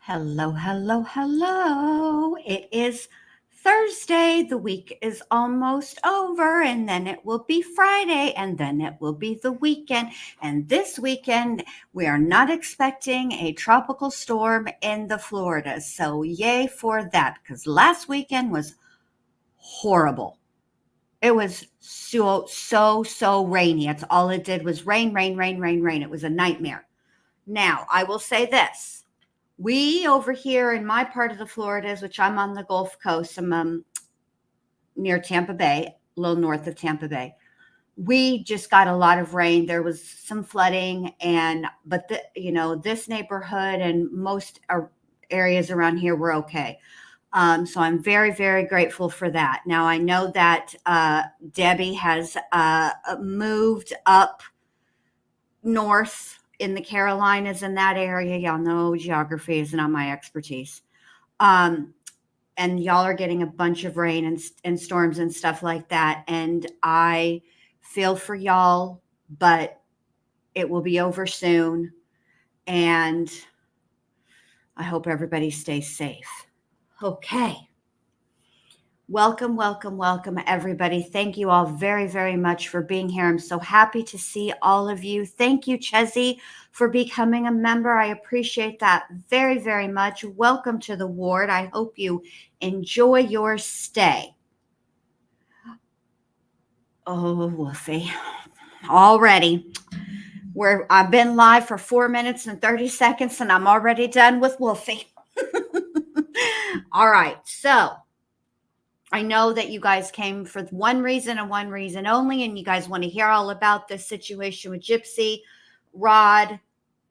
Hello, hello, hello. It is Thursday. The week is almost over, and then it will be Friday, and then it will be the weekend. And this weekend, we are not expecting a tropical storm in the Floridas. So, yay for that, because last weekend was horrible. It was so rainy. It's all it did was rain, rain, rain, rain, rain. It was a nightmare. Now, I will say this. We over here in my part of the Floridas, which I'm on the Gulf Coast, I'm near Tampa Bay, a little north of Tampa Bay. We just got a lot of rain. There was some flooding, but this neighborhood and most areas around here were okay. So I'm very, very grateful for that. Now I know that Debbie has moved up north in the Carolinas, in that area. Y'all know geography is not my expertise. And y'all are getting a bunch of rain and storms and stuff like that. And I feel for y'all, but it will be over soon. And I hope everybody stays safe. Okay. Welcome, welcome, welcome, everybody. Thank you all very, very much for being here. I'm so happy to see all of you. Thank you, Chezzy, for becoming a member. I appreciate that very, very much. Welcome to the ward. I hope you enjoy your stay. Oh, Wolfie. Already. I've been live for 4 minutes and 30 seconds, and I'm already done with Wolfie. All right. So I know that you guys came for one reason and one reason only, and you guys want to hear all about this situation with Gypsy, Rod,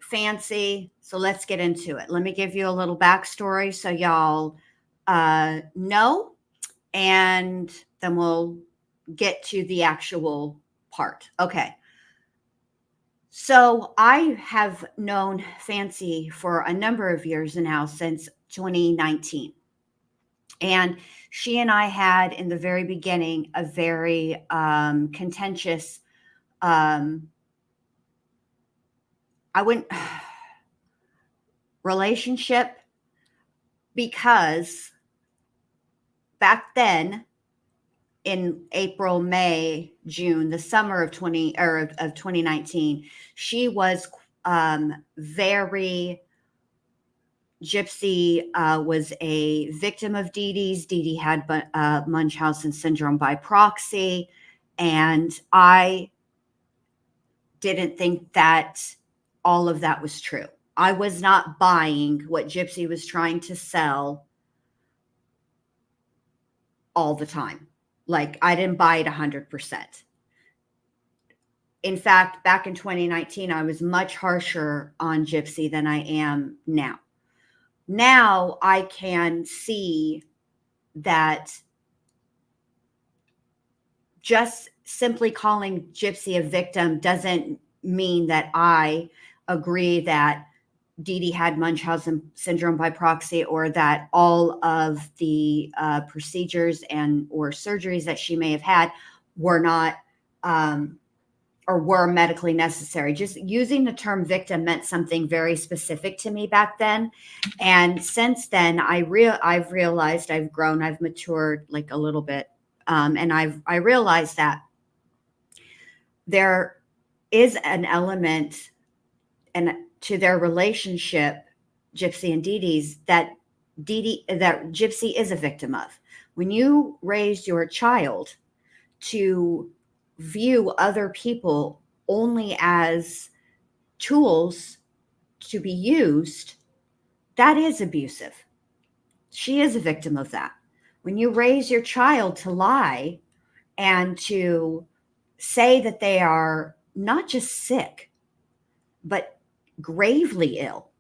Fancy. So let's get into it. Let me give you a little backstory so y'all know, and then we'll get to the actual part. Okay. So I have known Fancy for a number of years now, since 2019. And she and I had, in the very beginning, a very contentious, relationship, because back then, in April, May, June, the summer of 2019, she was very. Gypsy was a victim of Dee Dee's. Dee Dee had Munchausen syndrome by proxy, and I didn't think that all of that was true. I was not buying what Gypsy was trying to sell all the time. Like, I didn't buy it 100%. In fact, back in 2019, I was much harsher on Gypsy than I am now. Now I can see that just simply calling Gypsy a victim doesn't mean that I agree that Dee Dee had Munchausen syndrome by proxy, or that all of the procedures or surgeries that she may have had were not or were medically necessary. Just using the term victim meant something very specific to me back then. And since then, I've realized I've grown, I've matured like a little bit. And I realized that there is an element to their relationship, Gypsy and Dee Dee's, that Gypsy is a victim of. When you raise your child to view other people only as tools to be used, that is abusive. She is a victim of that. When you raise your child to lie and to say that they are not just sick, but gravely ill,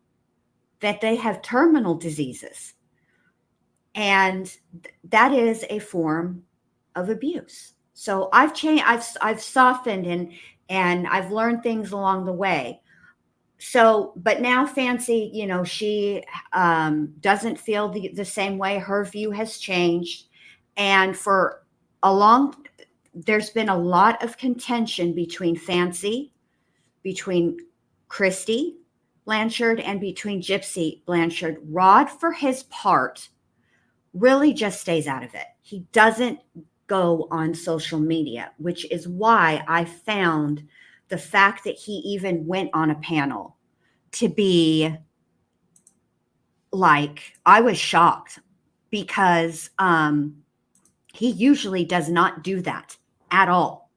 that they have terminal diseases, and that is a form of abuse. So I've changed, I've softened, and I've learned things along the way. So, but now Fancy, she doesn't feel the same way. Her view has changed. And there's been a lot of contention between Fancy, between Christy, Blanchard and between Gypsy Blanchard, Rod, for his part, really just stays out of it. He doesn't go on social media, which is why I found the fact that he even went on a panel to be like, I was shocked because he usually does not do that at all,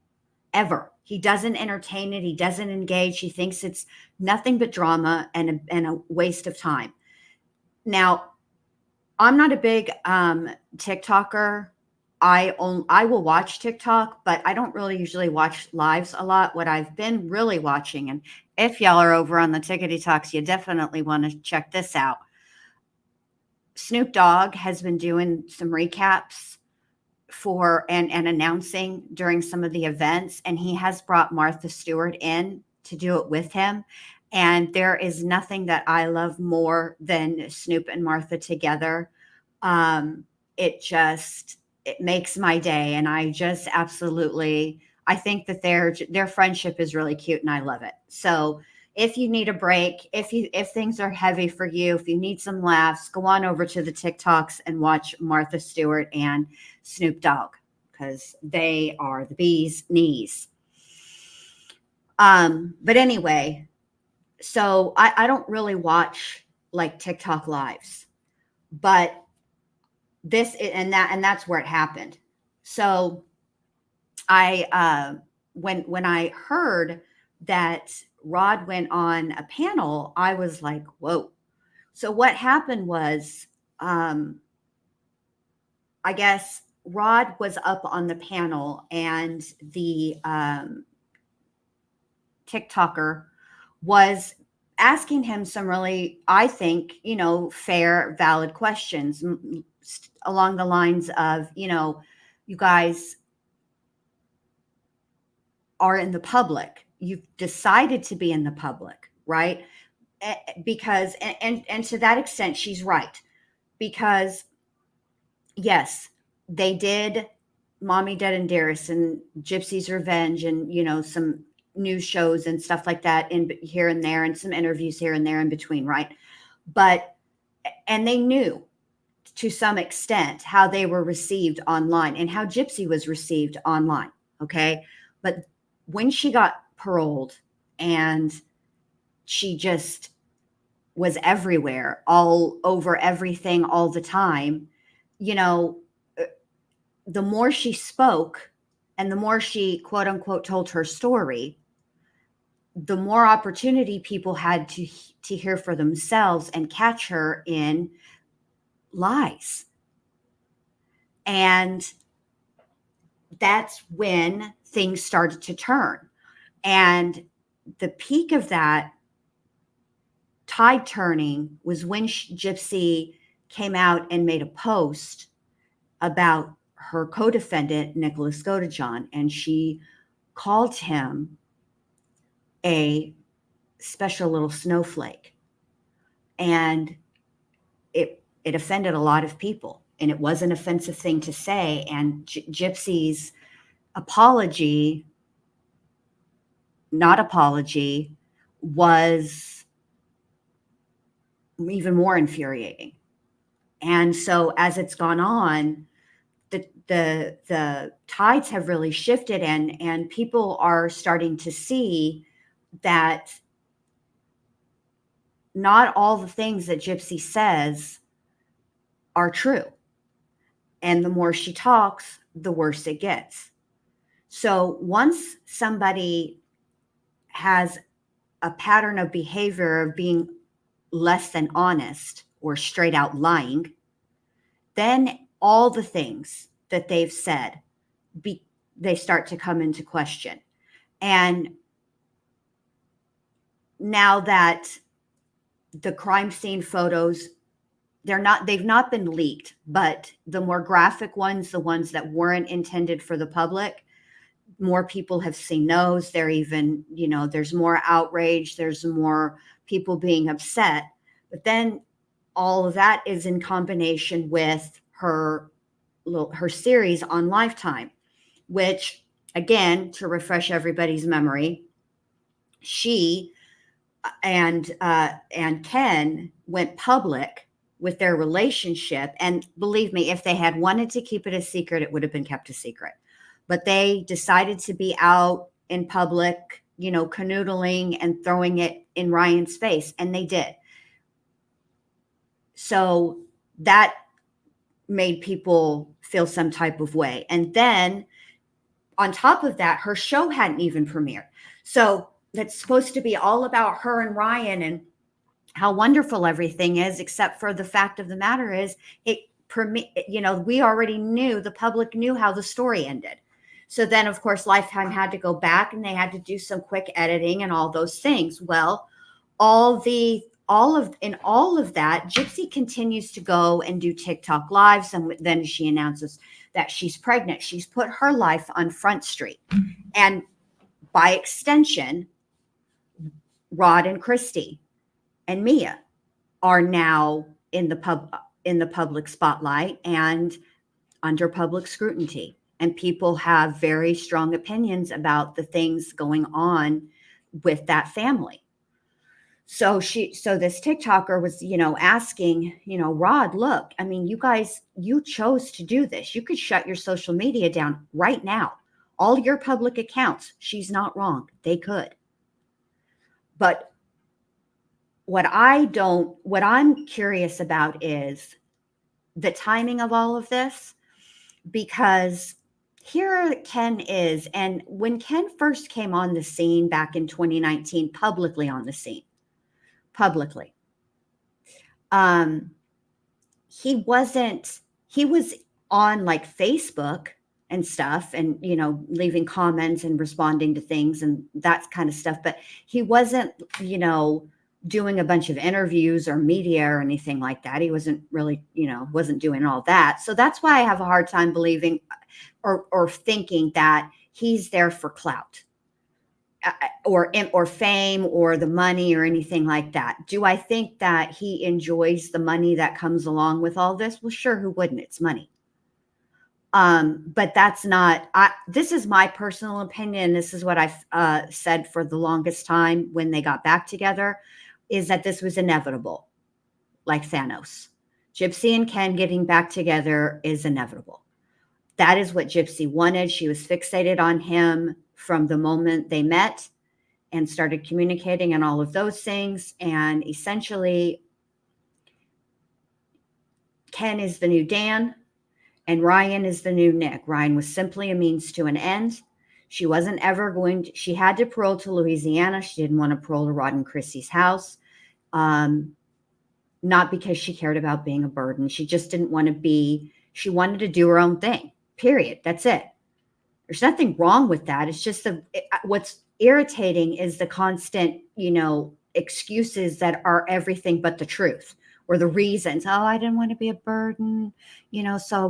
ever. He doesn't entertain it. He doesn't engage. He thinks it's nothing but drama and a waste of time. Now, I'm not a big TikToker. I will watch TikTok, but I don't really usually watch lives a lot. What I've been really watching, and if y'all are over on the Tickety Talks, you definitely want to check this out. Snoop Dogg has been doing some recaps for and announcing during some of the events, and he has brought Martha Stewart in to do it with him. And there is nothing that I love more than Snoop and Martha together. It makes my day, and I just absolutely, I think that their friendship is really cute, and I love it. So if you need a break, if things are heavy for you, if you need some laughs, go on over to the TikToks and watch Martha Stewart and Snoop Dogg, because they are the bee's knees. But anyway, so I don't really watch like TikTok lives, but that's where it happened. So when I heard that Rod went on a panel, I was like, whoa. So what happened was, I guess Rod was up on the panel, and the TikToker was asking him some really, I think, fair, valid questions along the lines of, you guys are in the public. You've decided to be in the public, right? Because, and to that extent, she's right. Because, yes, they did Mommy, Dead, and Dearest and Gypsy's Revenge and, some news shows and stuff like that in here and there, and some interviews here and there in between, right? And they knew to some extent how they were received online and how Gypsy was received online, okay? But when she got paroled and she just was everywhere, all over everything, all the time, the more she spoke and the more she, quote unquote, told her story, the more opportunity people had to hear for themselves and catch her in lies. And that's when things started to turn. And the peak of that tide turning was when Gypsy came out and made a post about her co-defendant, Nicholas Godejohn, and she called him a special little snowflake. And it offended a lot of people, and it was an offensive thing to say. And Gypsy's not apology, was even more infuriating. And so as it's gone on, the tides have really shifted, and people are starting to see that not all the things that Gypsy says are true. And the more she talks, the worse it gets. So once somebody has a pattern of behavior of being less than honest or straight out lying, then all the things that they've said, they start to come into question. And now that the crime scene photos, they've not been leaked, but the more graphic ones, the ones that weren't intended for the public, more people have seen those. They're even, there's more outrage, there's more people being upset. But then all of that is in combination with her series on Lifetime, which, again, to refresh everybody's memory, she and Ken went public with their relationship. And believe me, if they had wanted to keep it a secret, it would have been kept a secret. But they decided to be out in public, canoodling and throwing it in Ryan's face, and they did. So that made people feel some type of way. And then on top of that, her show hadn't even premiered. So that's supposed to be all about her and Ryan and how wonderful everything is, except for the fact of the matter is we already knew, the public knew how the story ended. So then, of course, Lifetime had to go back and they had to do some quick editing and all those things. Well, all of that, Gypsy continues to go and do TikTok lives, and then she announces that she's pregnant. She's put her life on Front Street, and by extension, Rod and Christy and Mia are now in the public spotlight and under public scrutiny. And people have very strong opinions about the things going on with that family. So this TikToker was, asking, Rod, look, I mean, you chose to do this. You could shut your social media down right now. All your public accounts. She's not wrong. They could. But what I'm curious about is the timing of all of this, because here Ken is. And when Ken first came on the scene back in 2019, publicly on the scene, he was on like Facebook and stuff and, leaving comments and responding to things and that kind of stuff. But he wasn't, doing a bunch of interviews or media or anything like that. He wasn't really, wasn't doing all that. So that's why I have a hard time believing or thinking that he's there for clout. Or fame or the money or anything like that. Do I think that he enjoys the money that comes along with all this? Well, sure, who wouldn't? It's money. But that's not, this is my personal opinion. This is what I've said for the longest time when they got back together, is that this was inevitable, like Thanos. Gypsy and Ken getting back together is inevitable. That is what Gypsy wanted. She was fixated on him from the moment they met and started communicating and all of those things. And essentially, Ken is the new Dan and Ryan is the new Nick. Ryan was simply a means to an end. She wasn't ever she had to parole to Louisiana. She didn't want to parole to Rod and Chrissy's house. Not because she cared about being a burden. She just didn't want to she wanted to do her own thing, period. That's it. There's nothing wrong with that. It's just what's irritating is the constant, excuses that are everything but the truth, or the reasons. Oh, I didn't want to be a burden, so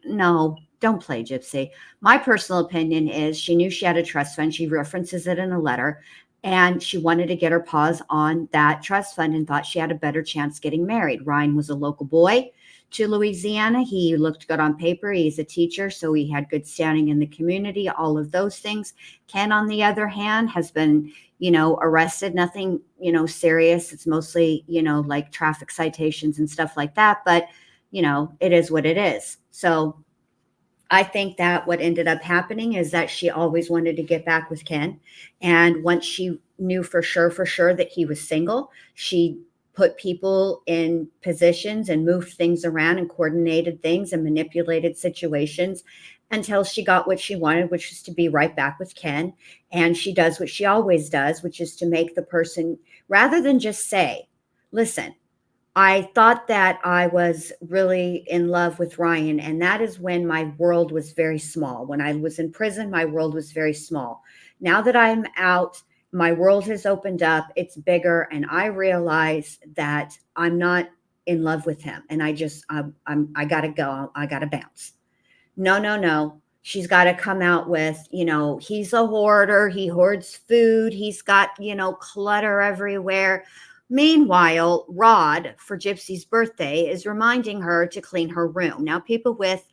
no, don't play, Gypsy. My personal opinion is she knew she had a trust fund. She references it in a letter, and she wanted to get her paws on that trust fund and thought she had a better chance getting married. Ryan was a local boy to Louisiana. He looked good on paper. He's a teacher, so he had good standing in the community, all of those things. Ken, on the other hand, has been, arrested, nothing, serious. It's mostly, like traffic citations and stuff like that. But, it is what it is. So I think that what ended up happening is that she always wanted to get back with Ken. And once she knew for sure that he was single, she put people in positions and moved things around and coordinated things and manipulated situations until she got what she wanted, which was to be right back with Ken. And she does what she always does, which is to make the person, rather than just say, listen, I thought that I was really in love with Ryan. And that is when my world was very small. When I was in prison, my world was very small. Now that I'm out, my world has opened up. It's bigger. And I realize that I'm not in love with him. And I got to go. I got to bounce. No. She's got to come out with, he's a hoarder. He hoards food. He's got, clutter everywhere. Meanwhile, Rod, for Gypsy's birthday, is reminding her to clean her room. Now, people with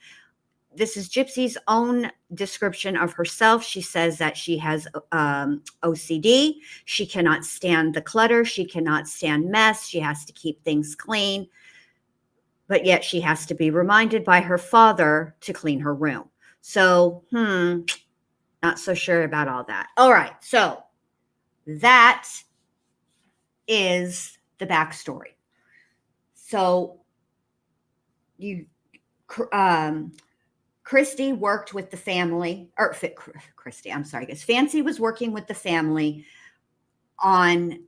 this is Gypsy's own description of herself. She says that she has OCD. She cannot stand the clutter. She cannot stand mess. She has to keep things clean. But yet she has to be reminded by her father to clean her room. So, not so sure about all that. All right. So that is the backstory. So Christy worked with the family, or Christy, I'm sorry, guys. Fancy was working with the family on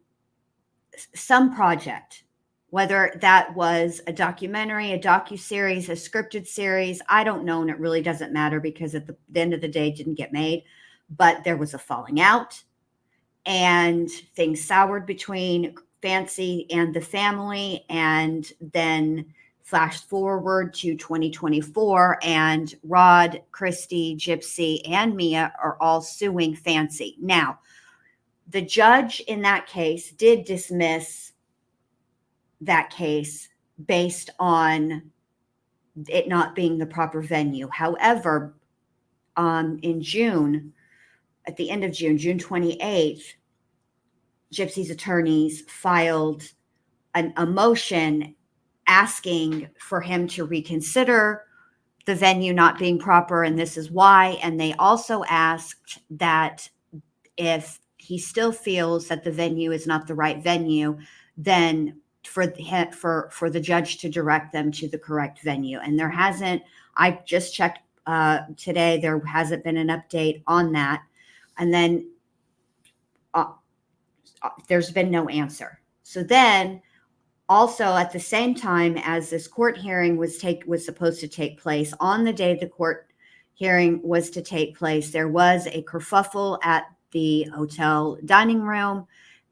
some project, whether that was a documentary, a docuseries, a scripted series. I don't know, and it really doesn't matter because at the end of the day, it didn't get made. But there was a falling out, and things soured between Fancy and the family, and then flash forward to 2024, and Rod, Christy, Gypsy, and Mia are all suing Fancy. Now, the judge in that case did dismiss that case based on it not being the proper venue. However, in June, at the end of June, June 28th, Gypsy's attorneys filed a motion asking for him to reconsider the venue not being proper, and this is why. And they also asked that if he still feels that the venue is not the right venue, then for the judge to direct them to the correct venue. And there hasn't, I just checked today, there hasn't been an update on that. And then there's been no answer. So then also at the same time as this court hearing was supposed to take place, on the day the court hearing was to take place, there was a kerfuffle at the hotel dining room,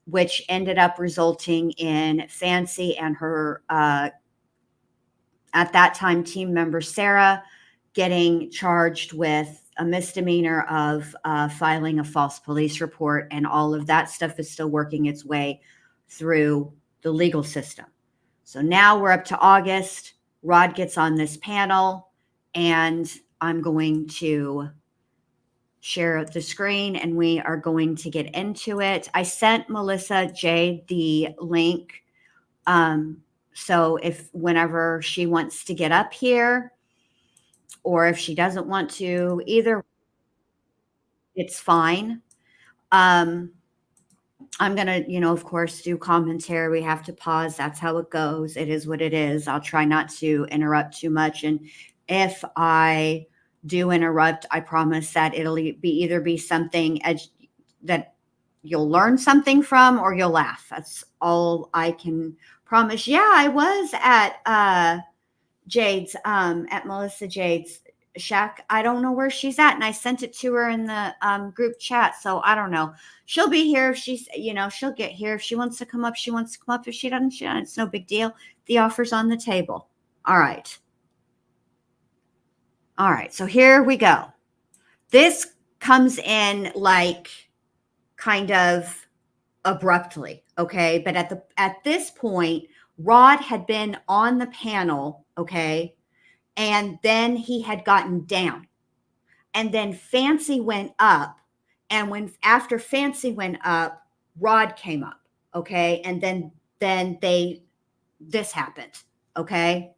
which ended up resulting in Fancy and her, at that time, team member Sarah, getting charged with a misdemeanor of filing a false police report. And all of that stuff is still working its way through the legal system. So now we're up to August. Rod gets on this panel, and I'm going to share the screen and we are going to get into it. I sent Melissa Jade the link. So whenever she wants to get up here, or if she doesn't want to either, it's fine. I'm going to, of course, do commentary. We have to pause. That's how it goes. It is what it is. I'll try not to interrupt too much. And if I do interrupt, I promise that it'll be something that you'll learn something from, or you'll laugh. That's all I can promise. Yeah, I was at Jade's, at Melissa Jade's shack. I don't know where she's at, and I sent it to her in the group chat. So I don't know. She'll be here if she's, she'll get here. If she wants to come up, she wants to come up. If she doesn't, it's no big deal. The offer's on the table. All right. All right. So here we go. This comes in like kind of abruptly. Okay. But at this point, Rod had been on the panel. Okay. And then he had gotten down, and then Fancy went up. And after Fancy went up, Rod came up. Okay. And then this happened. Okay.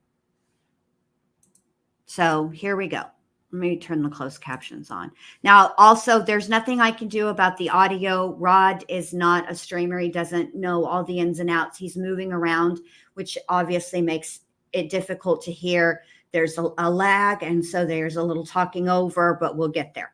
So here we go. Let me turn the closed captions on. Now, also, there's nothing I can do about the audio. Rod is not a streamer. He doesn't know all the ins and outs. He's moving around, which obviously makes it difficult to hear. There's a lag, and so there's a little talking over, but we'll get there.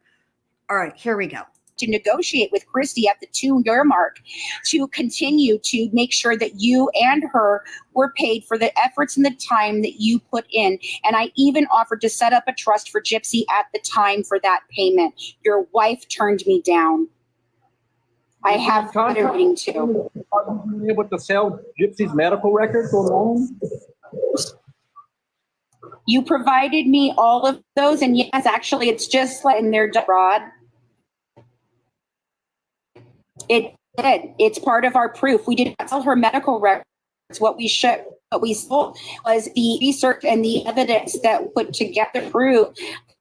All right, here we go. To negotiate with Christy at the 2-year mark to continue to make sure that you and her were paid for the efforts and the time that you put in. And I even offered to set up a trust for Gypsy at the time for that payment. Your wife turned me down. I have everything too. Are you able to sell Gypsy's medical records online? You provided me all of those, and yes, actually, it's just like in their Rod. It did. It's part of our proof. We did not sell her medical records. What we sold was the research and the evidence that put together proof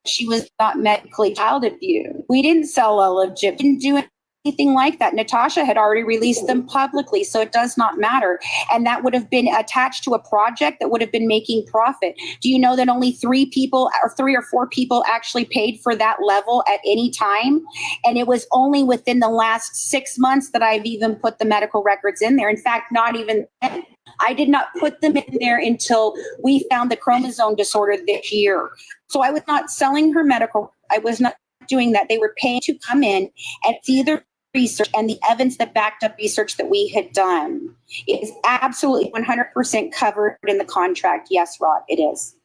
she was not medically child abused. We didn't sell all of Gypsy. Didn't do anything like that. Natasha had already released them publicly, so it does not matter. And that would have been attached to a project that would have been making profit. Do you know that only 3 or 4 people actually paid for that level at any time? And it was only within the last 6 months that I've even put the medical records in there. In fact, not even then. I did not put them in there until we found the chromosome disorder this year. So I was not selling her medical. I was not doing that. They were paying to come in and see the research and the evidence that backed up research that we had done. It is absolutely 100% covered in the contract. Yes, Rod, it is.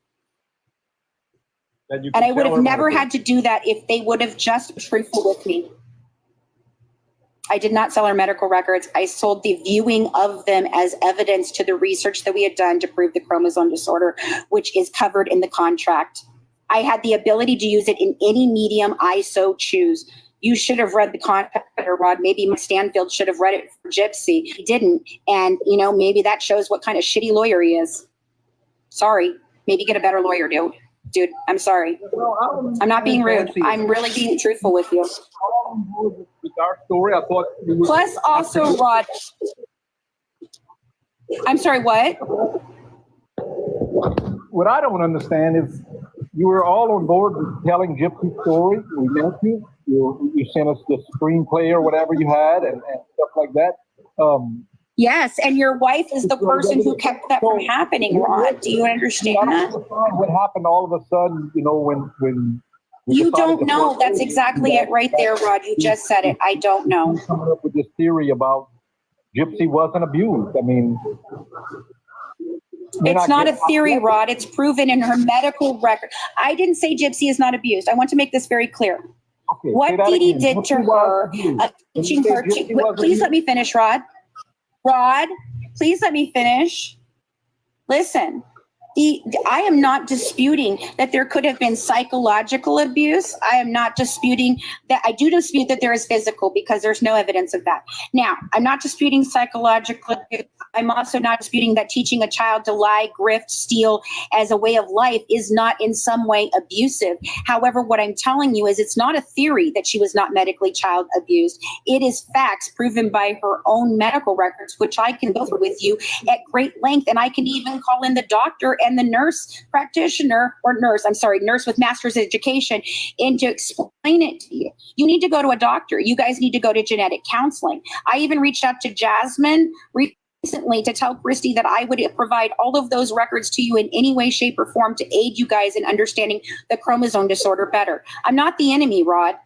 And I would have never had to do that if they would have just been truthful with me. I did not sell our medical records. I sold the viewing of them as evidence to the research that we had done to prove the chromosome disorder, which is covered in the contract. I had the ability to use it in any medium I so choose. You should have read the contract, or Rod. Maybe Stanfield should have read it for Gypsy. He didn't. And, maybe that shows what kind of shitty lawyer he is. Sorry. Maybe get a better lawyer, dude. I'm sorry. I'm not being rude. I'm really being truthful with you. With our story, I thought. Plus, also, Rod. I'm sorry. What? What I don't understand is you were all on board with telling Gypsy's story. We met you. You sent us the screenplay or whatever you had and stuff like that. Yes, and your wife is the person who kept that from happening, Rod. Do you understand that? What happened all of a sudden, when you don't know. That's exactly it right there, Rod. You just said it. I don't know. Coming up with this theory about Gypsy wasn't abused. I mean, it's not a theory, Rod. It's proven in her medical record. I didn't say Gypsy is not abused. I want to make this very clear. Okay, what Dee Dee did to her, teaching her. Please let me finish, Rod. Rod, please let me finish. Listen. I am not disputing that there could have been psychological abuse. I am not disputing that. I do dispute that there is physical because there's no evidence of that. Now, I'm not disputing psychological abuse. I'm also not disputing that teaching a child to lie, grift, steal as a way of life is not in some way abusive. However, what I'm telling you is it's not a theory that she was not medically child abused. It is facts proven by her own medical records, which I can go through with you at great length. And I can even call in the doctor and the nurse with master's education in to explain it to you. You need to go to a doctor. You guys need to go to genetic counseling. I even reached out to Jasmine recently to tell Christy that I would provide all of those records to you in any way, shape, or form to aid you guys in understanding the chromosome disorder better. I'm not the enemy, Rod.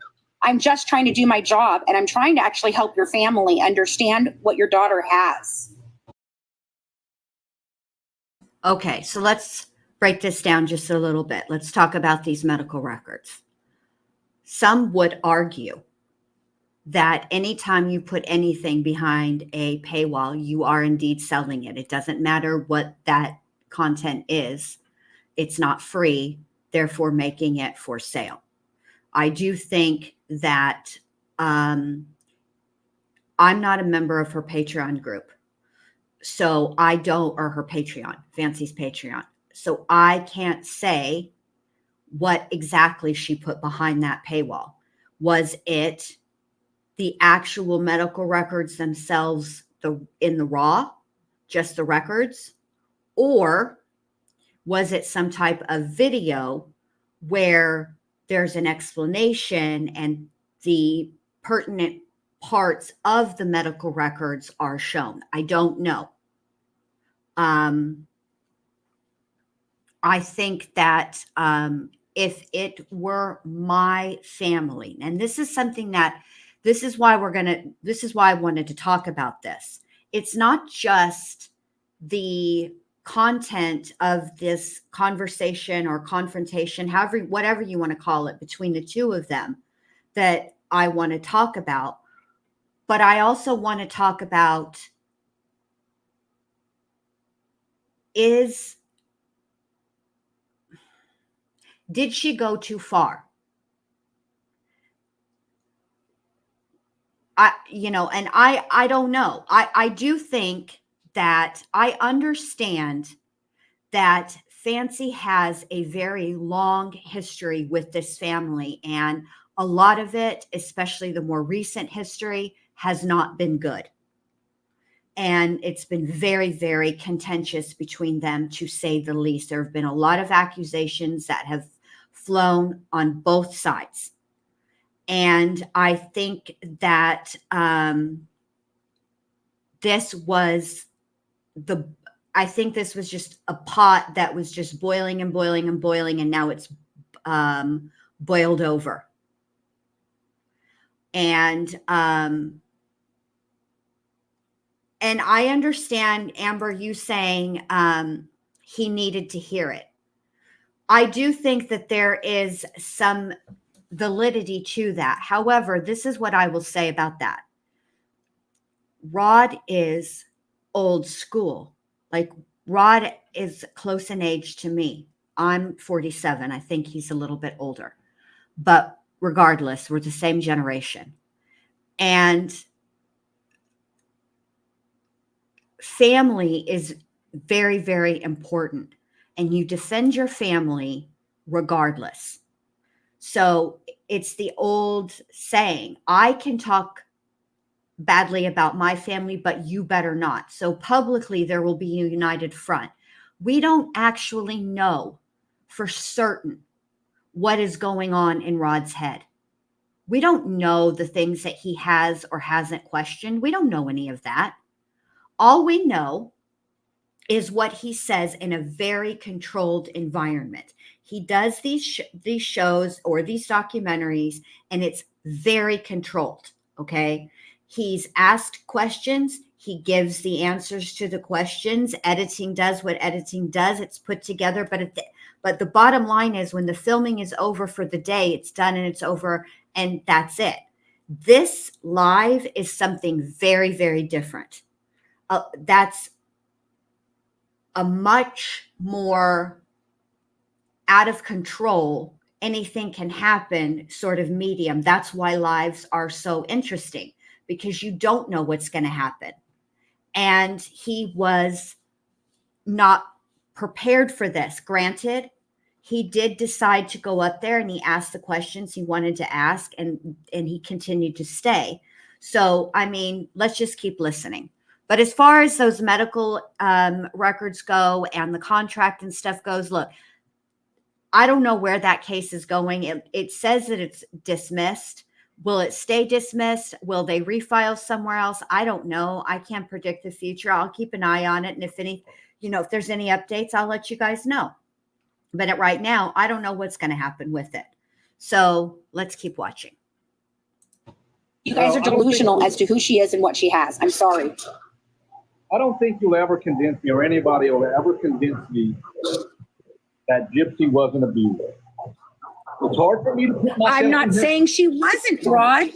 I'm just trying to do my job, and I'm trying to actually help your family understand what your daughter has. Okay, so let's break this down just a little bit. Let's talk about these medical records. Some would argue that anytime you put anything behind a paywall, you are indeed selling it. It doesn't matter what that content is. It's not free, therefore making it for sale. I do think that I'm not a member of her Patreon group. So I don't, or her Patreon, Fancy's Patreon. So I can't say what exactly she put behind that paywall. Was it the actual medical records themselves in the raw, just the records? Or was it some type of video where there's an explanation and the pertinent parts of the medical records are shown? I don't know. I think that if it were my family, and this is why I wanted to talk about this. It's not just the content of this conversation or confrontation, whatever you want to call it, between the two of them that I want to talk about, but I also want to talk about did she go too far? I don't know. I do think that I understand that Fancy has a very long history with this family, and a lot of it, especially the more recent history, has not been good. And it's been very, very contentious between them, to say the least. There have been a lot of accusations that have flown on both sides. And I think that this was just a pot that was just boiling and boiling and boiling, and now it's boiled over. And I understand, Amber, you saying he needed to hear it. I do think that there is some validity to that. However, this is what I will say about that. Rod is old school. Like, Rod is close in age to me. I'm 47. I think he's a little bit older. But regardless, we're the same generation. And family is very, very important. And you defend your family regardless. So it's the old saying, I can talk badly about my family, but you better not. So publicly, there will be a united front. We don't actually know for certain what is going on in Rod's head. We don't know the things that he has or hasn't questioned. We don't know any of that. All we know is what he says in a very controlled environment. He does these shows or these documentaries, and it's very controlled, okay? He's asked questions. He gives the answers to the questions. Editing does what editing does. It's put together. But the bottom line is, when the filming is over for the day, it's done and it's over, and that's it. This live is something very, very different. That's a much more out of control, anything can happen sort of medium. That's why lives are so interesting, because you don't know what's going to happen. And he was not prepared for this. Granted, he did decide to go up there and he asked the questions he wanted to ask, and he continued to stay. So, I mean, let's just keep listening. But as far as those medical records go and the contract and stuff goes, look, I don't know where that case is going. It says that it's dismissed. Will it stay dismissed? Will they refile somewhere else? I don't know. I can't predict the future. I'll keep an eye on it. And if there's any updates, I'll let you guys know. But right now, I don't know what's going to happen with it. So let's keep watching. You guys are delusional as to who she is and what she has. I'm sorry. I don't think you'll ever convince me, or anybody will ever convince me, that Gypsy wasn't abused. It's hard for me to put myself. I'm not saying she wasn't, Rod.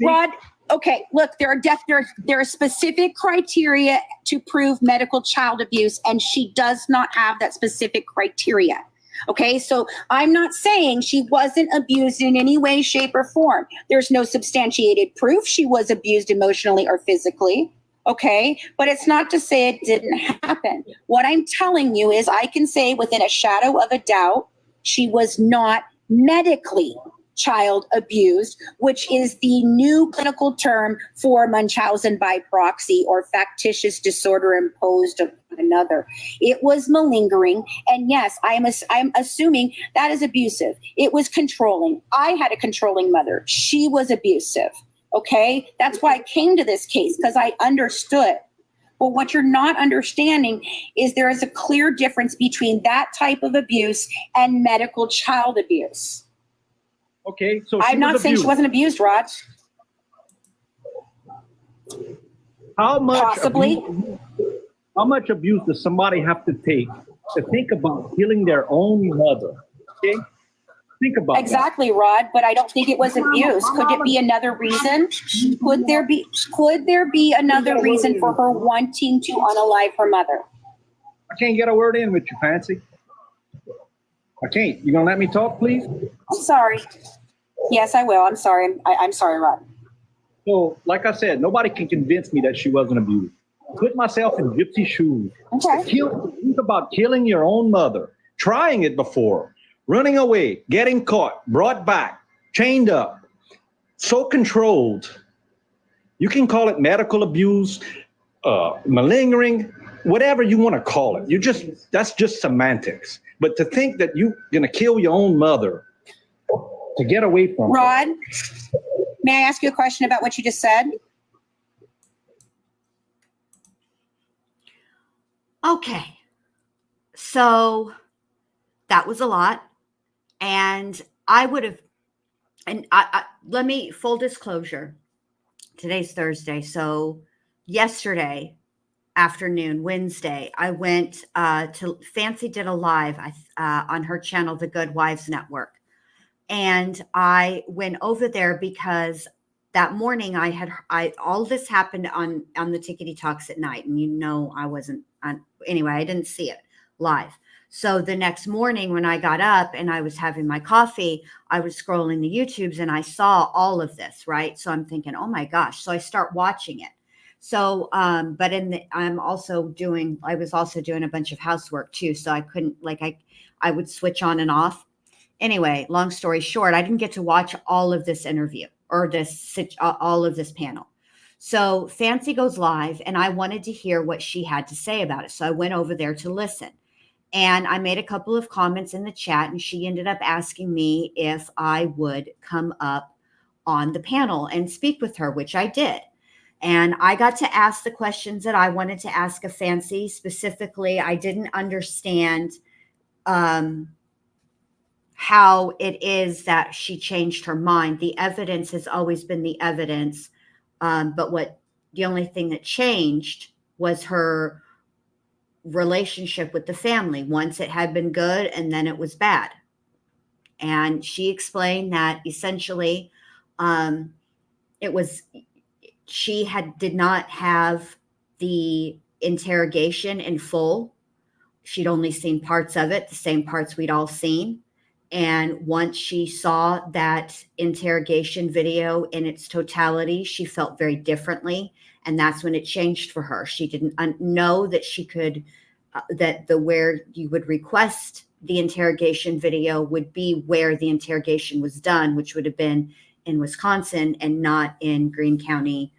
Rod, okay, look, there are specific criteria to prove medical child abuse, and she does not have that specific criteria. Okay, so I'm not saying she wasn't abused in any way, shape, or form. There's no substantiated proof she was abused emotionally or physically. Okay, but it's not to say it didn't happen. What I'm telling you is, I can say within a shadow of a doubt, she was not medically child abused, which is the new clinical term for Munchausen by proxy, or factitious disorder imposed on another. It was malingering, and yes, I'm assuming that is abusive. It was controlling. I had a controlling mother. She was abusive. Okay, that's why I came to this case, because I understood. But what you're not understanding is there is a clear difference between that type of abuse and medical child abuse. Okay, so I'm not saying she wasn't abused, Rod. How much Possibly. How much abuse does somebody have to take to think about killing their own mother? Okay, think about exactly, Rod. But I don't think it was abuse. Could it be another reason? Could there be another reason for her wanting to unalive her mother? I can't get a word in with you, Fancy. I can't. You gonna let me talk, please? I'm sorry. Yes, I will. I'm sorry. I'm sorry, Rod. So, like I said, nobody can convince me that she wasn't abused. put myself in Gypsy's shoes. Okay. Think about killing your own mother, trying it before, running away, getting caught, brought back, chained up, so controlled. You can call it medical abuse, malingering, whatever you want to call it. That's just semantics. But to think that you're going to kill your own mother to get away from Rod, may I ask you a question about what you just said? Okay. So that was a lot. And I would have, and let me, full disclosure, today's Thursday. So yesterday afternoon, Wednesday, I went to, Fancy did a live on her channel, The Good Wives Network. And I went over there because that morning all this happened on the Tickety Talks at night. And I wasn't on, anyway, I didn't see it live. So the next morning when I got up and I was having my coffee, I was scrolling the YouTubes and I saw all of this, right? So I'm thinking, oh my gosh. So I start watching it. So, but I was also doing a bunch of housework too. So I couldn't, I would switch on and off. Anyway, long story short, I didn't get to watch all of this interview or all of this panel. So Fancy goes live and I wanted to hear what she had to say about it. So I went over there to listen and I made a couple of comments in the chat and she ended up asking me if I would come up on the panel and speak with her, which I did. And I got to ask the questions that I wanted to ask of Fancy. Specifically, I didn't understand how it is that she changed her mind. The evidence has always been the evidence. But the only thing that changed was her relationship with the family. Once it had been good and then it was bad. And she explained that essentially she did not have the interrogation in full. She'd only seen parts of it, the same parts we'd all seen. And once she saw that interrogation video in its totality, she felt very differently. And that's when it changed for her. She didn't know that she could, where you would request the interrogation video would be where the interrogation was done, which would have been in Wisconsin and not in Greene County,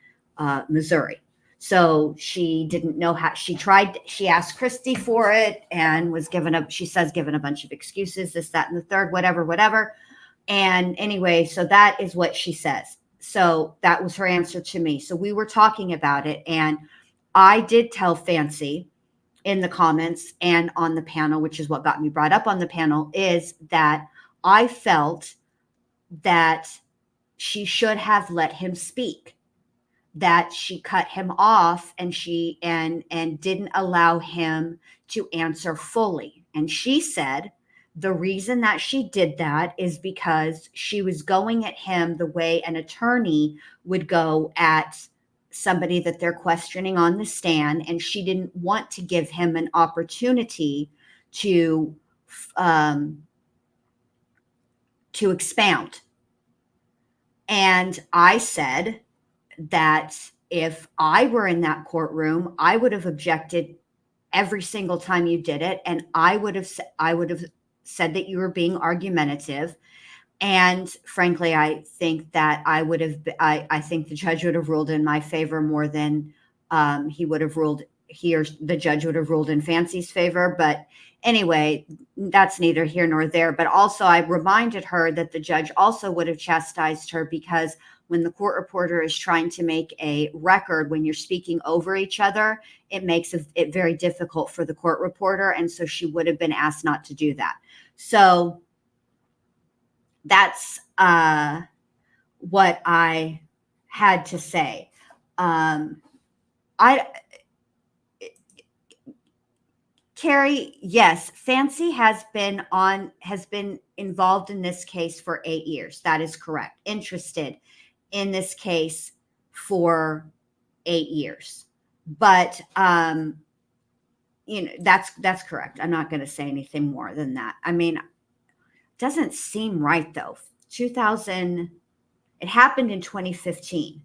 Missouri. So she didn't know how. She asked Christy for it and was given a bunch of excuses, this, that, and the third, whatever. And anyway, so that is what she says. So that was her answer to me. So we were talking about it and I did tell Fancy in the comments and on the panel, which is what got me brought up on the panel, is that I felt that she should have let him speak. That she cut him off and didn't allow him to answer fully. And she said the reason that she did that is because she was going at him the way an attorney would go at somebody that they're questioning on the stand. And she didn't want to give him an opportunity to expound. And I said that if I were in that courtroom, I would have objected every single time you did it. And I would have said that you were being argumentative. And frankly, I think that I think the judge would have ruled in my favor more than the judge would have ruled in Fancy's favor. But anyway, that's neither here nor there. But also I reminded her that the judge also would have chastised her because when the court reporter is trying to make a record, when you're speaking over each other, it makes it very difficult for the court reporter. And so she would have been asked not to do that. So that's what I had to say. Carrie, yes, Fancy has been involved in this case for 8 years. That is correct. Interested in this case for 8 years. But that's correct. I'm not going to say anything more than that. I mean, it doesn't seem right though. It happened in 2015.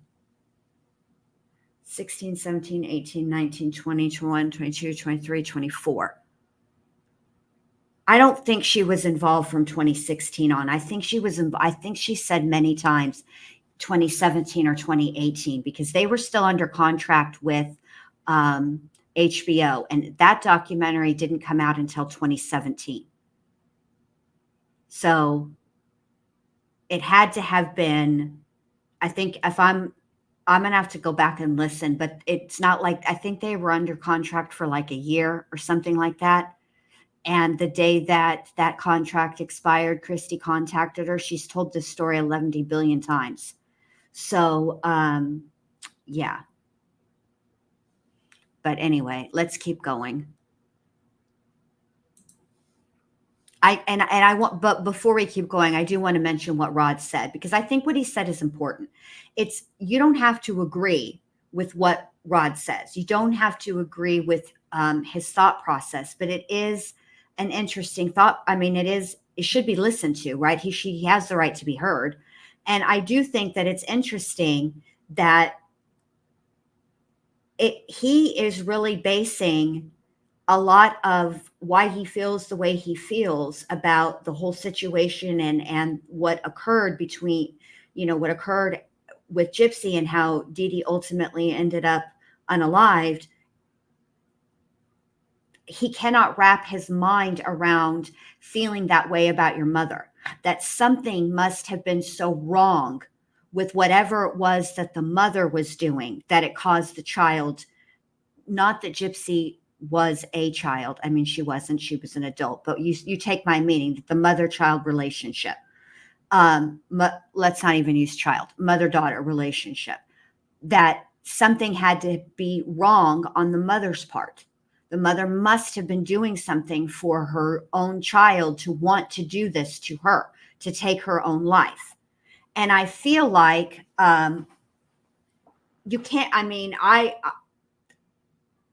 16, 17, 18, 19, 20, 21, 22, 23, 24. I don't think she was involved from 2016 on. I think she said many times 2017 or 2018 because they were still under contract with HBO, and that documentary didn't come out until 2017. So it had to have been, I think if I'm going to have to go back and listen, but it's not like, I think they were under contract for like a year or something like that. And the day that that contract expired, Christy contacted her. She's told this story 11 billion times. So, yeah. But anyway, let's keep going. But before we keep going, I do want to mention what Rod said, because I think what he said is important. You don't have to agree with what Rod says. You don't have to agree with his thought process, but it is an interesting thought. I mean, it should be listened to, right? He has the right to be heard. And I do think that it's interesting that he is really basing a lot of why he feels the way he feels about the whole situation and what occurred what occurred with Gypsy and how Dee Dee ultimately ended up unalived. He cannot wrap his mind around feeling that way about your mother, that something must have been so wrong with whatever it was that the mother was doing that it caused the child, not that Gypsy was a child. I mean, she wasn't, she was an adult, but you take my meaning, the mother-child relationship. Let's not even use child, mother-daughter relationship, that something had to be wrong on the mother's part. The mother must have been doing something for her own child to want to do this to her, to take her own life. And I feel like you can't,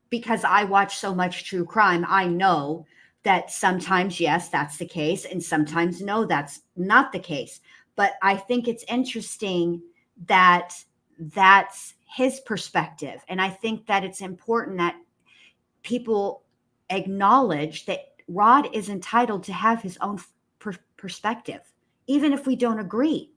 because I watch so much true crime, I know that sometimes, yes, that's the case. And sometimes, no, that's not the case. But I think it's interesting that that's his perspective. And I think that it's important that people acknowledge that Rod is entitled to have his own perspective, even if we don't agree.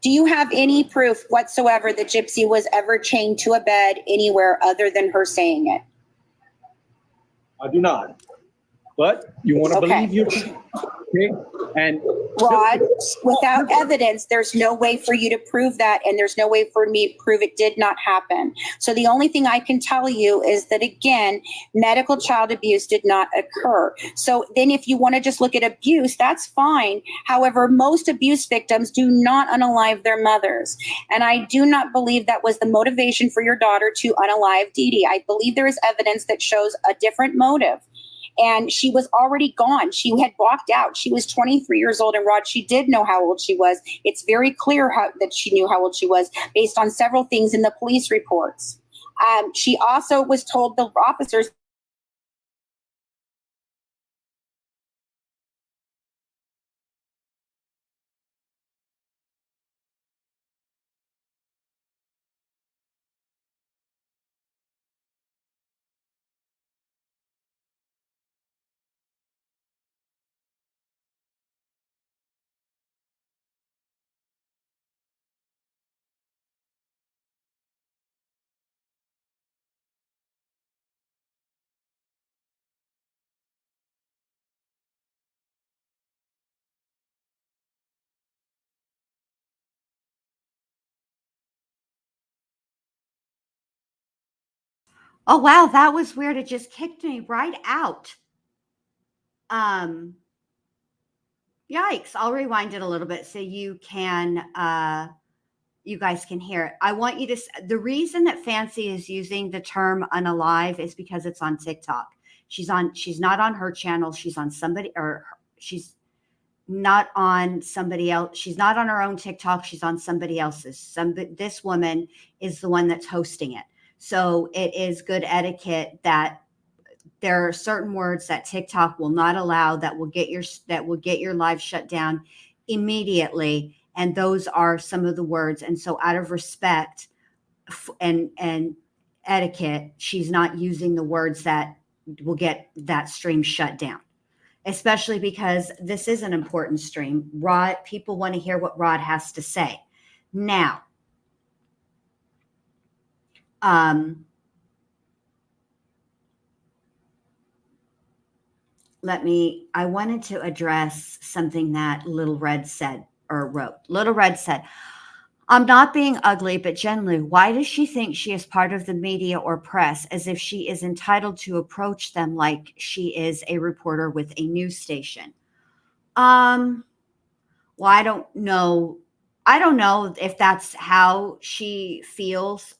Do you have any proof whatsoever that Gypsy was ever chained to a bed anywhere other than her saying it? I do not. But you want to believe you. Okay. And Rod, without evidence, there's no way for you to prove that, and there's no way for me to prove it did not happen. So the only thing I can tell you is that, again, medical child abuse did not occur. So then if you want to just look at abuse, that's fine. However, most abuse victims do not unalive their mothers. And I do not believe that was the motivation for your daughter to unalive Dee Dee. I believe there is evidence that shows a different motive. And she was already gone. She had walked out. She was 23 years old. And Rod, she did know how old she was. It's very clear that she knew how old she was based on several things in the police reports. She also was told, the officers, Oh, wow. That was weird. It just kicked me right out. Yikes. I'll rewind it a little bit so you guys can hear it. I want you to, the reason that Fancy is using the term unalive is because it's on TikTok. She's not on her channel. She's on she's not on somebody else. She's not on her own TikTok. She's on somebody else's. This woman is the one that's hosting it. So it is good etiquette that there are certain words that TikTok will not allow that will get your live shut down immediately. And those are some of the words. And so out of respect and etiquette, she's not using the words that will get that stream shut down, especially because this is an important stream. People want to hear what Rod has to say. Now, I wanted to address something that Little Red said or wrote. Little Red said, I'm not being ugly, but generally, why does she think she is part of the media or press as if she is entitled to approach them like she is a reporter with a news station? Well, I don't know. I don't know if that's how she feels.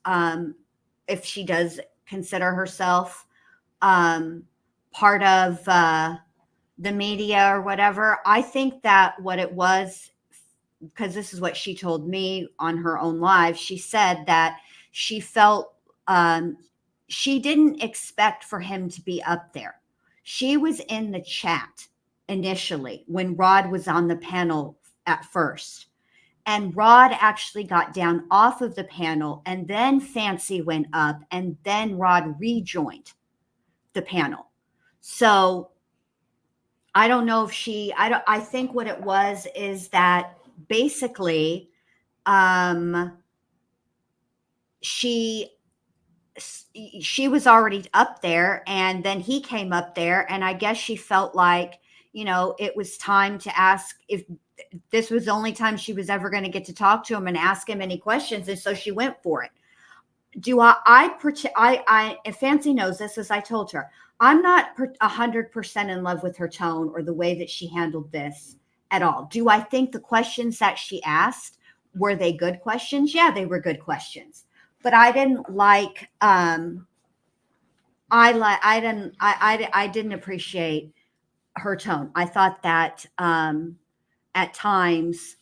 If she does consider herself part of the media or whatever. I think that what it was, because this is what she told me on her own live, she said that she felt she didn't expect for him to be up there. She was in the chat initially when Rod was on the panel at first. And Rod actually got down off of the panel, and then Fancy went up, and then Rod rejoined the panel. So I don't know if I think what it was is that basically she was already up there, and then he came up there, and I guess she felt like, it was time to ask if this was the only time she was ever going to get to talk to him and ask him any questions, and so she went for it. If Fancy knows this, as I told her, I'm not 100% in love with her tone or the way that she handled this at all. Do I think the questions that she asked, were they good questions? Yeah, they were good questions. But I didn't like, I didn't appreciate her tone. I thought that at times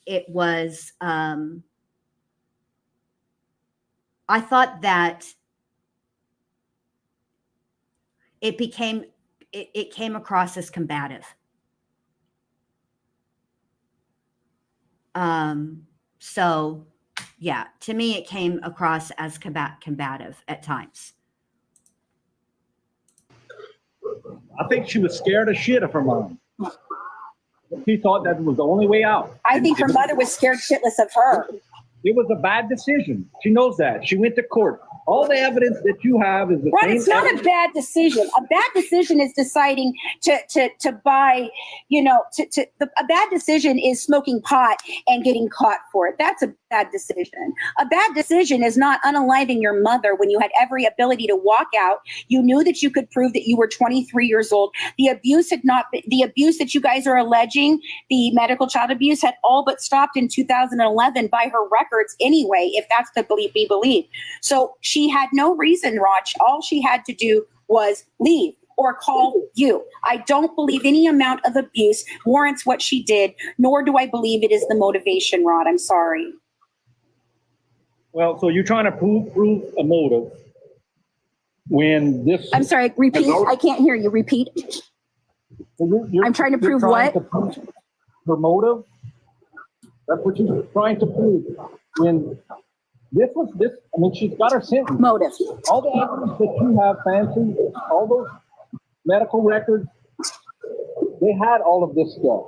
it was, I thought that it came across as combative. So yeah, to me, it came across as combative at times. I think she was scared as shit of her mom. She thought that was the only way out. I think her mother was scared shitless of her. It was a bad decision. She knows that. She went to court. All the evidence that you have is the Right, same. it's not a bad decision. A bad decision is deciding to buy, a bad decision is smoking pot and getting caught for it. That's a bad decision. A bad decision is not unaliving your mother when you had every ability to walk out. You knew that you could prove that you were 23 years old. The abuse had not been, the abuse that you guys are alleging, the medical child abuse, had all but stopped in 2011 by her records anyway, if that's to be believed. So she had no reason, Raj. All she had to do was leave or call you. I don't believe any amount of abuse warrants what she did, nor do I believe it is the motivation, Rod. I'm sorry. Well, so you're trying to prove a motive when this... I'm sorry, repeat. I can't hear you. Repeat. I'm trying to prove what? Her motive? That's what she's trying to prove. When she's got her sentence. Motive. All the evidence that you have, Fancy, all those medical records, they had all of this stuff.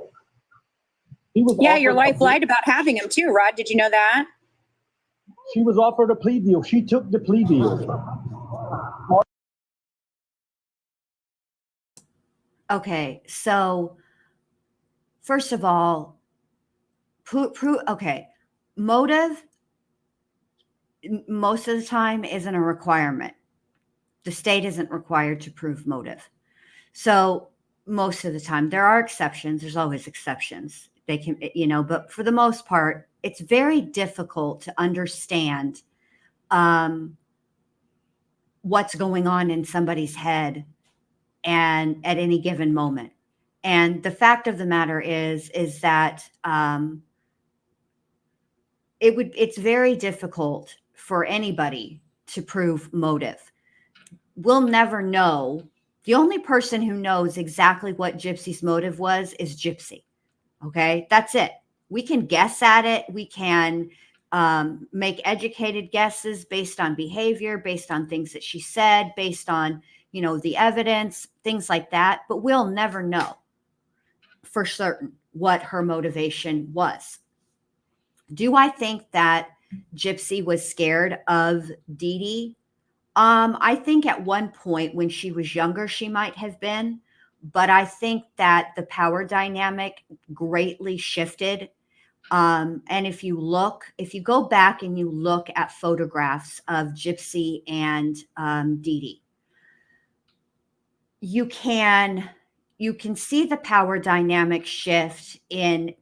Your wife lied about having him too, Rod. Did you know that? She was offered a plea deal. She took the plea deal. Okay, so first of all, motive most of the time isn't a requirement. The state isn't required to prove motive. So most of the time, there are exceptions. There's always exceptions. They can, but for the most part, it's very difficult to understand what's going on in somebody's head and at any given moment. And the fact of the matter is that it's very difficult for anybody to prove motive. We'll never know The only person who knows exactly what Gypsy's motive was is Gypsy. Okay, that's it. We can guess at it. We can make educated guesses based on behavior, based on things that she said, based on, the evidence, things like that. But we'll never know for certain what her motivation was. Do I think that Gypsy was scared of Dee Dee? I think at one point when she was younger, she might have been, but I think that the power dynamic greatly shifted. And if you go back and you look at photographs of Gypsy and Dee Dee, you can see the power dynamic shift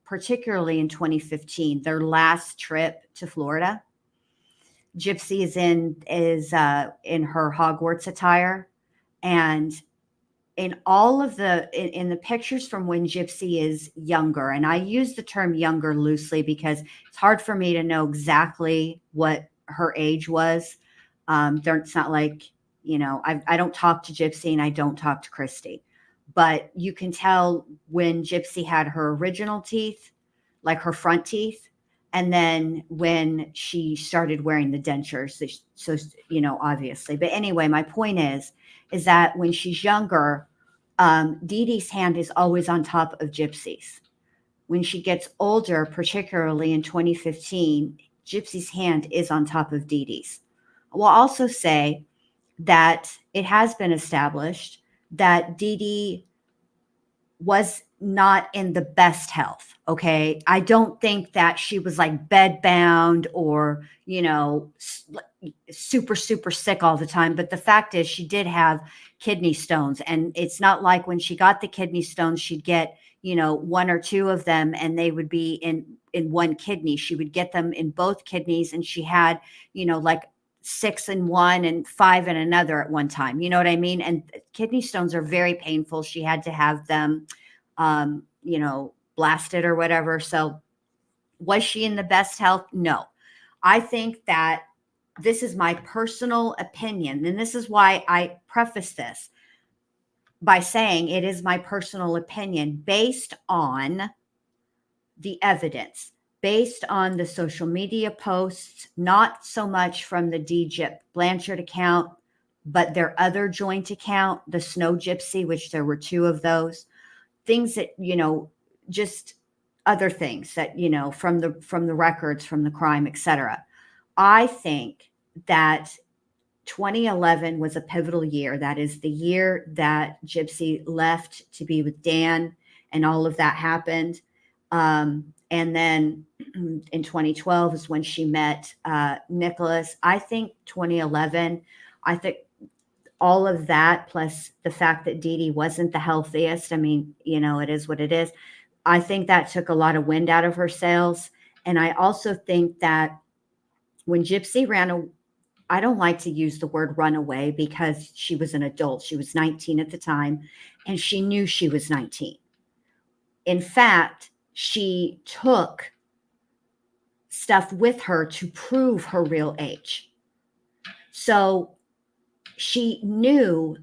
particularly in 2015, their last trip to Florida. Gypsy is in her Hogwarts attire, and in all of in the pictures from when Gypsy is younger, and I use the term younger loosely because it's hard for me to know exactly what her age was. It's not like, I don't talk to Gypsy and I don't talk to Christy, but you can tell when Gypsy had her original teeth, like her front teeth, and then when she started wearing the dentures. So, obviously. But anyway, my point is that when she's younger, Dee Dee's hand is always on top of Gypsy's. When she gets older, particularly in 2015, Gypsy's hand is on top of Dee Dee's. We'll also say that it has been established that Dee Dee was not in the best health. Okay. I don't think that she was like bedbound or, super, super sick all the time. But the fact is she did have kidney stones, and it's not like when she got the kidney stones, she'd get, one or two of them and they would be in one kidney. She would get them in both kidneys, and she had, like 6 in one and 5 in another at one time. You know what I mean? And kidney stones are very painful. She had to have them, blasted or whatever. So was she in the best health? No. I think that this is my personal opinion. And this is why I preface this by saying it is my personal opinion based on the evidence, based on the social media posts, not so much from the Gypsy Blanchard account, but their other joint account, the Snow Gypsy, which there were 2 of those. Things that, just other things that, from the records, from the crime, etc. I think that 2011 was a pivotal year. That is the year that Gypsy left to be with Dan, and all of that happened. And then in 2012 is when she met Nicholas. I think 2011, I think all of that, plus the fact that Dee Dee wasn't the healthiest. I mean, it is what it is. I think that took a lot of wind out of her sails. And I also think that when Gypsy I don't like to use the word run away because she was an adult. She was 19 at the time, and she knew she was 19. In fact, she took stuff with her to prove her real age. So she knew,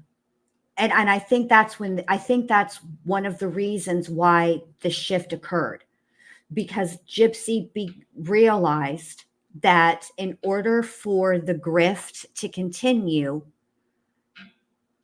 and I think that's one of the reasons why the shift occurred, because Gypsy realized that in order for the grift to continue,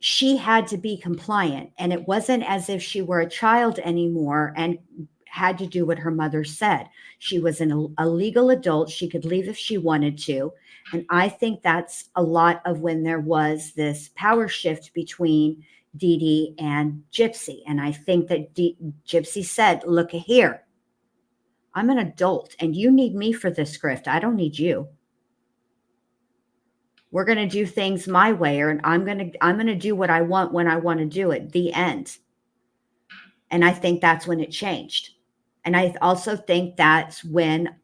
she had to be compliant. And it wasn't as if she were a child anymore and had to do what her mother said. She was a legal adult. She could leave if she wanted to. And I think that's a lot of when there was this power shift between Dee Dee and Gypsy. And I think that Gypsy said, look here, I'm an adult and you need me for this grift. I don't need you. We're going to do things my way, or I'm going to do what I want when I want to do it. The end. And I think that's when it changed. And I also think that's when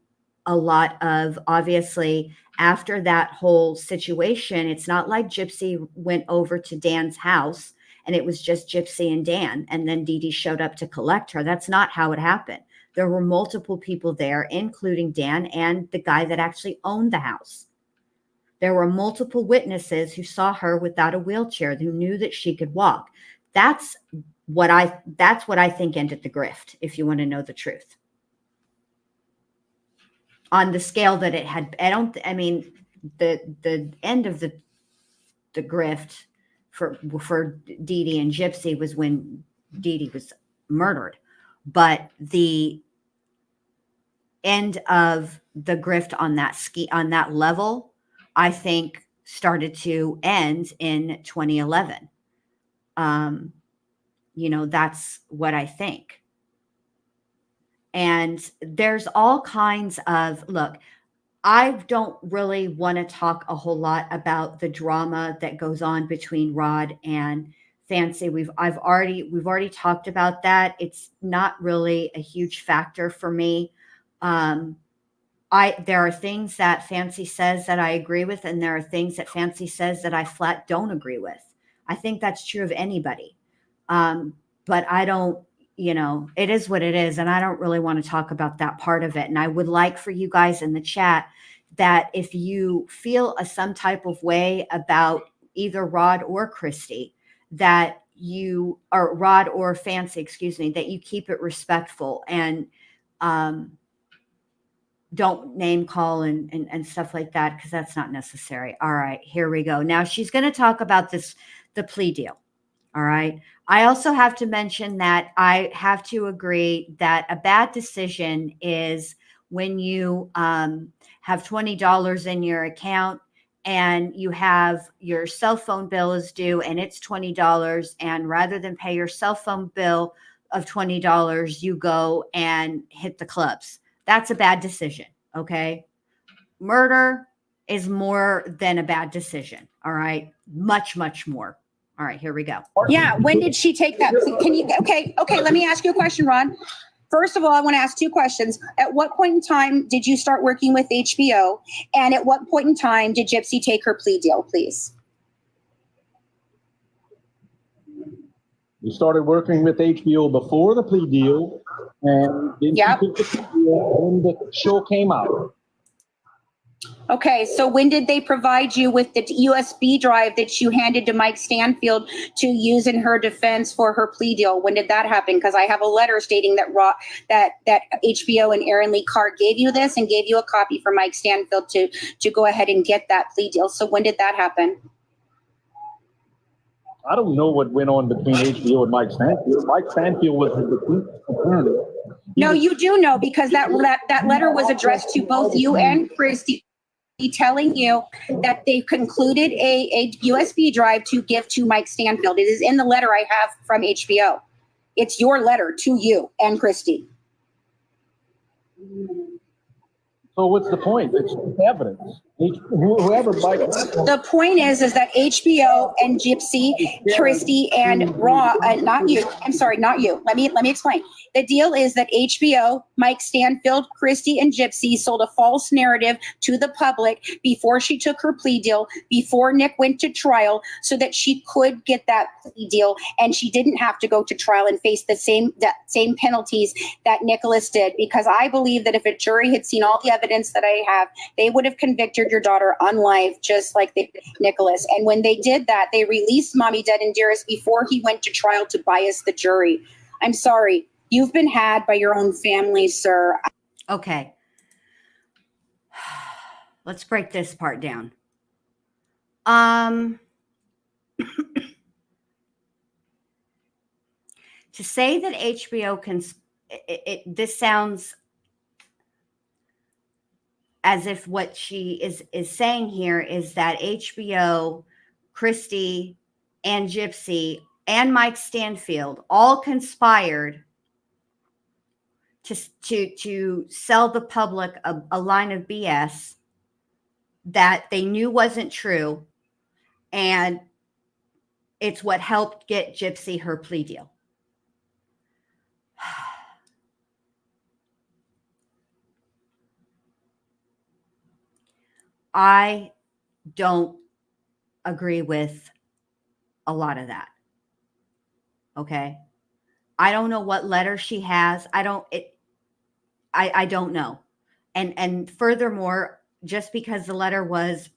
a lot of, obviously, after that whole situation, it's not like Gypsy went over to Dan's house and it was just Gypsy and Dan, and then Dee Dee showed up to collect her. That's not how it happened. There were multiple people there, including Dan and the guy that actually owned the house. There were multiple witnesses who saw her without a wheelchair, who knew that she could walk. That's what I think ended the grift, if you want to know the truth. On the scale that it had, I mean, the end of the grift for Dee Dee and Gypsy was when Dee Dee was murdered. But the end of the grift on that level, I think, started to end in 2011. That's what I think. And there's all kinds of, look, I don't really want to talk a whole lot about the drama that goes on between Rod and Fancy. We've already talked about that. It's not really a huge factor for me. There are things that Fancy says that I agree with, and there are things that Fancy says that I flat don't agree with. I think that's true of anybody. But I don't, it is what it is. And I don't really want to talk about that part of it. And I would like for you guys in the chat that if you feel some type of way about either Rod or Christy, that you, or Rod or Fancy, excuse me, that you keep it respectful and don't name call and stuff like that, because that's not necessary. All right, here we go. Now she's going to talk about the plea deal. All right. I also have to mention that I have to agree that a bad decision is when you have $20 in your account and you have your cell phone bill is due and it's $20. And rather than pay your cell phone bill of $20, you go and hit the clubs. That's a bad decision. Okay. Murder is more than a bad decision. All right. Much, much more. All right, here we go. Yeah. When did she take that? Can you, okay. Let me ask you a question, Ron. First of all, I want to ask two questions. At what point in time did you start working with HBO? And at what point in time did Gypsy take her plea deal, please? We started working with HBO before the plea deal, and then she took the plea deal when the show came out. Okay, so when did they provide you with the USB drive that you handed to Mike Stanfield to use in her defense for her plea deal? When did that happen? Because I have a letter stating that that HBO and Aaron Lee Carr gave you this and gave you a copy for Mike Stanfield to go ahead and get that plea deal. So when did that happen? I don't know what went on between HBO and Mike Stanfield. Mike Stanfield was the attorney. No, you do know, because that letter was addressed to both you and Christy, telling you that they concluded a USB drive to give to Mike Stanfield. It is in the letter I have from HBO. It's your letter to you and Christy. So what's the point? It's evidence. Whoever Mike. The point is that HBO and Gypsy, Christy, and Raw, not you. I'm sorry, not you. Let me explain. The deal is that HBO, Mike Stanfield, Christy, and Gypsy sold a false narrative to the public before she took her plea deal, before Nick went to trial, so that she could get that plea deal, and she didn't have to go to trial and face the same penalties that Nicholas did. Because I believe that if a jury had seen all the evidence that I have, they would have convicted your daughter on life, just like they did Nicholas. And when they did that, they released Mommy Dead and Dearest before he went to trial to bias the jury. I'm sorry. You've been had by your own family, sir. Okay. Let's break this part down. To say that HBO can, this sounds as if what she is saying here is that HBO, Christy, and Gypsy, and Mike Stanfield all conspired to sell the public a line of BS that they knew wasn't true, and it's what helped get Gypsy her plea deal. I don't agree with a lot of that. Okay. I don't know what letter she has. I don't know. And furthermore, just because the letter was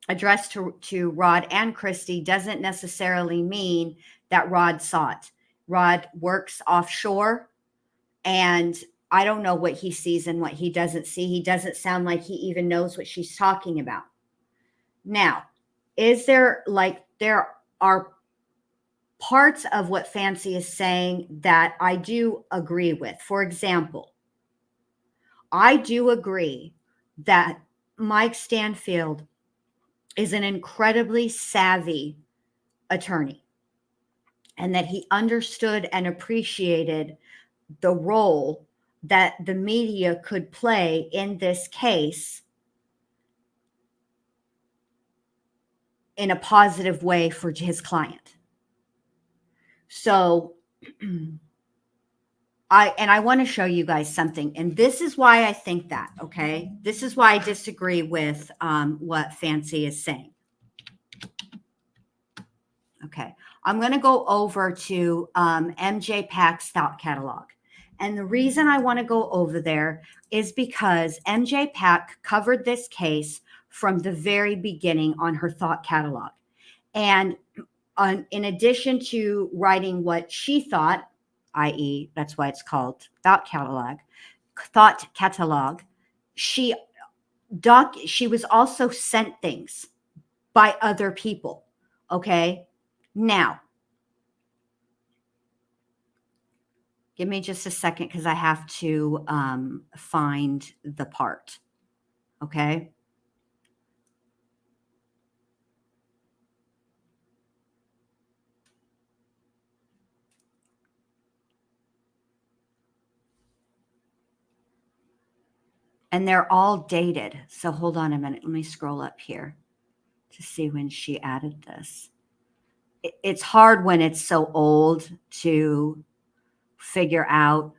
addressed to Rod and Christy doesn't necessarily mean that Rod saw it. Rod works offshore, and I don't know what he sees and what he doesn't see. He doesn't sound like he even knows what she's talking about. Now, there are parts of what Fancy is saying that I do agree with. For example, I do agree that Mike Stanfield is an incredibly savvy attorney, and that he understood and appreciated the role that the media could play in this case in a positive way for his client. So I want to show you guys something, and this is why I think that, okay? This is why I disagree with what Fancy is saying. Okay, I'm going to go over to MJ Pack's thought catalog. And the reason I want to go over there is because MJ Pack covered this case from the very beginning on her thought catalog. And in addition to writing what she thought, i.e., that's why it's called thought catalog, she was also sent things by other people. Okay. Now, give me just a second because I have to find the part. Okay. And they're all dated. So hold on a minute. Let me scroll up here to see when she added this. It's hard when it's so old to figure out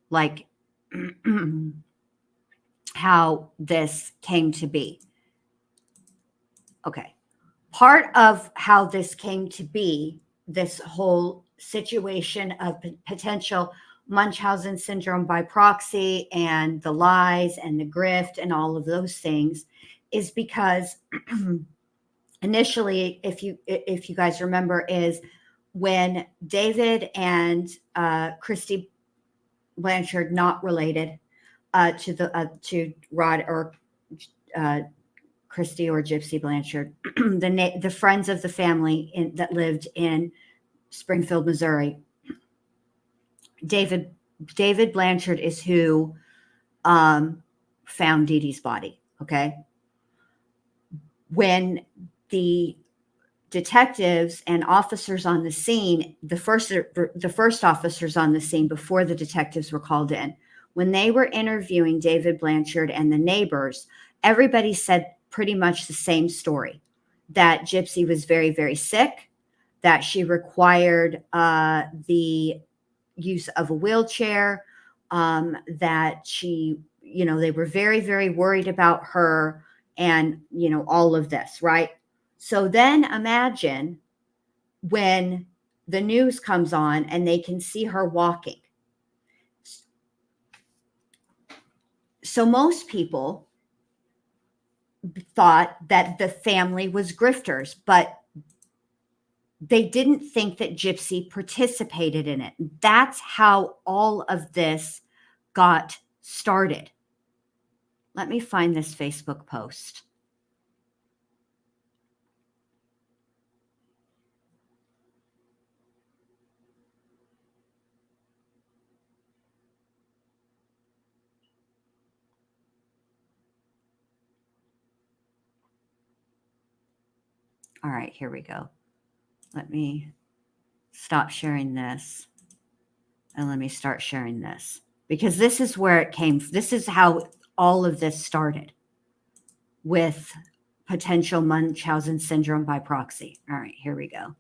like how this came to be. Okay. Part of how this came to be, this whole situation of potential Munchausen syndrome by proxy and the lies and the grift and all of those things, is because initially, if you guys remember, is when David and Christy Blanchard, not related to Rod or Christy or Gypsy Blanchard, the friends of the family that lived in Springfield, Missouri. David Blanchard is who found Dee Dee's body. Okay. When the detectives and officers on the scene, the first officers on the scene before the detectives were called in, when they were interviewing David Blanchard and the neighbors, everybody said pretty much the same story, that Gypsy was very, very sick, that she required the use of a wheelchair, that she, they were very, very worried about her, and, all of this, right? So then imagine when the news comes on and they can see her walking. So most people thought that the family was grifters, but they didn't think that Gypsy participated in it. That's how all of this got started. Let me find this Facebook post. All right, here we go. Let me stop sharing this and let me start sharing this, because this is where it came. This is how all of this started, with potential Munchausen syndrome by proxy. All right, here we go.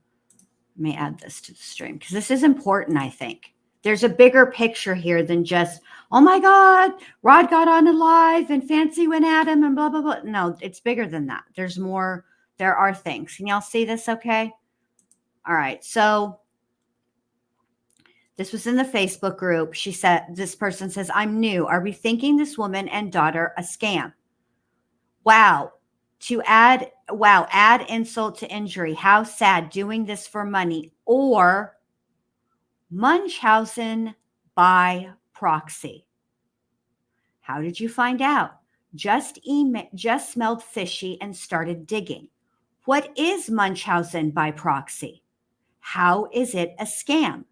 Let me add this to the stream because this is important, I think. There's a bigger picture here than just, oh my God, Rod got on live and Fancy went at him and blah, blah, blah. No, it's bigger than that. There's more. There are things. Can y'all see this okay? All right. So this was in the Facebook group. She said, this person says, I'm new. Are we thinking this woman and daughter a scam? Wow. To add insult to injury. How sad, doing this for money. Or Munchausen by proxy. How did you find out? Just smelled fishy and started digging. What is Munchausen by proxy? How is it a scam?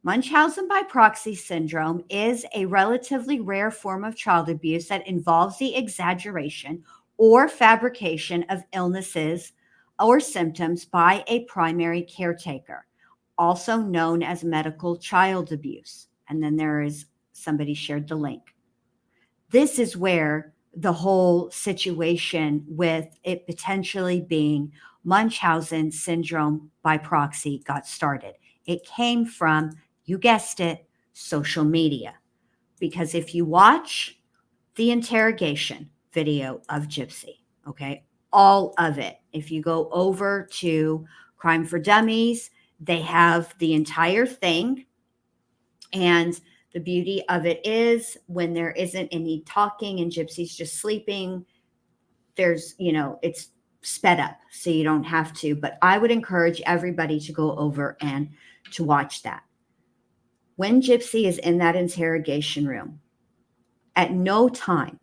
Munchausen by proxy syndrome is a relatively rare form of child abuse that involves the exaggeration or fabrication of illnesses or symptoms by a primary caretaker, also known as medical child abuse. And then there is somebody shared the link. This is where the whole situation with it potentially being Munchausen syndrome by proxy got started. It came from, you guessed it, social media. Because if you watch the interrogation video of Gypsy, okay, all of it, if you go over to Crime for Dummies, they have the entire thing. And the beauty of it is when there isn't any talking and Gypsy's just sleeping, there's, it's sped up so you don't have to. But I would encourage everybody to go over and to watch that. When Gypsy is in that interrogation room, at no time,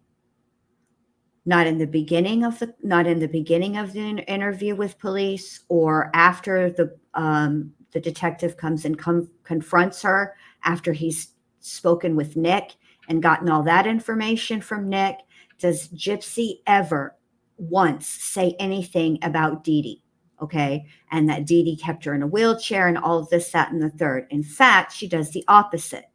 not in the beginning of the interview with police or after the detective comes and confronts her after he's spoken with Nick and gotten all that information from Nick, does Gypsy ever once say anything about Dee Dee? Okay. And that Dee Dee kept her in a wheelchair and all of this, that, and the third. In fact, she does the opposite.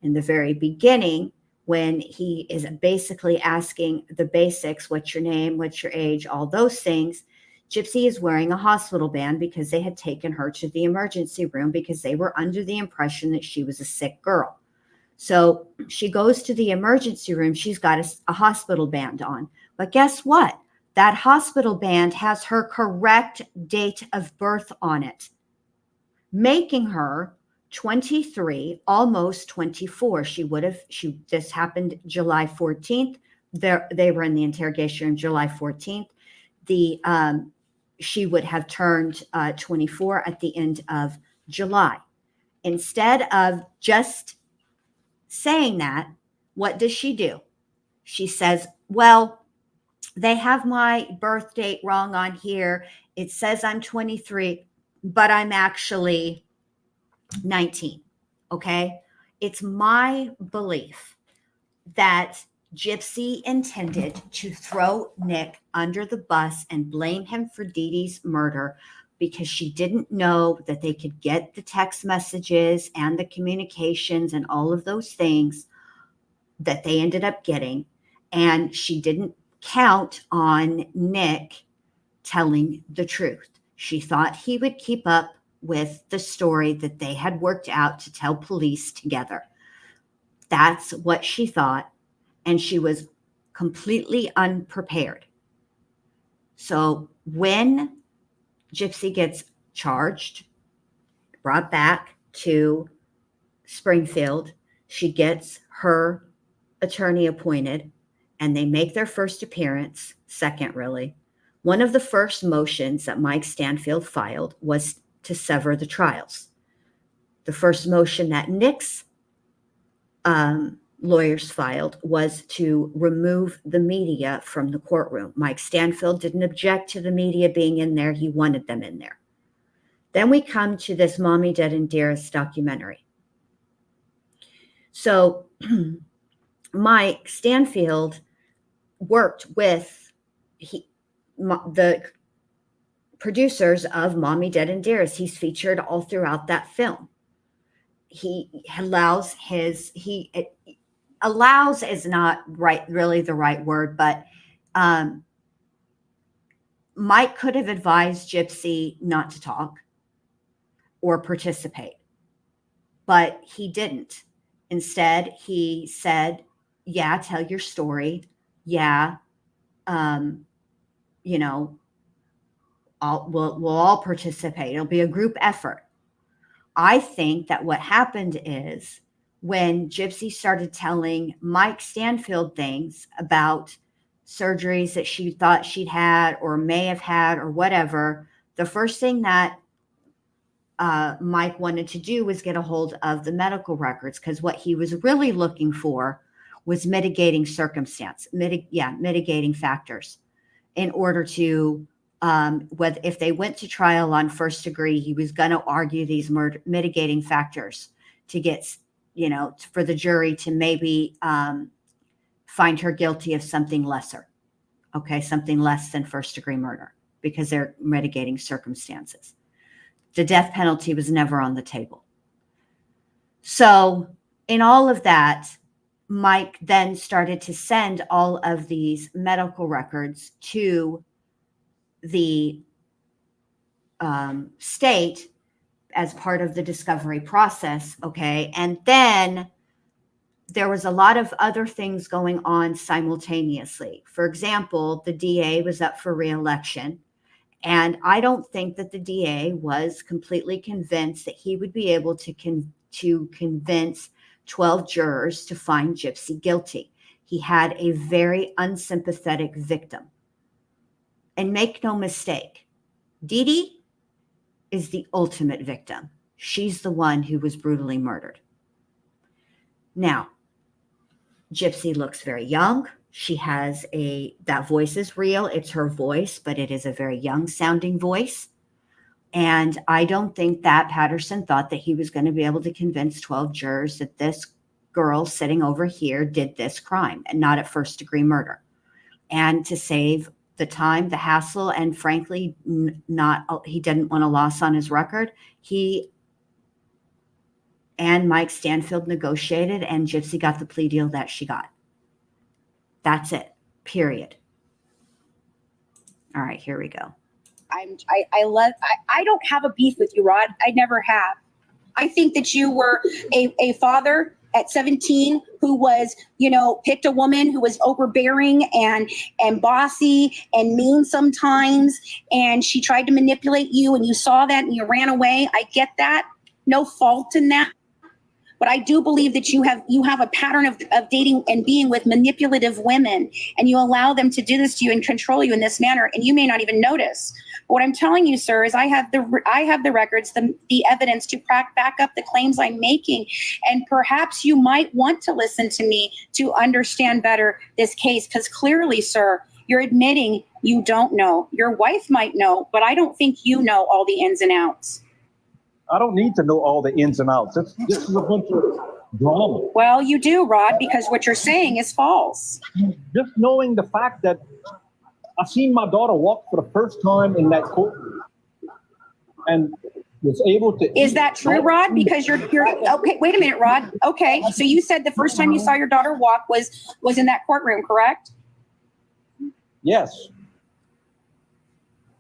In the very beginning, when he is basically asking the basics, what's your name, what's your age, all those things, Gypsy is wearing a hospital band because they had taken her to the emergency room because they were under the impression that she was a sick girl. So she goes to the emergency room. She's got a hospital band on. But guess what? That hospital band has her correct date of birth on it, making her 23, almost 24. This happened July 14th. They were in the interrogation on July 14th. She would have turned 24 at the end of July. Instead of just saying that, what does she do? She says, well, they have my birth date wrong on here. It says I'm 23, but I'm actually 19. Okay. It's my belief that Gypsy intended to throw Nick under the bus and blame him for Dee Dee's murder because she didn't know that they could get the text messages and the communications and all of those things that they ended up getting. And she didn't count on Nick telling the truth. She thought he would keep up with the story that they had worked out to tell police together. That's what she thought. And she was completely unprepared. So when Gypsy gets charged, brought back to Springfield, she gets her attorney appointed, and they make their first appearance, second really. One of the first motions that Mike Stanfield filed was to sever the trials. The first motion that Nick's lawyers filed was to remove the media from the courtroom. Mike Stanfield didn't object to the media being in there. He wanted them in there. Then we come to this Mommy Dead and Dearest documentary. So Mike Stanfield worked with the producers of Mommy Dead and Dearest. He's featured all throughout that film. Allows is not really the right word, but Mike could have advised Gypsy not to talk or participate, but he didn't. Instead, he said, yeah, tell your story. Yeah. We'll all participate. It'll be a group effort. I think that what happened is when Gypsy started telling Mike Stanfield things about surgeries that she thought she'd had or may have had or whatever, the first thing that Mike wanted to do was get a hold of the medical records, because what he was really looking for was mitigating mitigating factors in order to, whether if they went to trial on first degree, he was going to argue these mitigating factors to get, for the jury to maybe find her guilty of something lesser. Okay, something less than first degree murder, because they're mitigating circumstances. The death penalty was never on the table. So in all of that, Mike then started to send all of these medical records to the state as part of the discovery process. Okay. And then there was a lot of other things going on simultaneously. For example, the DA was up for re-election. And I don't think that the DA was completely convinced that he would be able to convince 12 jurors to find Gypsy guilty. He had a very unsympathetic victim. And make no mistake, Dee Dee is the ultimate victim. She's the one who was brutally murdered. Now, Gypsy looks very young. She has that voice is real. It's her voice, but it is a very young sounding voice. And I don't think that Patterson thought that he was going to be able to convince 12 jurors that this girl sitting over here did this crime and not at first degree murder. And to save the time, the hassle, and frankly, he didn't want a loss on his record. He and Mike Stanfield negotiated, and Gypsy got the plea deal that she got. That's it, period. All right, here we go. I don't have a beef with you, Rod. I never have. I think that you were a father at 17 who was, picked a woman who was overbearing and bossy and mean sometimes. And she tried to manipulate you, and you saw that and you ran away. I get that. No fault in that. But I do believe that you have a pattern of dating and being with manipulative women, and you allow them to do this to you and control you in this manner, and you may not even notice. But what I'm telling you, sir, is I have the records, the evidence to back up the claims I'm making, and perhaps you might want to listen to me to understand better this case, because clearly, sir, you're admitting you don't know. Your wife might know, but I don't think you know all the ins and outs. I don't need to know all the ins and outs. This is a bunch of drama. Well, you do, Rod, because what you're saying is false. Just knowing the fact that I seen my daughter walk for the first time in that courtroom and was able to. Is that true, Rod? Because you're okay. Wait a minute, Rod. Okay, so you said the first time you saw your daughter walk was in that courtroom, correct? Yes.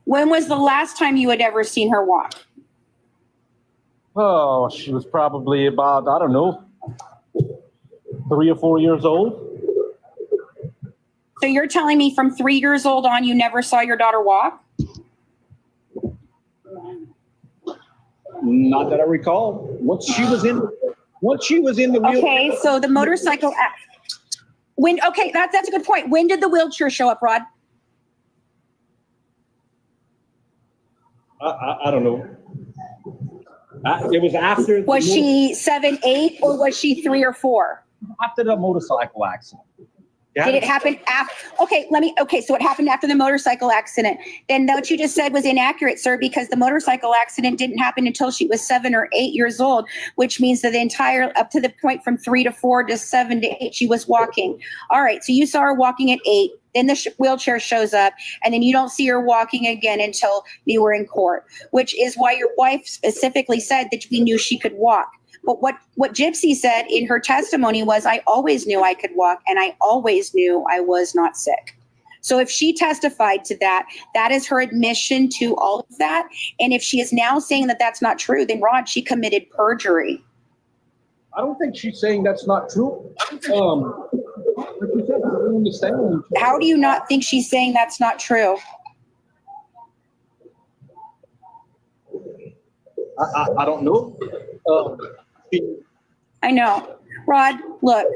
When was the last time you had ever seen her walk? Oh, she was probably about, I don't know, 3 or 4 years old. So you're telling me from 3 years old on, you never saw your daughter walk? Not that I recall. Once she was in the wheelchair. Okay, so the motorcycle. Okay, that's a good point. When did the wheelchair show up, Rod? I don't know. It was after. Was she 7, 8, or was she 3 or 4? After the motorcycle accident. Did it happen after? Okay, so it happened after the motorcycle accident. Then what you just said was inaccurate, sir, because the motorcycle accident didn't happen until she was 7 or 8 years old, which means that the entire, up to the point from 3 to 4 to 7 to 8, she was walking. All right, so you saw her walking at 8. Then the wheelchair shows up, and then you don't see her walking again until you were in court, which is why your wife specifically said that we knew she could walk. But what Gypsy said in her testimony was, I always knew I could walk, and I always knew I was not sick. So if she testified to that, that is her admission to all of that. And if she is now saying that that's not true, then Rod, she committed perjury. I don't think she's saying that's not true. How do you not think she's saying that's not true? I don't know. I know. Rod, look,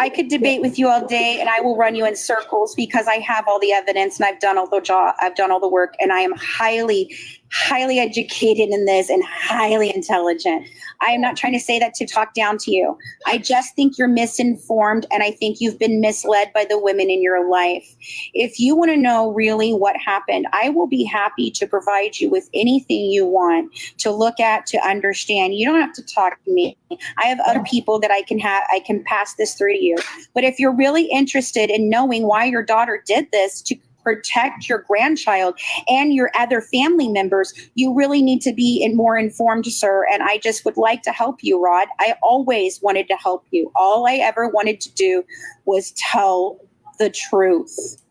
I could debate with you all day, and I will run you in circles because I have all the evidence and I've done all the job, I've done all the work, and I am highly, highly educated in this and highly intelligent. I am not trying to say that to talk down to you. I just think you're misinformed, and I think you've been misled by the women in your life. If you want to know really what happened, I will be happy to provide you with anything you want to look at, to understand. You don't have to talk to me. I have other people that I can pass this through to you. But if you're really interested in knowing why your daughter did this to protect your grandchild and your other family members, you really need to be more informed, sir. And I just would like to help you, Rod. I always wanted to help you. All I ever wanted to do was tell the truth.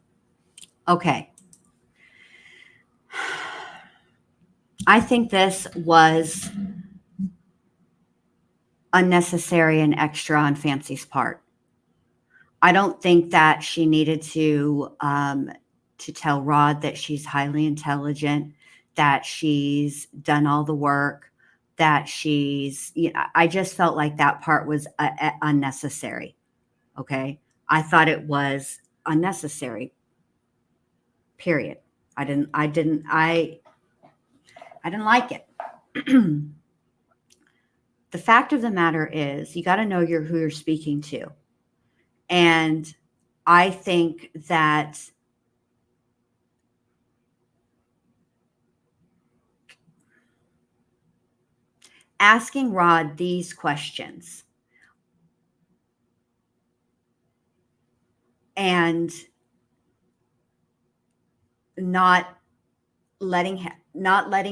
Okay. I think this was unnecessary and extra on Fancy's part. I don't think that she needed to tell Rod that she's highly intelligent, that she's done all the work, that she's, I just felt like that part was unnecessary. Okay. I thought it was unnecessary. Period. I didn't like it. The fact of the matter is you got to know who you're speaking to. And I think that asking Rod these questions and not letting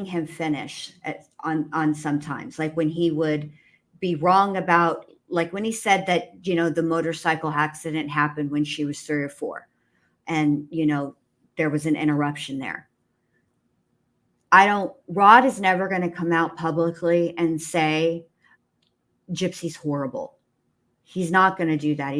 him finish on sometimes, like when he would be wrong about, like when he said that, the motorcycle accident happened when she was 3 or 4 and, there was an interruption there. Rod is never going to come out publicly and say Gypsy's horrible. He's not going to do that.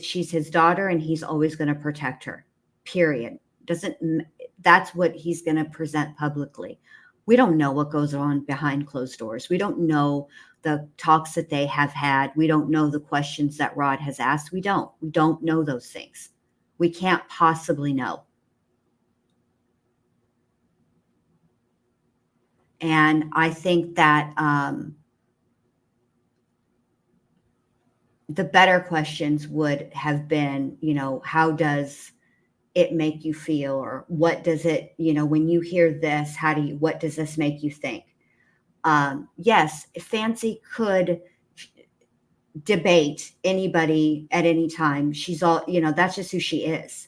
She's his daughter and he's always going to protect her, period. That's what he's going to present publicly. We don't know what goes on behind closed doors. We don't know the talks that they have had. We don't know the questions that Rod has asked. We don't know those things. We can't possibly know. And I think that the better questions would have been, how does it make you feel? Or what does it, when you hear this, what does this make you think? Yes, Fancy could debate anybody at any time. She's all, that's just who she is.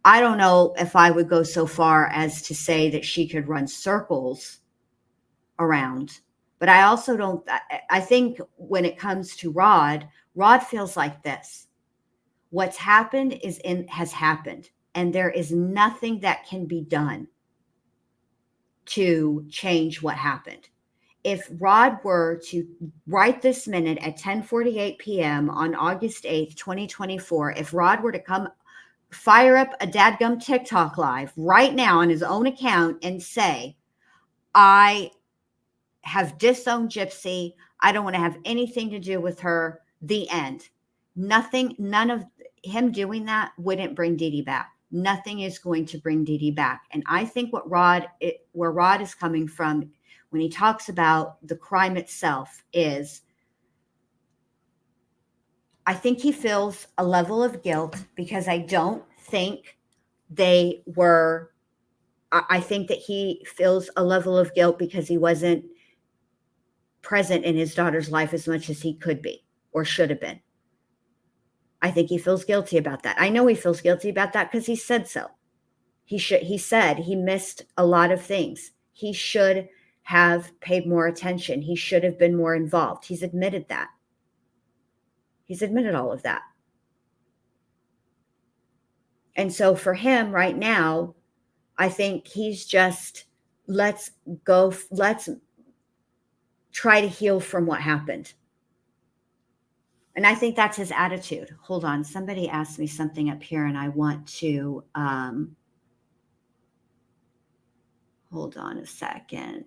I don't know if I would go so far as to say that she could run circles around, but I also don't, I think when it comes to Rod feels like this. What's happened has happened, and there is nothing that can be done to change what happened. If Rod were to right this minute at 10:48 p.m. on August 8th, 2024, if Rod were to come fire up a dadgum TikTok live right now on his own account and say, I have disowned Gypsy, I don't want to have anything to do with her, the end. None of him doing that wouldn't bring Dee Dee back. Nothing is going to bring Dee Dee back. And I think where Rod is coming from when he talks about the crime itself is, I think he feels a level of guilt because I don't think they were, I think that he feels a level of guilt because he wasn't present in his daughter's life as much as he could be or should have been. I think he feels guilty about that. I know he feels guilty about that because he said so. He said he missed a lot of things. He should have paid more attention. He should have been more involved. He's admitted that. He's admitted all of that. And so for him right now, I think he's just, let's try to heal from what happened. And I think that's his attitude. Hold on. Somebody asked me something up here and I want to, hold on a second.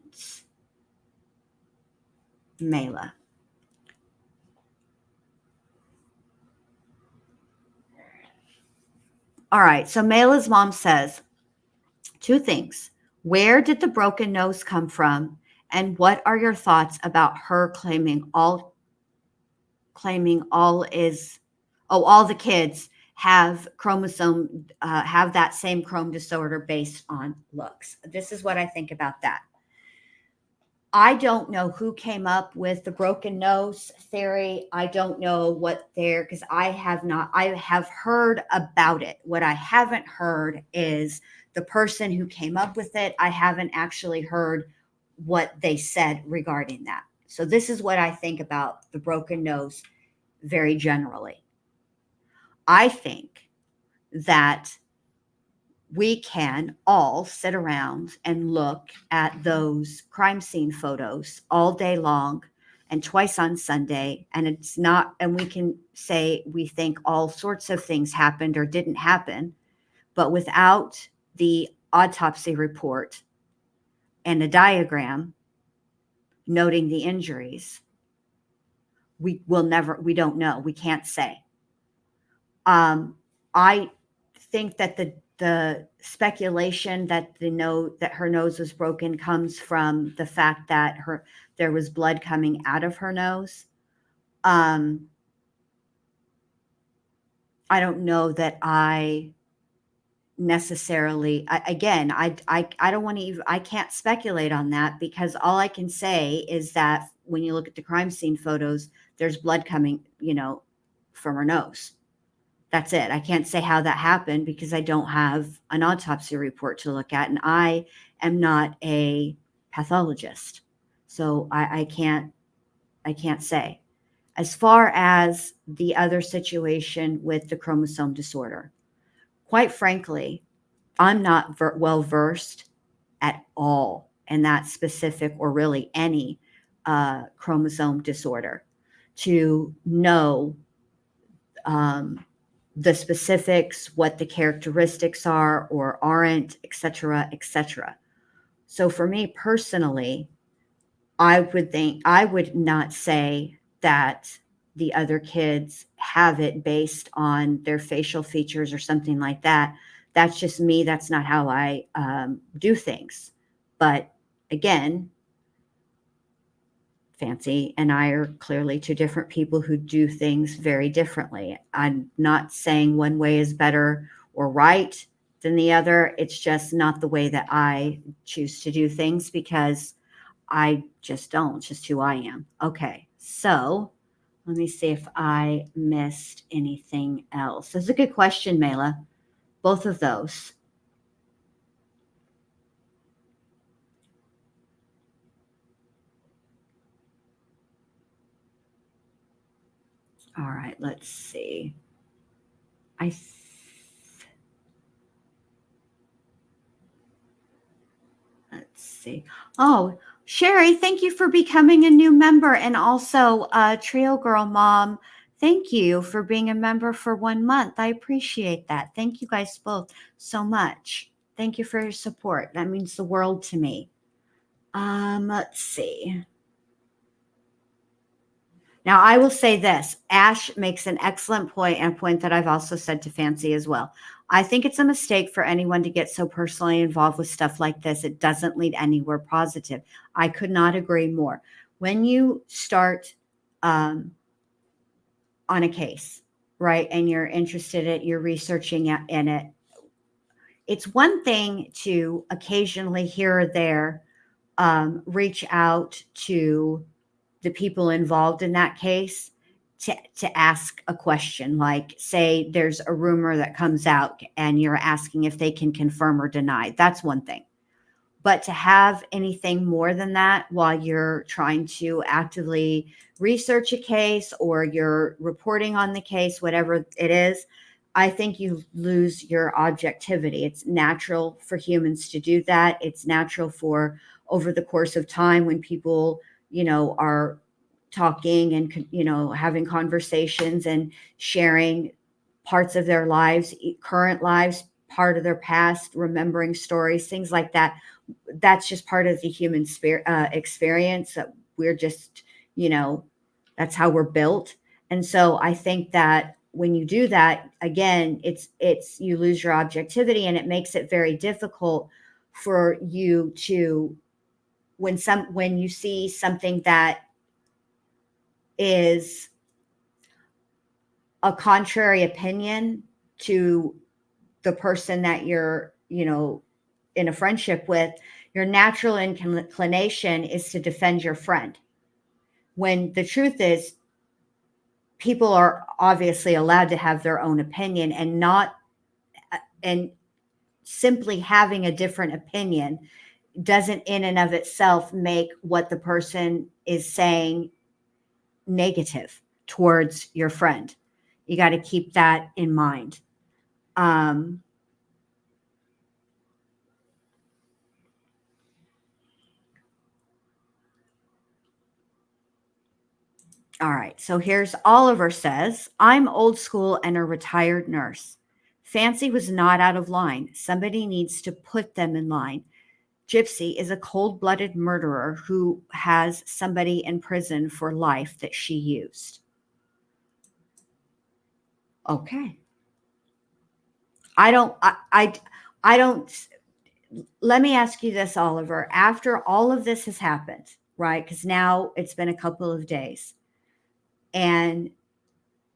Mela. All right. So Mayla's mom says 2 things. Where did the broken nose come from? And what are your thoughts about her claiming all is, all the kids have have that same chrome disorder based on looks? This is what I think about that. I don't know who came up with the broken nose theory. I don't know what because I have heard about it. What I haven't heard is the person who came up with it. I haven't actually heard what they said regarding that. So this is what I think about the broken nose very generally. I think that we can all sit around and look at those crime scene photos all day long and twice on Sunday. And we can say we think all sorts of things happened or didn't happen, but without the autopsy report and a diagram noting the injuries, we don't know. We can't say. I think that the speculation that that her nose was broken comes from the fact that there was blood coming out of her nose. I don't know that I necessarily, I don't want to even, I can't speculate on that, because all I can say is that when you look at the crime scene photos, there's blood coming, from her nose. That's it. I can't say how that happened because I don't have an autopsy report to look at, and I am not a pathologist. So I can't say. As far as the other situation with the chromosome disorder, quite frankly, I'm not well versed at all in that specific, or really any chromosome disorder, to know the specifics, what the characteristics are or aren't, et cetera, et cetera. So for me personally, I would not say that the other kids have it based on their facial features or something like that. That's just me. That's not how I do things. But again, Fancy and I are clearly two different people who do things very differently. I'm not saying one way is better or right than the other. It's just not the way that I choose to do things, because I just don't. It's just who I am. Okay, so let me see if I missed anything else. That's a good question, Mela. Both of those. All right, let's see. Let's see. Oh, Sherry, thank you for becoming a new member. And also, Trio Girl Mom, thank you for being a member for 1 month. I appreciate that. Thank you guys both so much. Thank you for your support. That means the world to me. Let's see. Now, I will say this. Ash makes an excellent point, and a point that I've also said to Fancy as well. I think it's a mistake for anyone to get so personally involved with stuff like this. It doesn't lead anywhere positive. I could not agree more. When you start on a case, right, and you're interested in it, you're researching in it, it's one thing to occasionally here or there reach out to the people involved in that case to ask a question, like, say there's a rumor that comes out and you're asking if they can confirm or deny. That's one thing. But to have anything more than that while you're trying to actively research a case or you're reporting on the case, whatever it is, I think you lose your objectivity. It's natural for humans to do that. It's natural for, over the course of time, when people, are talking and, having conversations and sharing parts of their lives, current lives, part of their past, remembering stories, things like that. That's just part of the human experience. That we're just, that's how we're built. And so I think that when you do that, again, it's you lose your objectivity, and it makes it very difficult for you to, when you see something that is a contrary opinion to the person that you're, in a friendship with, your natural inclination is to defend your friend. When the truth is, people are obviously allowed to have their own opinion, and simply having a different opinion doesn't in and of itself make what the person is saying negative towards your friend. You got to keep that in mind. All right. So here's Oliver says, I'm old school and a retired nurse. Fancy was not out of line. Somebody needs to put them in line. Gypsy is a cold-blooded murderer who has somebody in prison for life that she used. Okay. I don't, let me ask you this, Oliver. After all of this has happened, right? Because now it's been a couple of days, and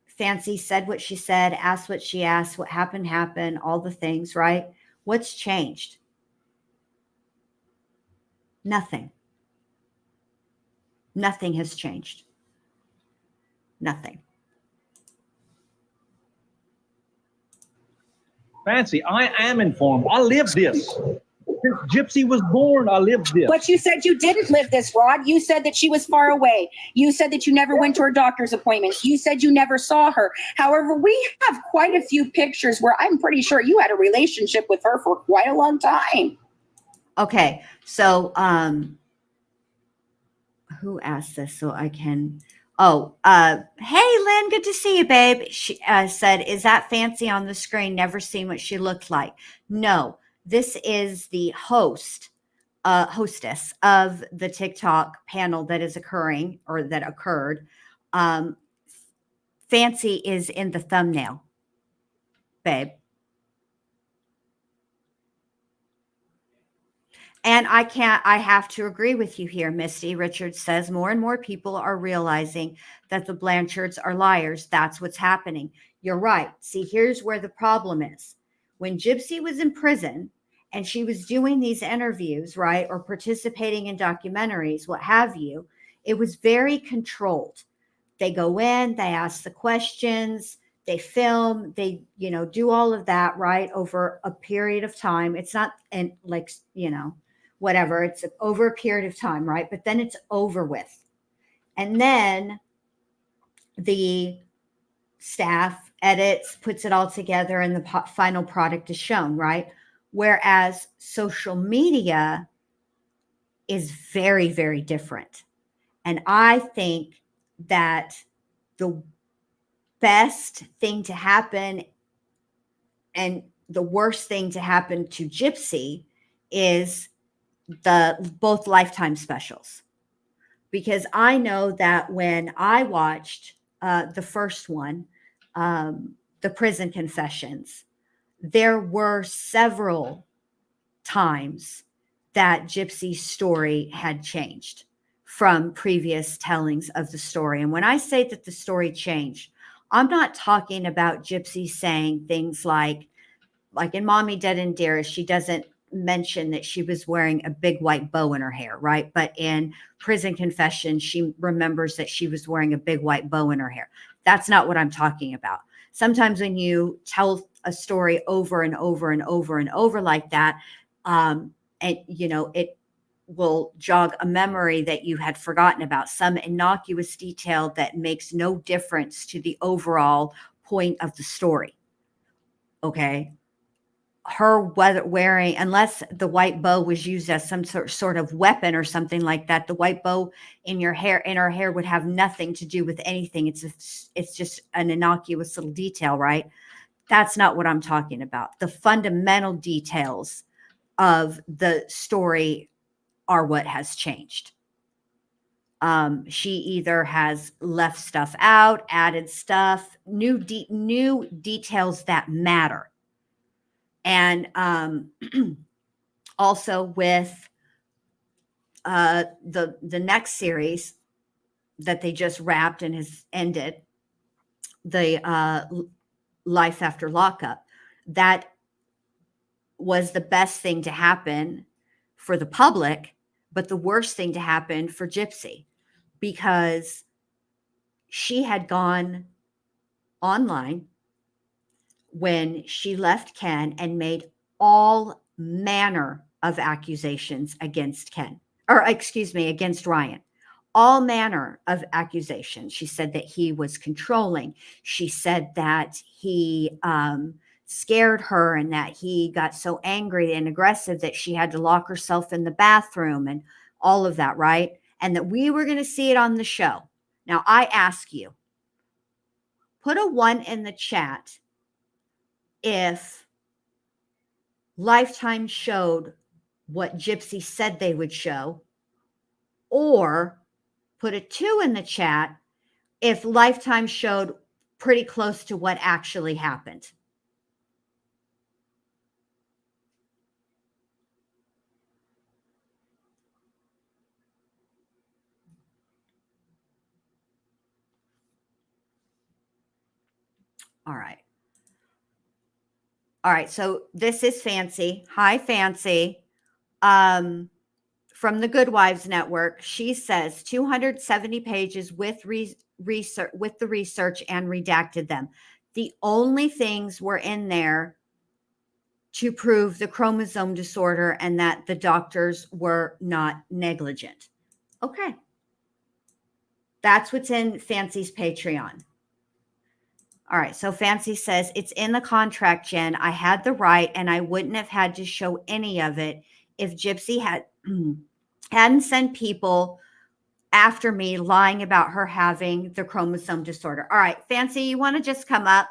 Fancy said what she said, asked what she asked, what happened, all the things, right? What's changed? Nothing. Nothing has changed. Nothing. Fancy, I am informed. I live this. Since Gypsy was born, I lived this. But you said you didn't live this, Rod. You said that she was far away. You said that you never went to her doctor's appointments. You said you never saw her. However, we have quite a few pictures where I'm pretty sure you had a relationship with her for quite a long time. Okay. So, who asked this so I can... hey, Lynn, good to see you, babe. She said, is that Fancy on the screen? Never seen what she looked like. No, this is the hostess of the TikTok panel that is occurring, or that occurred. Fancy is in the thumbnail, babe. And I have to agree with you here, Misty. Richard says more and more people are realizing that the Blanchards are liars. That's what's happening. You're right. See, here's where the problem is. When Gypsy was in prison and she was doing these interviews, right, or participating in documentaries, what have you, it was very controlled. They go in, they ask the questions, they film, they, do all of that, right, over a period of time. It's not, and like, whatever, it's over a period of time, right? But then it's over with. And then the staff edits, puts it all together, and the final product is shown, right? Whereas social media is very, very different. And I think that the best thing to happen and the worst thing to happen to Gypsy is both Lifetime specials, because I know that when I watched the first one, the Prison Confessions, there were several times that Gypsy's story had changed from previous tellings of the story. And when I say that the story changed, I'm not talking about Gypsy saying things like in Mommy Dead and Dearest, she doesn't mention that she was wearing a big white bow in her hair, right? But in Prison Confession, she remembers that she was wearing a big white bow in her hair. That's not what I'm talking about. Sometimes when you tell a story over and over and over and over like that, and it will jog a memory that you had forgotten about, some innocuous detail that makes no difference to the overall point of the story. Okay. Her wearing, unless the white bow was used as some sort of weapon or something like that, the white bow in her hair would have nothing to do with anything. It's just an innocuous little detail, right? That's not what I'm talking about. The fundamental details of the story are what has changed. She either has left stuff out, added stuff, new details that matter. And also with the next series that they just wrapped and has ended, the Life After Lockup, that was the best thing to happen for the public, but the worst thing to happen for Gypsy, because she had gone online when she left Ken and made all manner of accusations against Ken, or excuse me, against Ryan. All manner of accusations. She said that he was controlling. She said that he scared her and that he got so angry and aggressive that she had to lock herself in the bathroom and all of that, right? And that we were going to see it on the show. Now, I ask you, put a 1 in the chat if Lifetime showed what Gypsy said they would show, or put a 2 in the chat if Lifetime showed pretty close to what actually happened. All right. All right. So this is Fancy. Hi, Fancy. From the Good Wives Network. She says 270 pages with research, with the research, and redacted them. The only things were in there to prove the chromosome disorder and that the doctors were not negligent. Okay. That's what's in Fancy's Patreon. All right. So Fancy says, it's in the contract, Jen. I had the right and I wouldn't have had to show any of it if Gypsy hadn't sent people after me lying about her having the chromosome disorder. All right. Fancy, you want to just come up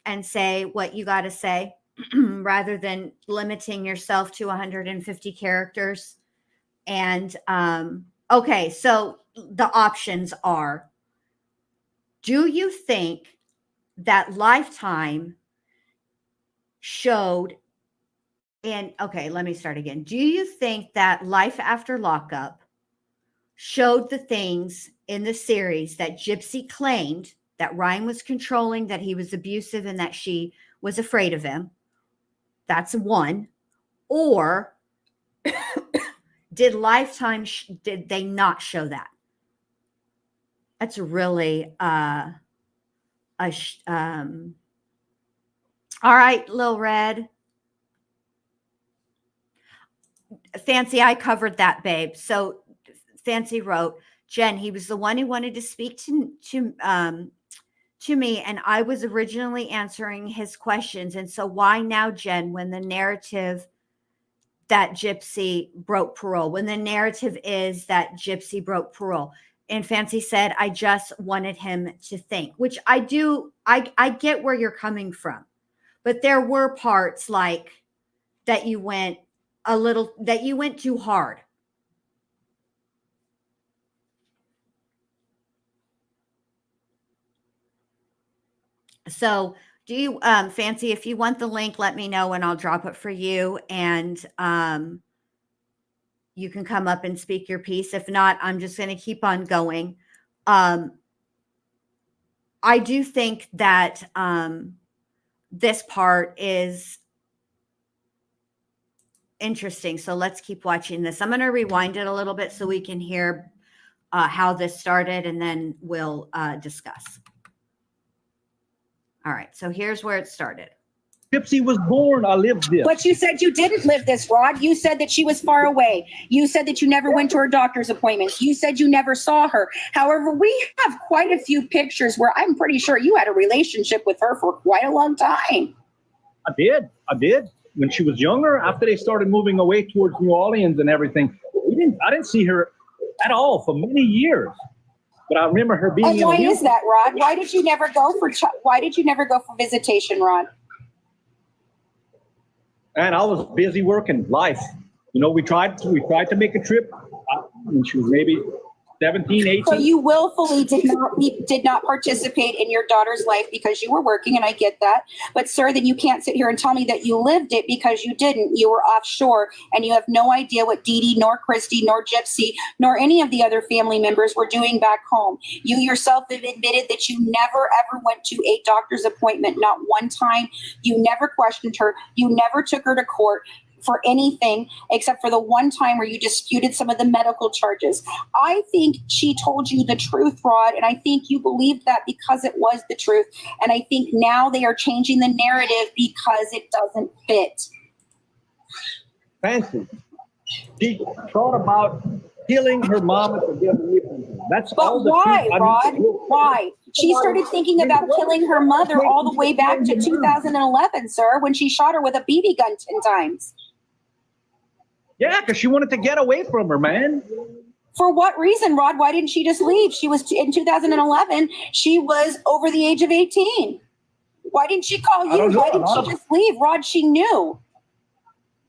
and say what you got to say rather than limiting yourself to 150 characters? And okay. So the options are, do you think that Lifetime showed, and okay, let me start again. Do you think that Life After Lockup showed the things in the series that Gypsy claimed that Ryan was controlling, that he was abusive, and that she was afraid of him? That's 1. Or did Lifetime, did they not show that? That's really all right, Lil Red. Fancy, I covered that, babe. So Fancy wrote, Jen, he was the one who wanted to speak to me, and I was originally answering his questions. And so why now, Jen, when the narrative that Gypsy broke parole, when the narrative is that Gypsy broke parole? And Fancy said, I just wanted him to think, which I do. I get where you're coming from, but there were parts like that you went too hard. So do you, Fancy, if you want the link, let me know and I'll drop it for you. And you can come up and speak your piece. If not, I'm just going to keep on going. I do think that this part is interesting. So let's keep watching this. I'm going to rewind it a little bit so we can hear how this started, and then we'll discuss. All right. So here's where it started. Gypsy was born. I lived this. But you said you didn't live this, Rod. You said that she was far away. You said that you never went to her doctor's appointments. You said you never saw her. However, we have quite a few pictures where I'm pretty sure you had a relationship with her for quite a long time. I did. When she was younger, after they started moving away towards New Orleans and everything, I didn't see her at all for many years. But I remember her being. And why is that, Rod? Why did you never go for visitation, Rod? And I was busy working life. You know, we tried to make a trip when she was maybe 17, 18. So you willfully did not participate in your daughter's life because you were working, and I get that. But sir, then you can't sit here and tell me that you lived it because you didn't. You were offshore, and you have no idea what Dee Dee, nor Christy, nor Gypsy, nor any of the other family members were doing back home. You yourself have admitted that you never ever went to a doctor's appointment, not one time. You never questioned her. You never took her to court for anything except for the one time where you disputed some of the medical charges. I think she told you the truth, Rod, and I think you believed that because it was the truth. And I think now they are changing the narrative because it doesn't fit. Fancy. She thought about killing her mom to get away from her. That's all But the why, truth. Rod? Why? She started thinking about killing her mother all the way back to 2011, sir, when she shot her with a BB gun 10 times. Yeah, because she wanted to get away from her, man. For what reason, Rod? Why didn't she just leave? She was in 2011. She was over the age of 18. Why didn't she call you? Why didn't she just leave, Rod? She knew.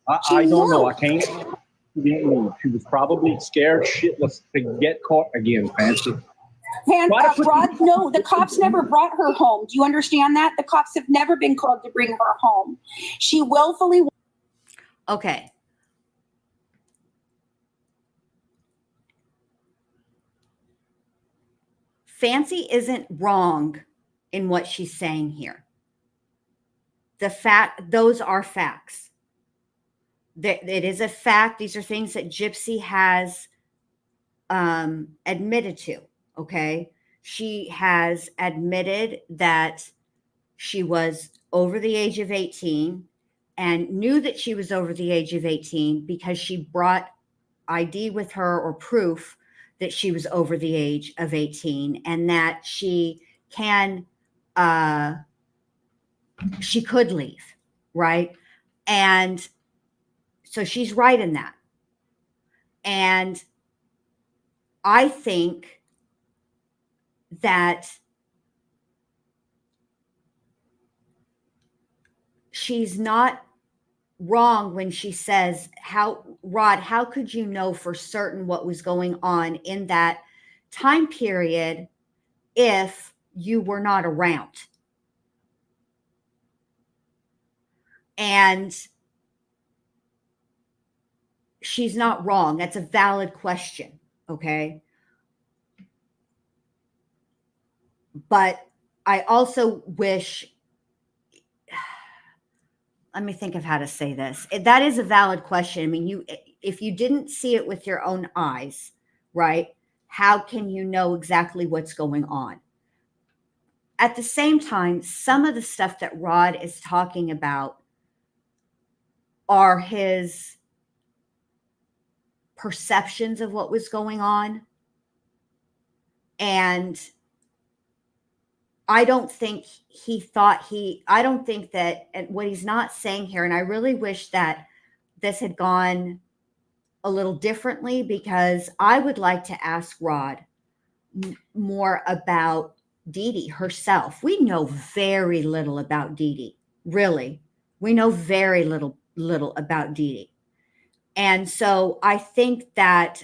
I don't know. I can't. She didn't leave. She was probably scared shitless to get caught again, Fancy. Rod, no, the cops never brought her home. Do you understand that? The cops have never been called to bring her home. She willfully. Okay. Fancy isn't wrong in what she's saying here. Those are facts. It is a fact. These are things that Gypsy has admitted to. Okay. She has admitted that she was over the age of 18 and knew that she was over the age of 18 because she brought ID with her or proof that she was over the age of 18 and that she could leave, right? And so she's right in that. And I think that she's not wrong when she says, Rod, how could you know for certain what was going on in that time period if you were not around? And she's not wrong. That's a valid question. Okay. But I also wish, let me think of how to say this. That is a valid question. I mean, if you didn't see it with your own eyes, right? How can you know exactly what's going on? At the same time, some of the stuff that Rod is talking about are his perceptions of what was going on. And I don't think that, and what he's not saying here, and I really wish that this had gone a little differently, because I would like to ask Rod more about Dee Dee herself. We know very little about Dee Dee, really. We know very little about Dee Dee. And so I think that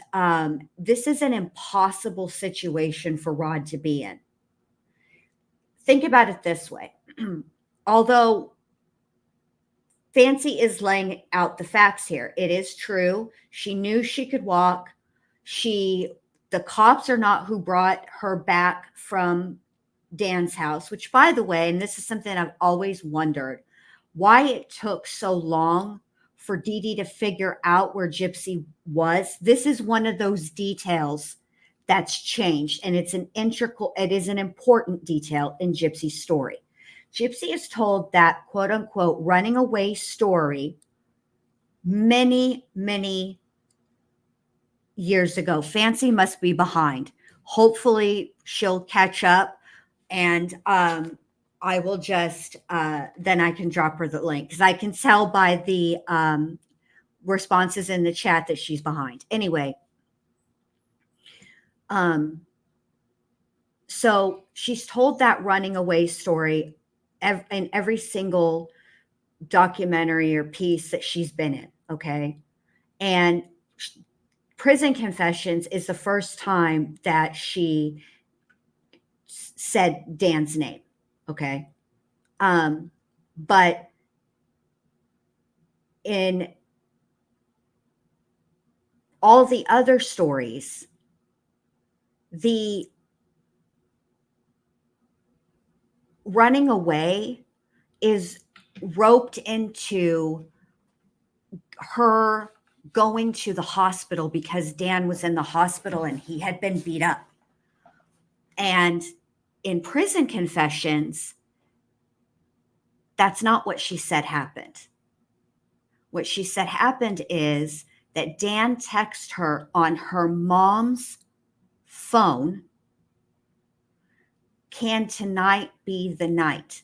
this is an impossible situation for Rod to be in. Think about it this way. Although Fancy is laying out the facts here, it is true. She knew she could walk. The cops are not who brought her back from Dan's house, which, by the way, and this is something I've always wondered, why it took so long for Dee Dee to figure out where Gypsy was. This is one of those details that's changed, and it is an important detail in Gypsy's story. Gypsy is told that quote unquote running away story many, many years ago. Fancy must be behind. Hopefully she'll catch up, and I will just then I can drop her the link, because I can tell by the responses in the chat that she's behind. Anyway, so she's told that running away story in every single documentary or piece that she's been in. Okay. And prison confessions is the first time that she said Dan's name. Okay. But in all the other stories, the running away is roped into her going to the hospital because Dan was in the hospital and he had been beat up. And in prison confessions, that's not what she said happened. What she said happened is that Dan texted her on her mom's phone, "Can tonight be the night?"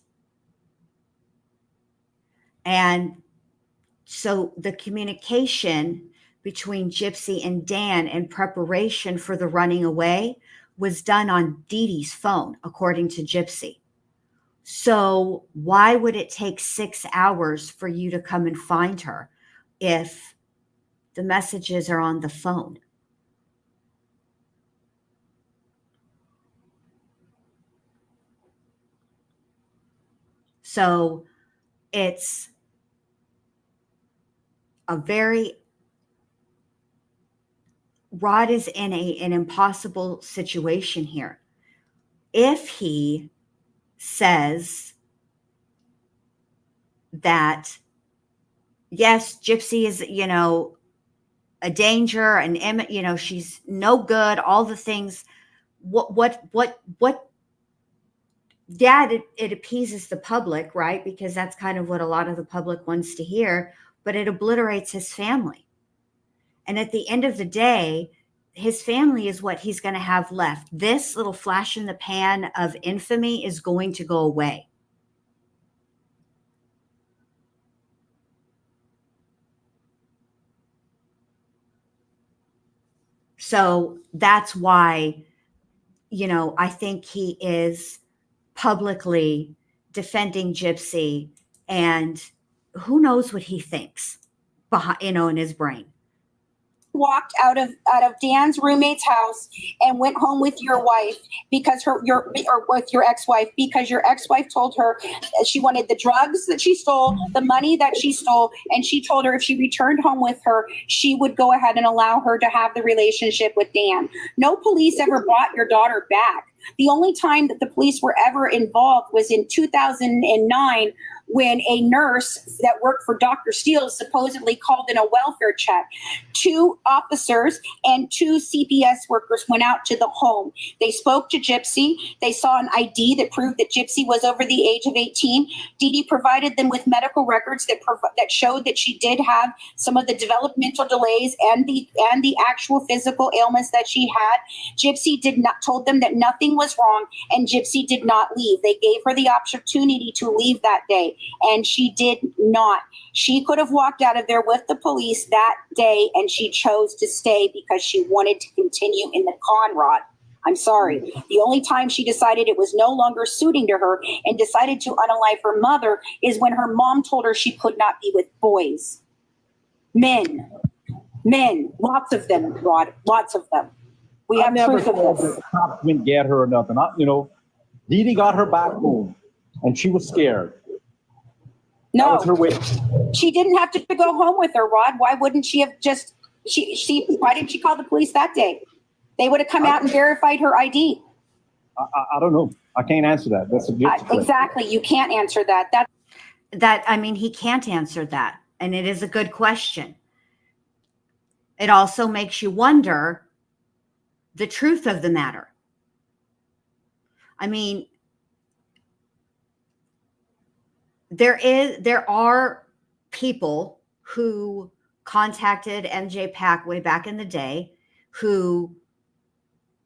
And so the communication between Gypsy and Dan in preparation for the running away was done on Dee Dee's phone, according to Gypsy. So why would it take 6 hours for you to come and find her if the messages are on the phone? So it's a very, Rod is in an impossible situation here. If he says that, yes, Gypsy is, a danger and, she's no good, all the things, yeah, it appeases the public, right? Because that's kind of what a lot of the public wants to hear, but it obliterates his family. And at the end of the day, his family is what he's going to have left. This little flash in the pan of infamy is going to go away. So that's why, I think he is publicly defending Gypsy, and who knows what he thinks behind, in his brain. Walked out of Dan's roommate's house and went home with your wife because with your ex-wife, because your ex-wife told her she wanted the drugs that she stole, the money that she stole, and she told her if she returned home with her, she would go ahead and allow her to have the relationship with Dan. No police ever brought your daughter back. The only time that the police were ever involved was in 2009 when a nurse that worked for Dr. Steele supposedly called in a welfare check. 2 officers and 2 CPS workers went out to the home. They spoke to Gypsy. They saw an ID that proved that Gypsy was over the age of 18. Dee Dee provided them with medical records that showed that she did have some of the developmental delays and the actual physical ailments that she had. Gypsy told them that nothing was wrong, and Gypsy did not leave. They gave her the opportunity to leave that day, and she did not. She could have walked out of there with the police that day, and she chose to stay because she wanted to continue in the con, Rod. I'm sorry. The only time she decided it was no longer suiting to her and decided to unalive her mother is when her mom told her she could not be with boys. Men, lots of them, Rod, lots of them. We have never proof of thought this. the cops didn't get her or nothing. Dee Dee got her back home, and she was scared. No, that was her way. She didn't have to go home with her, Rod. Why wouldn't she have just? Why didn't she call the police that day? They would have come out and verified her ID. I don't know. I can't answer that. That's a Gypsy exactly. You can't answer that. He can't answer that, and it is a good question. It also makes you wonder the truth of the matter. I mean, there are people who contacted MJ Pack way back in the day who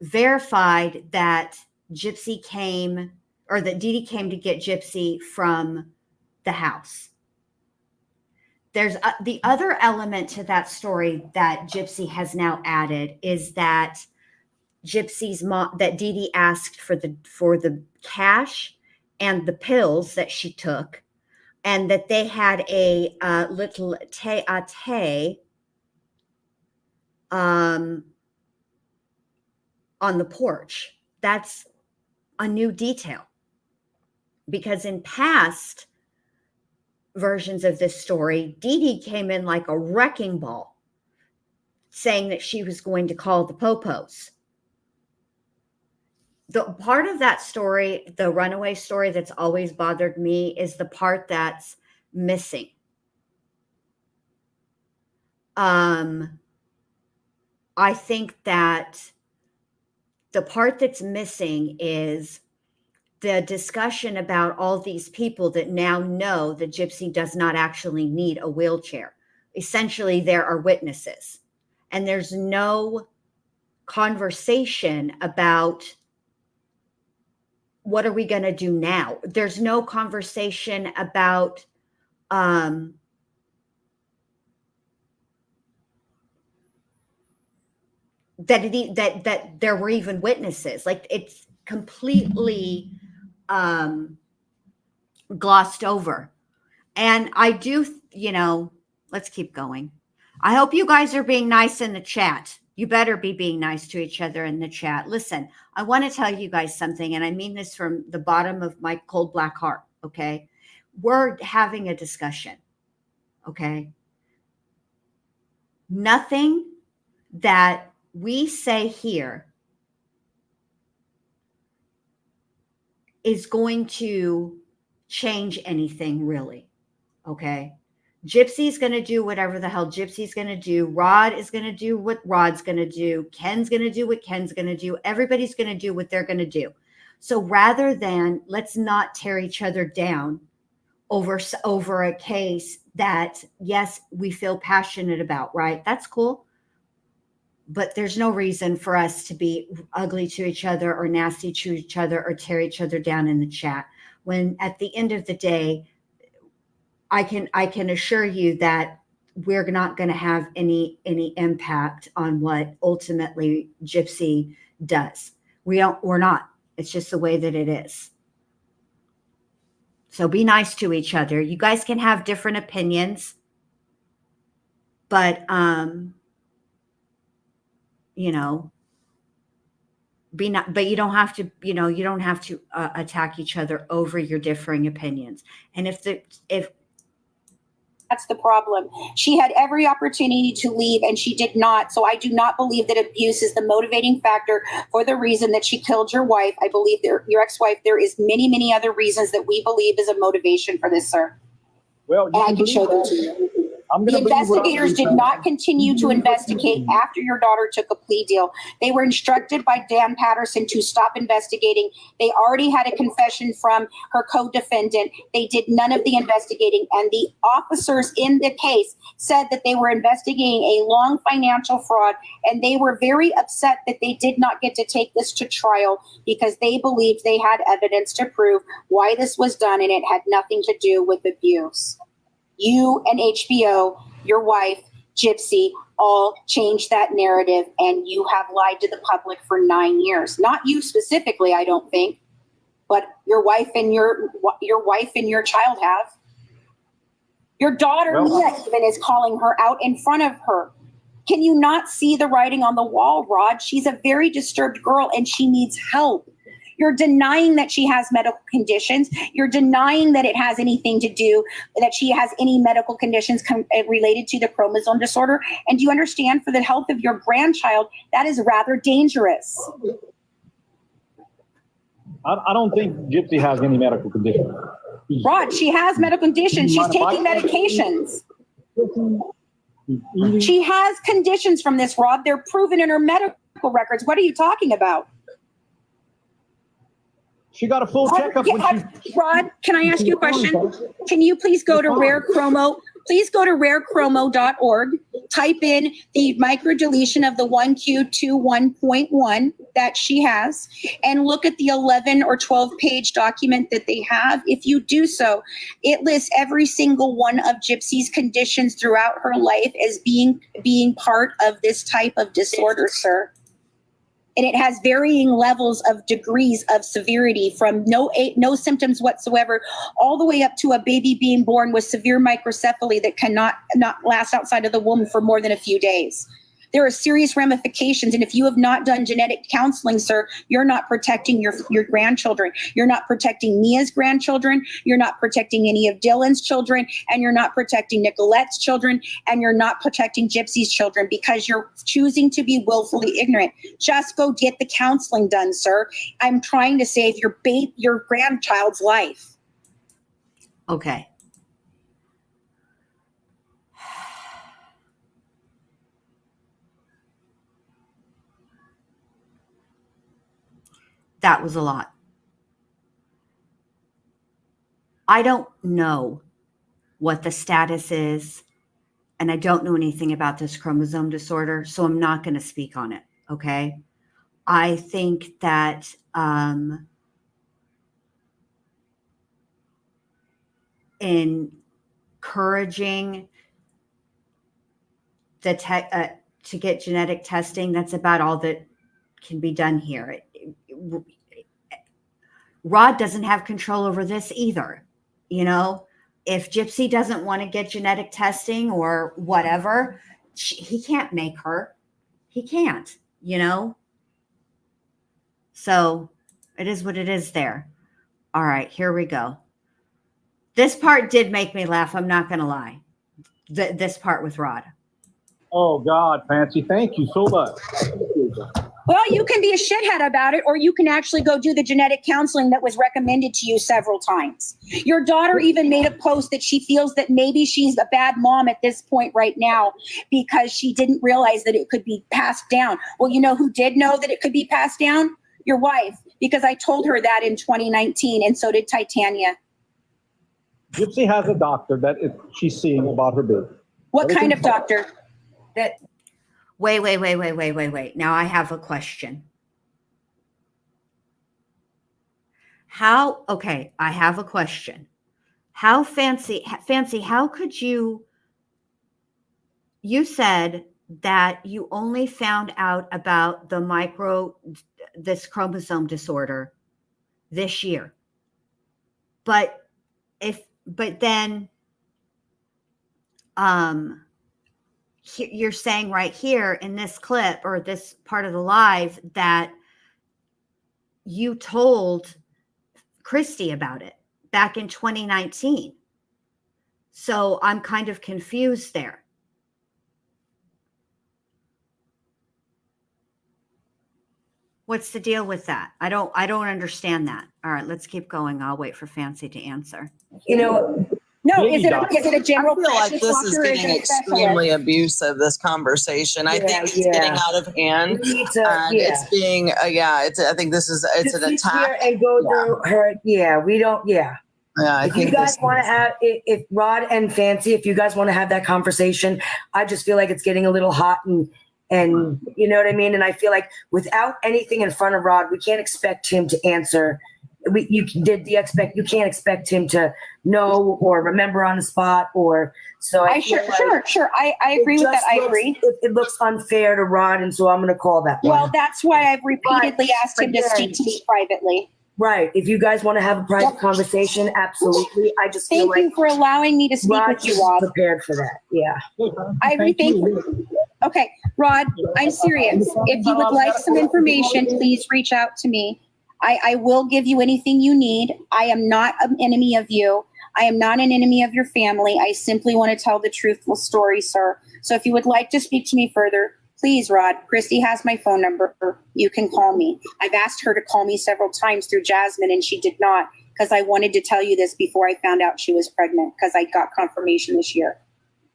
verified that Gypsy came, or that Dee Dee came to get Gypsy from the house. There's the other element to that story that Gypsy has now added is that Gypsy's mom, that Dee Dee asked for the cash and the pills that she took, and that they had a little tete-a-tete on the porch. That's a new detail, because in past versions of this story, Dee Dee came in like a wrecking ball, saying that she was going to call the Popos. The part of that story, the runaway story, that's always bothered me is the part that's missing. I think that the part that's missing is the discussion about all these people that now know that Gypsy does not actually need a wheelchair. Essentially, there are witnesses, and there's no conversation about what are we going to do now. There's no conversation about that there were even witnesses. Like, it's completely glossed over. And I do, let's keep going. I hope you guys are being nice in the chat. You better be being nice to each other in the chat. Listen, I want to tell you guys something, and I mean this from the bottom of my cold black heart, okay? We're having a discussion, okay? Nothing that we say here is going to change anything, really, okay? Gypsy's going to do whatever the hell Gypsy's going to do. Rod is going to do what Rod's going to do. Ken's going to do what Ken's going to do. Everybody's going to do what they're going to do. So rather than, let's not tear each other down over a case that, yes, we feel passionate about, right? That's cool. But there's no reason for us to be ugly to each other or nasty to each other or tear each other down in the chat. When at the end of the day, I can assure you that we're not going to have any impact on what ultimately Gypsy does. We're not. It's just the way that it is. So be nice to each other. You guys can have different opinions, but be not. But you don't have to. You don't have to attack each other over your differing opinions. And if that's the problem. She had every opportunity to leave and she did not. So I do not believe that abuse is the motivating factor for the reason that she killed your wife. I believe your ex-wife, there is many, many other reasons that we believe is a motivation for this, sir. Well, and I can show them to you. The investigators did not continue to investigate after your daughter took a plea deal. They were instructed by Dan Patterson to stop investigating. They already had a confession from her co-defendant. They did none of the investigating. And the officers in the case said that they were investigating a long financial fraud. And they were very upset that they did not get to take this to trial because they believed they had evidence to prove why this was done. And it had nothing to do with abuse. You and HBO, your wife, Gypsy, all changed that narrative, and you have lied to the public for 9 years. Not you specifically, I don't think, but your wife and your child have. Your daughter, Mia, even is calling her out in front of her. Can you not see the writing on the wall, Rod? She's a very disturbed girl, and she needs help. You're denying that she has medical conditions. You're denying that it has anything to do, that she has any medical conditions related to the chromosome disorder. And do you understand, for the health of your grandchild, that is rather dangerous? I don't think Gypsy has any medical conditions. Rod, she has medical conditions. She's taking medications. She has conditions from this, Rod. They're proven in her medical records. What are you talking about? She got a full checkup. Rod, can I ask you a question? Can you please go to Rare Chromo? Please go to rarechromo.org, type in the microdeletion of the 1Q21.1 that she has, and look at the 11 or 12 page document that they have. If you do so, it lists every single one of Gypsy's conditions throughout her life as being part of this type of disorder, sir. And it has varying levels of degrees of severity, from no symptoms whatsoever, all the way up to a baby being born with severe microcephaly that cannot last outside of the womb for more than a few days. There are serious ramifications. And if you have not done genetic counseling, sir, you're not protecting your grandchildren. You're not protecting Mia's grandchildren. You're not protecting any of Dylan's children. And you're not protecting Nicolette's children. And you're not protecting Gypsy's children because you're choosing to be willfully ignorant. Just go get the counseling done, sir. I'm trying to save your grandchild's life. Okay. That was a lot. I don't know what the status is, and I don't know anything about this chromosome disorder, so I'm not going to speak on it, okay? I think that encouraging the to get genetic testing, that's about all that can be done here. Rod doesn't have control over this either. You know, if Gypsy doesn't want to get genetic testing or whatever, he can't make her. He can't, you know? So it is what it is there. All right, here we go. This part did make me laugh. I'm not going to lie. This part with Rod. Oh, God, Fancy, thank you so much. Well, you can be a shithead about it, or you can actually go do the genetic counseling that was recommended to you several times. Your daughter even made a post that she feels that maybe she's a bad mom at this point right now because she didn't realize that it could be passed down. Well, you know who did know that it could be passed down? Your wife, because I told her that in 2019, and so did Titania. Gypsy has a doctor that she's seeing about her baby. What kind of doctor? Wait. Now I have a question. I have a question. How Fancy, how could you said that you only found out about this chromosome disorder this year. But then you're saying right here in this clip or this part of the live that you told Christy about it back in 2019. So I'm kind of confused there. What's the deal with that? I don't understand that. All right, let's keep going. I'll wait for Fancy to answer. You know, No, is it a general? I feel like practice this is doctor or getting a specialist? extremely abusive, this conversation. I think it's getting out of hand. It's being, I think this is, it's an attack. And go through her. Yeah, we don't. Yeah. Yeah, If you guys want to have, if Rod and Fancy, if you guys want to have that conversation, I just feel like it's getting a little hot and you know what I mean? And I feel like without anything in front of Rod, we can't expect him to answer. You can't expect him to know or remember on the spot or so. Sure. I agree with that. I agree. It looks unfair to Rod, and so I'm going to call that one. Well, that's why I've repeatedly asked him to speak to me privately. Right. If you guys want to have a private conversation, absolutely. I just feel Thank you for allowing me to speak Rod with you, Rob. Prepared for that. Yeah. I thank you. Okay, Rod, I'm serious. If you would like some information, please reach out to me. I will give you anything you need. I am not an enemy of you. I am not an enemy of your family. I simply want to tell the truthful story, sir. So if you would like to speak to me further, please, Rod. Christy has my phone number. You can call me. I've asked her to call me several times through Jasmine, and she did not because I wanted to tell you this before I found out she was pregnant because I got confirmation this year.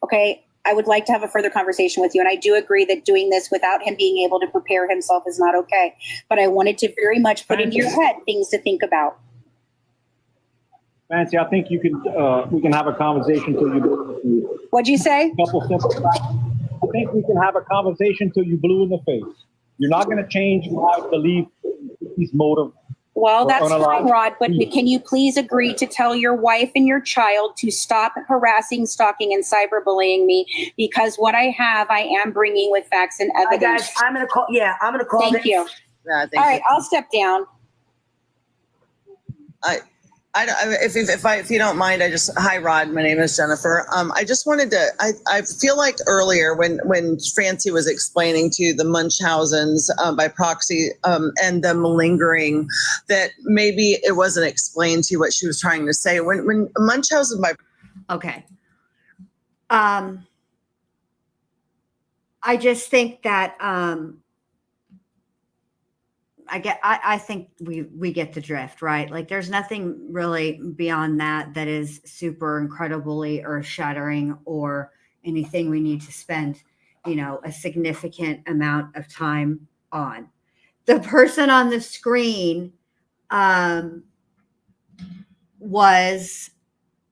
Okay? I would like to have a further conversation with you. And I do agree that doing this without him being able to prepare himself is not okay. But I wanted to very much put into your head things to think about. Fancy, I think you can. We can have a conversation till you blue. What'd you say? Couple simple facts. I think we can have a conversation till you blue in the face. You're not going to change my belief, his motive. Well, that's fine, Rod, but can you please agree to tell your wife and your child to stop harassing, stalking, and cyberbullying me? Because what I have, I am bringing with facts and evidence. Guys, I'm going to call. Yeah, I'm going to call. Thank you. Yeah, all right, I'll step down. If you don't mind, hi Rod, my name is Jennifer. I just wanted to, I feel like earlier when Francie was explaining to the Munchhausens by proxy and them lingering, that maybe it wasn't explained to you what she was trying to say. When Munchausen by Okay. I just think that I think we get the drift, right? Like there's nothing really beyond that is super incredibly earth-shattering or anything we need to spend, a significant amount of time on. The person on the screen was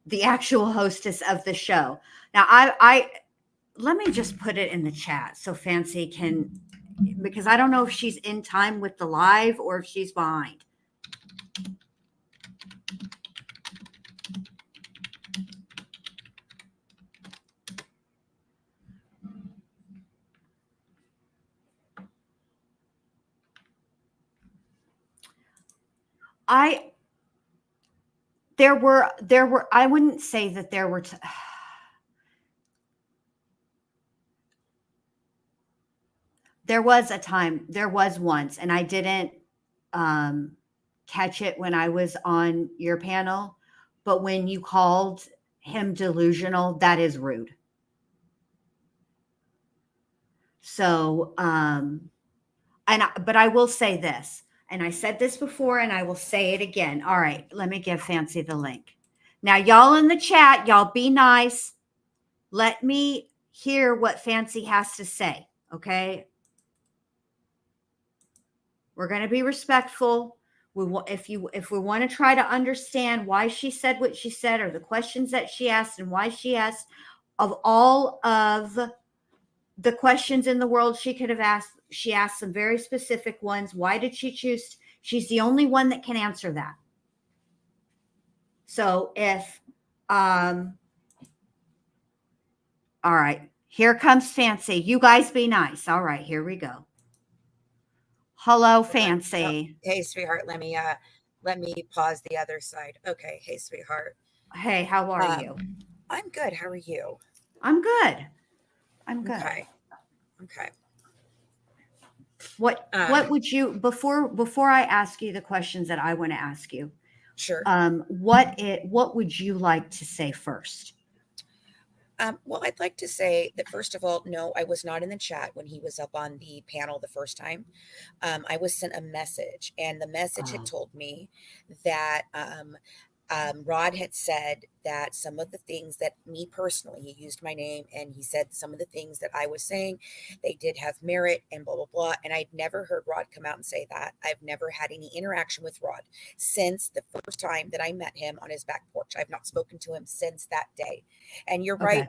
the actual hostess of the show. Now I let me just put it in the chat so Fancy can, because I don't know if she's in time with the live or if she's behind. There were, I wouldn't say that there were, there was a time, there was once, and I didn't catch it when I was on your panel, but when you called him delusional, that is rude. So, but I will say this, and I said this before, and I will say it again. All right, let me give Fancy the link. Now, y'all in the chat, y'all be nice. Let me hear what Fancy has to say, okay? We're going to be respectful. If we want to try to understand why she said what she said, or the questions that she asked and why she asked, of all of the questions in the world she could have asked, she asked some very specific ones. Why did she choose? She's the only one that can answer that. So if, all right, here comes Fancy. You guys be nice. All right, here we go. Hello, Fancy. Hey, sweetheart. Let me pause the other side. Okay. Hey, sweetheart. Hey, how are you? I'm good. How are you? I'm good. I'm good. Okay. What would you, before I ask you the questions that I want to ask you? Sure. What would you like to say first? Well, I'd like to say that, first of all, no, I was not in the chat when he was up on the panel the first time. I was sent a message, and the message had told me that Rod had said that some of the things that me personally, he used my name, and he said some of the things that I was saying, they did have merit and blah, blah, blah. And I'd never heard Rod come out and say that. I've never had any interaction with Rod since the first time that I met him on his back porch. I've not spoken to him since that day. And you're right.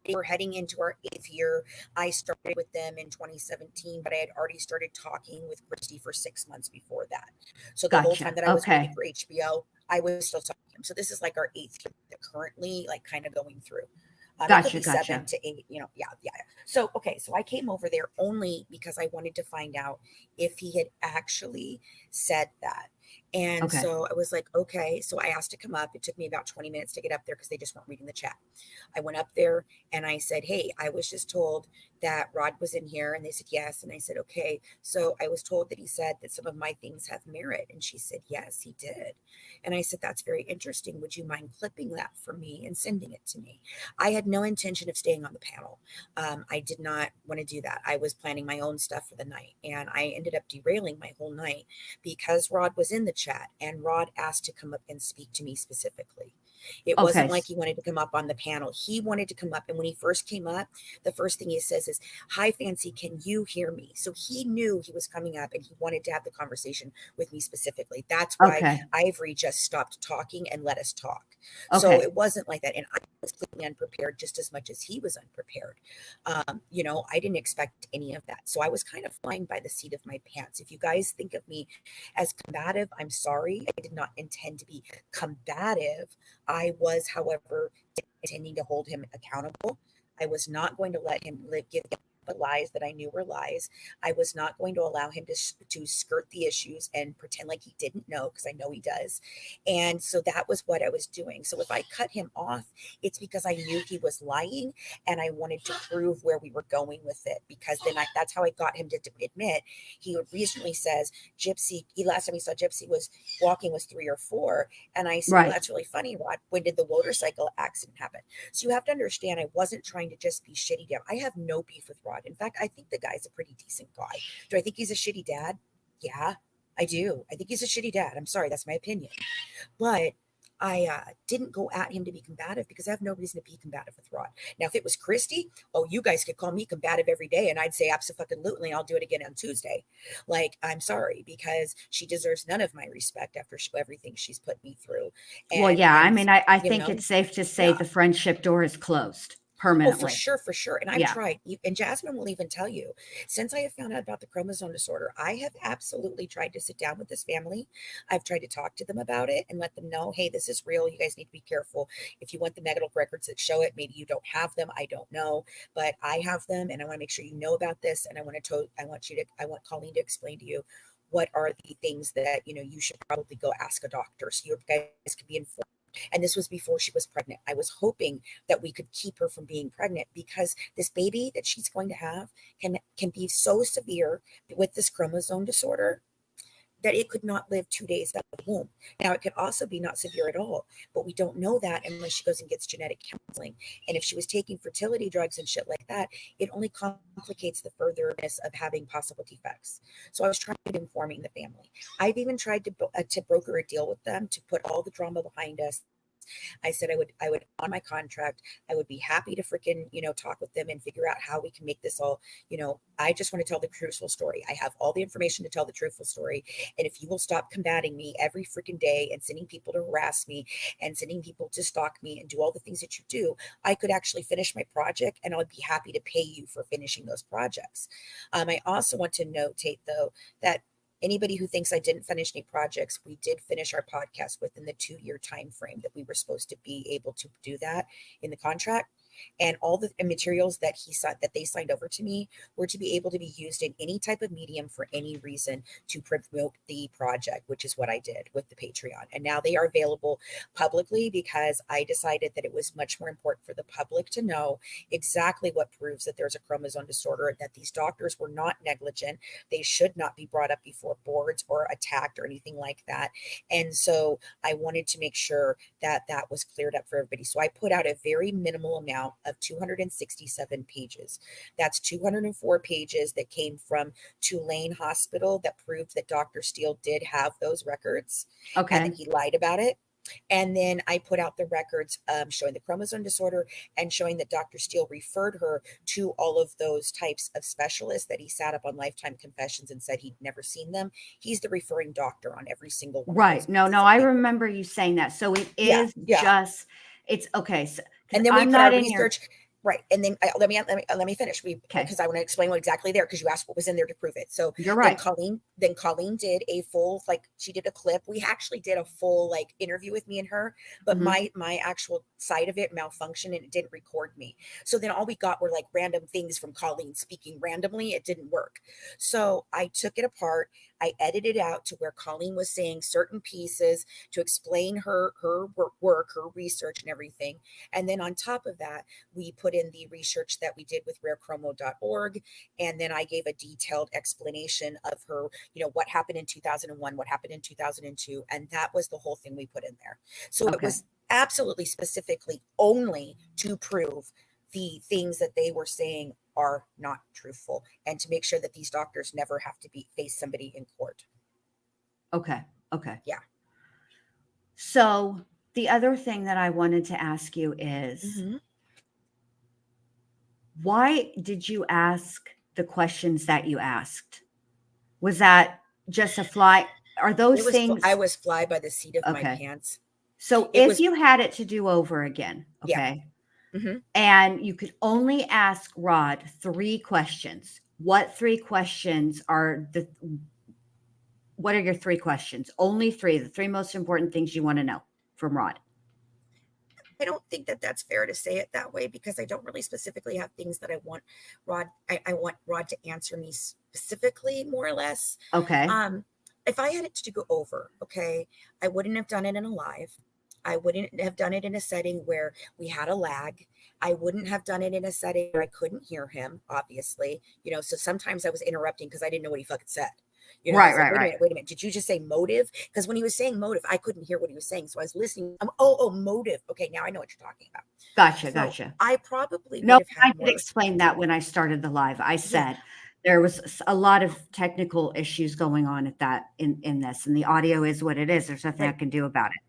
We're heading into our 8th year. I started with them in 2017, but I had already started talking with Christy for 6 months before that. So the whole time that I was waiting for HBO, I was still talking to him. So this is like our 8th year currently, like kind of going through. It could be 7 to 8, yeah. So, okay. So I came over there only because I wanted to find out if he had actually said that. And so I was like, okay. So I asked to come up. It took me about 20 minutes to get up there because they just weren't reading the chat. I went up there and I said, hey, I was just told that Rod was in here. And they said, yes. And I said, okay. So I was told that he said that some of my things have merit. And she said, yes, he did. And I said, that's very interesting. Would you mind clipping that for me and sending it to me? I had no intention of staying on the panel. I did not want to do that. I was planning my own stuff for the night. And I ended up derailing my whole night because Rod was in the chat and Rod asked to come up and speak to me specifically. It wasn't like he wanted to come up on the panel. He wanted to come up. And when he first came up, the first thing he says is, hi, Fancy, can you hear me? So he knew he was coming up and he wanted to have the conversation with me specifically. That's why Ivory just stopped talking and let us talk. So it wasn't like that. And I was completely unprepared just as much as he was unprepared. I didn't expect any of that. So I was kind of flying by the seat of my pants. If you guys think of me as combative, I'm sorry. I did not intend to be combative. I was, however, intending to hold him accountable. I was not going to let him give the lies that I knew were lies. I was not going to allow him to skirt the issues and pretend like he didn't know, because I know he does. And so that was what I was doing. So if I cut him off, it's because I knew he was lying, and I wanted to prove where we were going with it, because then that's how I got him to admit. He recently says Gypsy, last time he saw Gypsy was walking was 3 or 4. And I said, Right. well, that's really funny, Rod. When did the motorcycle accident happen? So you have to understand, I wasn't trying to just be shitty dad. I have no beef with Rod. In fact, I think the guy's a pretty decent guy. Do I think he's a shitty dad? Yeah, I do. I think he's a shitty dad. I'm sorry, that's my opinion. But I didn't go at him to be combative, because I have no reason to be combative with Rod. Now, if it was Christy, oh, you guys could call me combative every day, and I'd say absolutely, I'll do it again on Tuesday. Like, I'm sorry, because she deserves none of my respect after everything she's put me through. Well, yeah. I mean, I you think know, it's safe to say yeah. the friendship door is closed Oh, permanently. for sure. And I've Yeah. tried, and Jasmine will even tell you, since I have found out about the chromosome disorder, I have absolutely tried to sit down with this family. I've tried to talk to them about it and let them know, hey, this is real. You guys need to be careful. If you want the medical records that show it, maybe you don't have them. I don't know, but I have them, and I want to make sure you know about this. And I want Colleen to explain to you what are the things that, you should probably go ask a doctor, so you guys can be informed. And this was before she was pregnant. I was hoping that we could keep her from being pregnant, because this baby that she's going to have can be so severe with this chromosome disorder that it could not live 2 days out of the womb. Now, it could also be not severe at all, but we don't know that unless she goes and gets genetic counseling. And if she was taking fertility drugs and shit like that, it only complicates the furtherness of having possible defects. So I was trying to informing the family. I've even tried to broker a deal with them to put all the drama behind us. I said I would on my contract, I would be happy to freaking, talk with them and figure out how we can make this all, I just want to tell the truthful story. I have all the information to tell the truthful story. And if you will stop combating me every freaking day and sending people to harass me and sending people to stalk me and do all the things that you do, I could actually finish my project, and I would be happy to pay you for finishing those projects. I also want to notate, though, that anybody who thinks I didn't finish any projects, we did finish our podcast within the 2-year time frame that we were supposed to be able to do that in the contract. And all the materials that they signed over to me were to be able to be used in any type of medium for any reason to promote the project, which is what I did with the Patreon. And now they are available publicly, because I decided that it was much more important for the public to know exactly what proves that there's a chromosome disorder, that these doctors were not negligent. They should not be brought up before boards or attacked or anything like that. And so I wanted to make sure that that was cleared up for everybody. So I put out a very minimal amount of 267 pages. That's 204 pages that came from Tulane Hospital that proved that Dr. Steele did have those records. Okay. And that he lied about it. And then I put out the records showing the chromosome disorder and showing that Dr. Steele referred her to all of those types of specialists that he sat up on Lifetime Confessions and said he'd never seen them. He's the referring doctor on every single one. Right. No, I remember you saying that. So it is just, it's okay. So, and then we I'm put not our in research. Right. And then let me finish, because I want to explain what exactly there, because you asked what was in there to prove it. So you're right. Then Colleen did a full, she did a clip. We actually did a full interview with me and her, but my actual side of it malfunctioned and it didn't record me. So then all we got were random things from Colleen speaking randomly. It didn't work. So I took it apart. I edited out to where Colleen was saying certain pieces to explain her work, her research and everything. And then on top of that, we put in the research that we did with rarechromo.org. And then I gave a detailed explanation of her, what happened in 2001, what happened in 2002. And that was the whole thing we put in there. So It was absolutely specifically only to prove the things that they were saying are not truthful, and to make sure that these doctors never have to face somebody in court. Okay. Yeah. So the other thing that I wanted to ask you is, why did you ask the questions that you asked? Was that just a fly? Are those things? I was fly by the seat of my pants. So if you had it to do over again, okay, and you could only ask Rod 3 questions, what 3 questions are what are your 3 questions? Only 3, the 3 most important things you want to know from Rod. I don't think that that's fair to say it that way, because I don't really specifically have things that I want Rod. I want Rod to answer me specifically, more or less. Okay. If I had it to go over, okay, I wouldn't have done it in a live. I wouldn't have done it in a setting where we had a lag. I wouldn't have done it in a setting where I couldn't hear him, obviously. So sometimes I was interrupting because I didn't know what he fucking said. I was like, wait a minute. Did you just say motive? Because when he was saying motive, I couldn't hear what he was saying. So I was listening. Motive. Okay, now I know what you're talking about. Gotcha. I probably No, would have had I did explain that when I started the live. I said there was a lot of technical issues going on at that in this, and the audio is what it is. There's nothing I can do about it.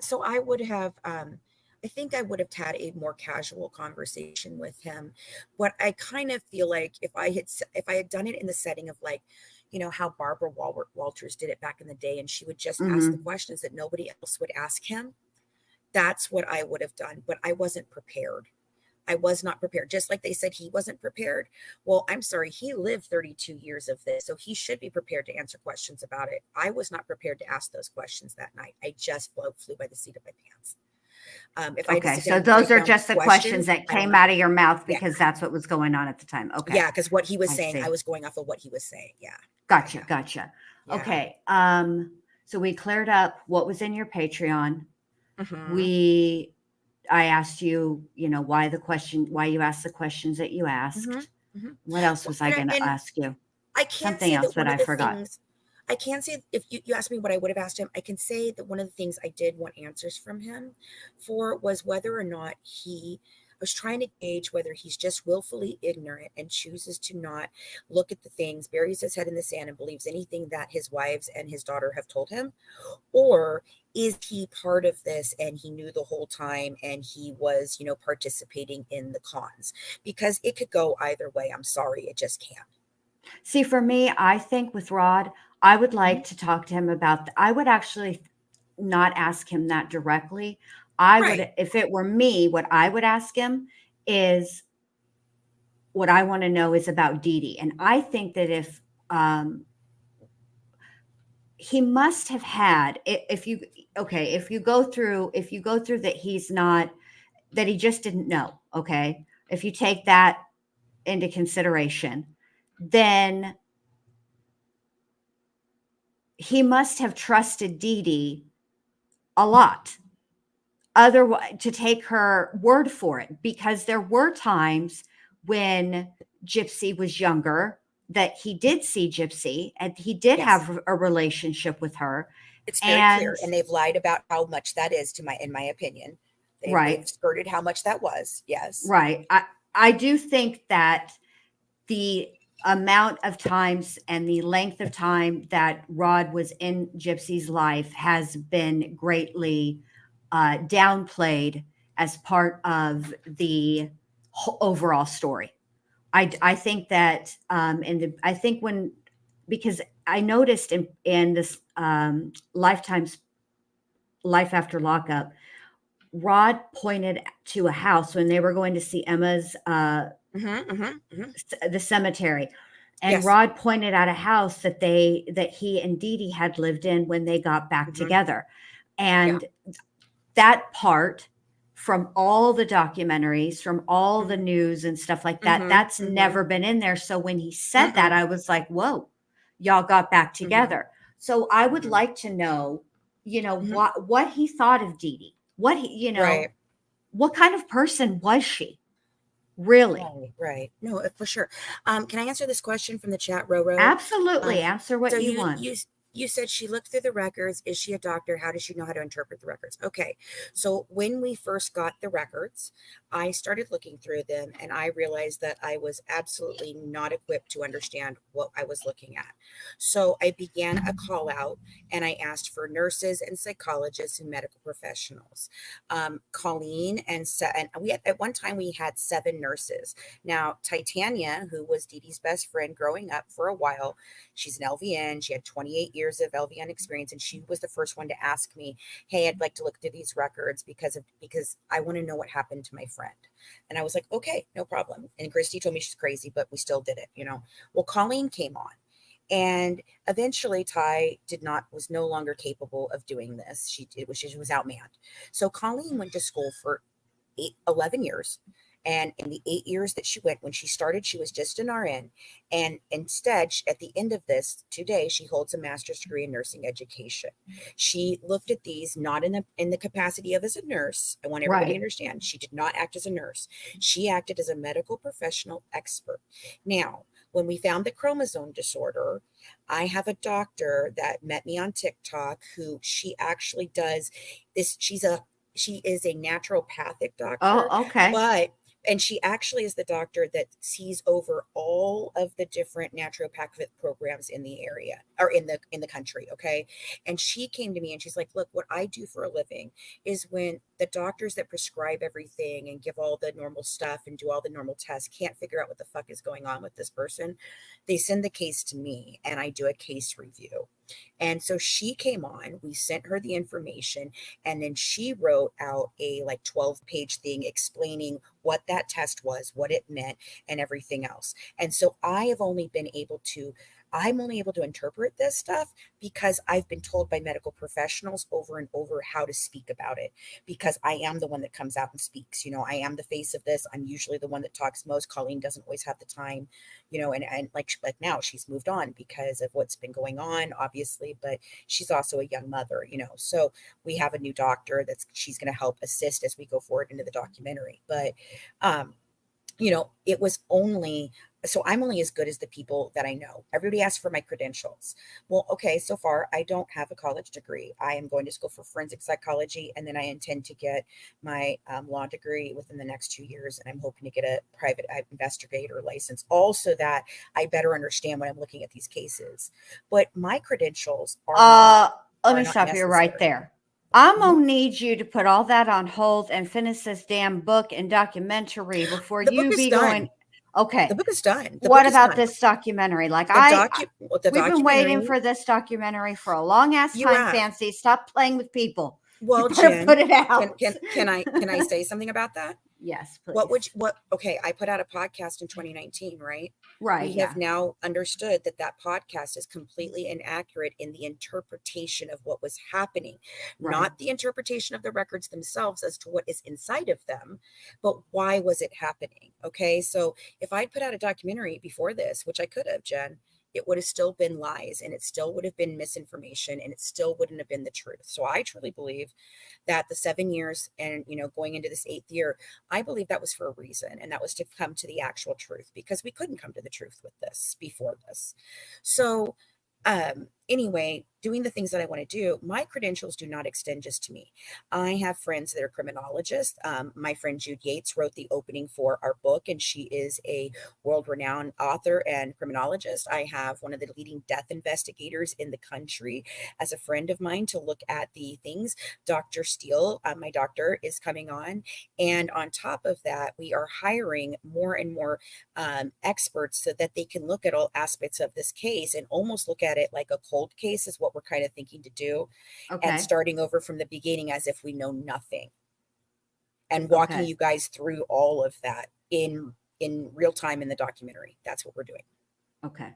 So I would have, I think I would have had a more casual conversation with him. But I kind of feel like if I had done it in the setting of like, how Barbara Walters did it back in the day, and she would just ask the questions that nobody else would ask him. That's what I would have done. But I wasn't prepared. I was not prepared. Just like they said he wasn't prepared. Well, I'm sorry. He lived 32 years of this, so he should be prepared to answer questions about it. I was not prepared to ask those questions that night. I just flew by the seat of my pants. So those are just the questions that came out of your mouth because that's what was going on at the time. Okay. Yeah, because what he was saying, I was going off of what he was saying. Yeah. Gotcha. Yeah. Okay. So we cleared up what was in your Patreon. I asked you, why you asked the questions that you asked. What else was I going to ask you? I can't Something else that I forgot. I can't say, if you asked me what I would have asked him, I can say that one of the things I did want answers from him for was whether or not I was trying to gauge whether he's just willfully ignorant and chooses to not look at the things, buries his head in the sand, and believes anything that his wives and his daughter have told him, or is he part of this and he knew the whole time and he was, participating in the cons? Because it could go either way. I'm sorry, it just can't. See, for me, I think with Rod, I would like to talk to him about, I would actually not ask him that directly. I would, if it were me, what I would ask him is, what I want to know is about Dee Dee. And I think that if he must have had, if you go through that that he just didn't know. Okay. If you take that into consideration, then he must have trusted Dee Dee a lot. Otherwise, to take her word for it, because there were times when Gypsy was younger that he did see Gypsy and he did have a relationship with her. It's very clear, and they've lied about how much that is, in my opinion. They've skirted how much that was. Yes. Right. I do think that the amount of times and the length of time that Rod was in Gypsy's life has been greatly downplayed as part of the overall story. I think that because I noticed in this Lifetime's Life After Lockup, Rod pointed to a house when they were going to see Emma's the cemetery, and Rod pointed out a house that he and Dee Dee had lived in when they got back together, and that part, from all the documentaries, from all the news and stuff like that, that's never been in there. So when he said that, I was like, whoa, y'all got back together. So I would like to know, what he thought of Dee Dee, what he, what kind of person was she? Really? Right. No, for sure. Can I answer this question from the chat, Roro? Absolutely. Answer what you want. You said she looked through the records. Is she a doctor? How does she know how to interpret the records? Okay. So when we first got the records, I started looking through them and I realized that I was absolutely not equipped to understand what I was looking at. So I began a call out and I asked for nurses and psychologists and medical professionals. Colleen and we had, at one time we had 7 nurses. Now, Titania, who was Dee Dee's best friend growing up for a while, she's an LVN. She had 28 years of LVN experience. And she was the first one to ask me, hey, I'd like to look through these records because I want to know what happened to my friend. And I was like, okay, no problem. And Christy told me she's crazy, but we still did it, Well, Colleen came on And eventually Ty was no longer capable of doing this. She was outmanned. So Colleen went to school for 11 years. And in the 8 years that she went, when she started, she was just an RN. And instead, at the end of this, today, she holds a master's degree in nursing education. She looked at these not in the capacity of as a nurse. I want everybody to understand. She did not act as a nurse. She acted as a medical professional expert. Now, when we found the chromosome disorder, I have a doctor that met me on TikTok who she actually does this. She is a naturopathic doctor. Oh, okay. And she actually is the doctor that sees over all of the different naturopathic programs in the area or in the country. Okay. And she came to me and she's like, look, what I do for a living is when the doctors that prescribe everything and give all the normal stuff and do all the normal tests can't figure out what the fuck is going on with this person, they send the case to me and I do a case review. And so she came on, we sent her the information, and then she wrote out a 12-page thing explaining what that test was, what it meant, and everything else. And so I'm only able to interpret this stuff because I've been told by medical professionals over and over how to speak about it, because I am the one that comes out and speaks. I am the face of this. I'm usually the one that talks most. Colleen doesn't always have the time, and like now she's moved on because of what's been going on, obviously, but she's also a young mother, so we have a new doctor she's going to help assist as we go forward into the documentary. But, it was so I'm only as good as the people that I know. Everybody asks for my credentials. Well, okay, so far I don't have a college degree. I am going to school for forensic psychology, and then I intend to get my law degree within the next 2 years, and I'm hoping to get a private investigator license, also that I better understand when I'm looking at these cases. But my credentials are let me stop you right there. I'm going to need you to put all that on hold and finish this damn book and documentary before you be going. Okay. The book is done. What about this documentary? We've been waiting for this documentary for a long ass time, Fancy. Stop playing with people. Well, Jen, put it out. Can I say something about that? Yes, please. Okay, I put out a podcast in 2019, right? Right. We have now understood that podcast is completely inaccurate in the interpretation of what was happening, not the interpretation of the records themselves as to what is inside of them, but why was it happening? Okay, so if I'd put out a documentary before this, which I could have, Jen, it would have still been lies, and it still would have been misinformation, and it still wouldn't have been the truth. So I truly believe that the 7 years and, going into this 8th year, I believe that was for a reason, and that was to come to the actual truth, because we couldn't come to the truth with this before this. So anyway, doing the things that I want to do, my credentials do not extend just to me. I have friends that are criminologists. My friend Jude Yates wrote the opening for our book, and she is a world-renowned author and criminologist. I have one of the leading death investigators in the country as a friend of mine to look at the things. Dr. Steele, my doctor, is coming on. And on top of that, we are hiring more and more experts so that they can look at all aspects of this case and almost look at it like a cold case is what we're kind of thinking to do. And starting over from the beginning as if we know nothing, and walking you guys through all of that in real time in the documentary. That's what we're doing. Okay.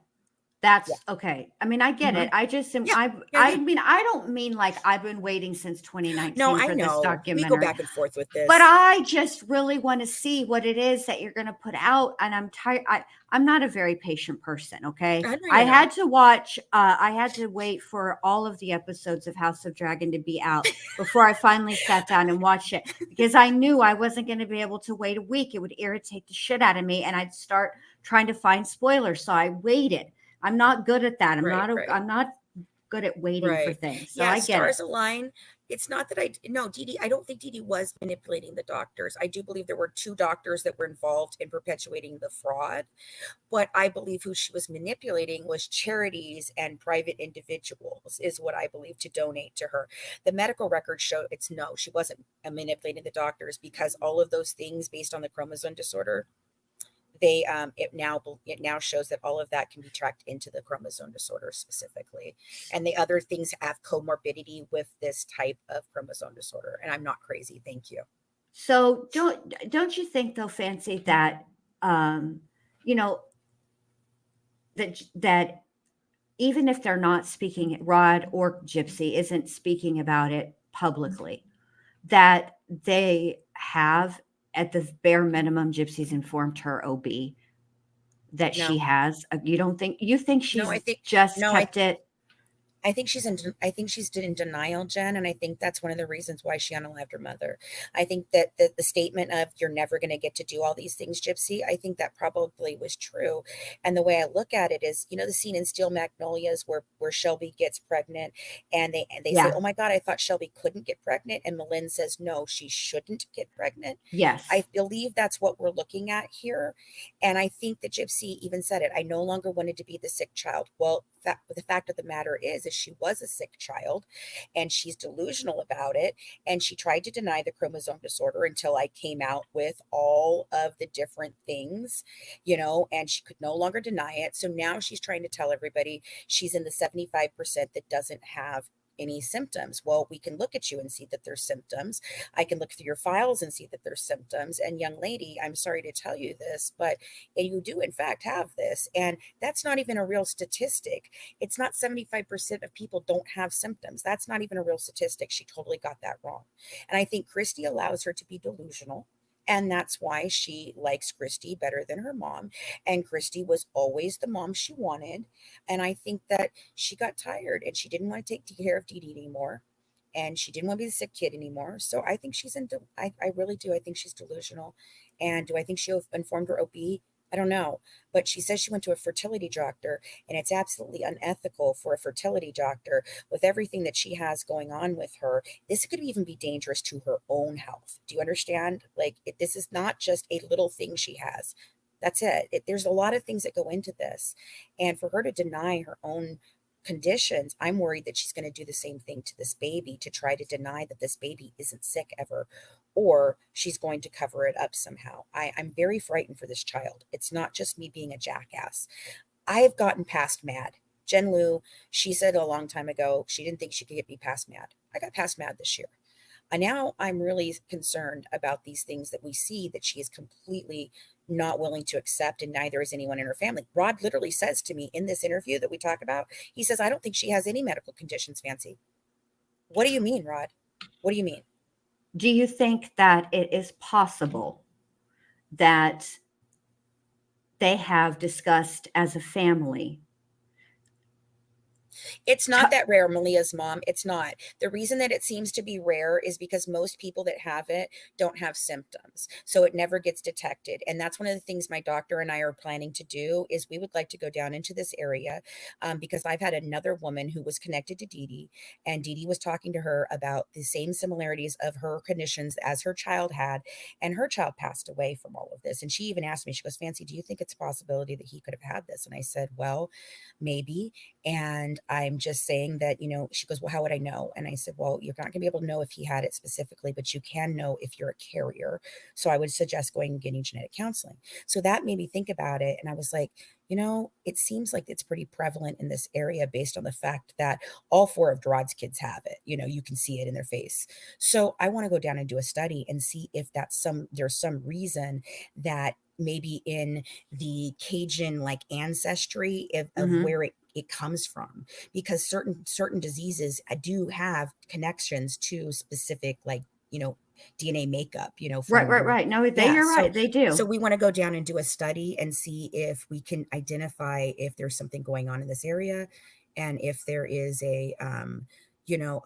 That's okay. I mean, I get it. I just am. I mean, I don't mean like I've been waiting since 2019 for this documentary. We go back and forth with this, but I just really want to see what it is that you're going to put out. And I'm tired. I'm not a very patient person. Okay. I had to watch. I had to wait for all of the episodes of House of Dragon to be out before I finally sat down and watched it, because I knew I wasn't going to be able to wait a week. It would irritate the shit out of me, and I'd start trying to find spoilers. So I waited. I'm not good at that. I'm not good at waiting for things. So I get stars align. It's not that Dee Dee, I don't think Dee Dee was manipulating the doctors. I do believe there were 2 doctors that were involved in perpetuating the fraud. But I believe who she was manipulating was charities and private individuals, is what I believe, to donate to her. The medical records show she wasn't manipulating the doctors, because all of those things based on the chromosome disorder, it now shows that all of that can be tracked into the chromosome disorder specifically, and the other things have comorbidity with this type of chromosome disorder. And I'm not crazy. Thank you. So don't you think though, Fancy, that that even if they're not speaking, Rod or Gypsy isn't speaking about it publicly, that they have, at the bare minimum, Gypsy's informed her OB that No, she has. You don't think, you think no, she's I think just no, kept it? I think she's in denial, Jen, and I think that's one of the reasons why she unalived her mother. I think that the statement of "you're never going to get to do all these things, Gypsy," I think that probably was true. And the way I look at it is, the scene in Steel Magnolias where Shelby gets pregnant, and they say, Yeah. "Oh my God, I thought Shelby couldn't get pregnant," and Malin says, "No, she shouldn't get pregnant." Yes. I believe that's what we're looking at here. And I think that Gypsy even said it. I no longer wanted to be the sick child. Well, the fact of the matter is she was a sick child, and she's delusional about it. And she tried to deny the chromosome disorder until I came out with all of the different things, and she could no longer deny it. So now she's trying to tell everybody she's in the 75% that doesn't have any symptoms. Well, we can look at you and see that there's symptoms. I can look through your files and see that there's symptoms. And young lady, I'm sorry to tell you this, but you do in fact have this. And that's not even a real statistic. It's not 75% of people don't have symptoms. That's not even a real statistic. She totally got that wrong. And I think Christy allows her to be delusional. And that's why she likes Christy better than her mom. And Christy was always the mom she wanted. And I think that she got tired and she didn't want to take care of Dee Dee anymore. And she didn't want to be the sick kid anymore. So I think I really do. I think she's delusional. And do I think she informed her OB? I don't know. But she says she went to a fertility doctor, and it's absolutely unethical for a fertility doctor with everything that she has going on with her. This could even be dangerous to her own health. Do you understand? Like, this is not just a little thing she has. That's it. There's a lot of things that go into this. And for her to deny her own conditions, I'm worried that she's going to do the same thing to this baby, to try to deny that this baby isn't sick ever, or she's going to cover it up somehow. I'm very frightened for this child. It's not just me being a jackass. I have gotten past mad. Jen Lou, she said a long time ago, she didn't think she could get me past mad. I got past mad this year. And now I'm really concerned about these things that we see that she is completely not willing to accept, and neither is anyone in her family. Rod literally says to me in this interview that we talk about, he says, "I don't think she has any medical conditions, Fancy." What do you mean, Rod? What do you mean? Do you think that it is possible that they have discussed as a family? It's not that rare, Malia's mom. It's not. The reason that it seems to be rare is because most people that have it don't have symptoms. So it never gets detected. And that's one of the things my doctor and I are planning to do is we would like to go down into this area because I've had another woman who was connected to Dee Dee, and Dee Dee was talking to her about the same similarities of her conditions as her child had, and her child passed away from all of this. And she even asked me, she goes, "Fancy, do you think it's a possibility that he could have had this?" And I said, "Well, maybe." And I'm just saying that, she goes, "Well, how would I know?" And I said, "Well, you're not going to be able to know if he had it specifically, but you can know if you're a carrier. So I would suggest going and getting genetic counseling." So that made me think about it. And I was like, it seems like it's pretty prevalent in this area based on the fact that all 4 of Rod's kids have it. You can see it in their face. So I want to go down and do a study and see if there's some reason that maybe in the Cajun like ancestry of where it comes from, because certain diseases do have connections to specific DNA makeup, Right. No, you're right. They do. So we want to go down and do a study and see if we can identify if there's something going on in this area, and if there is a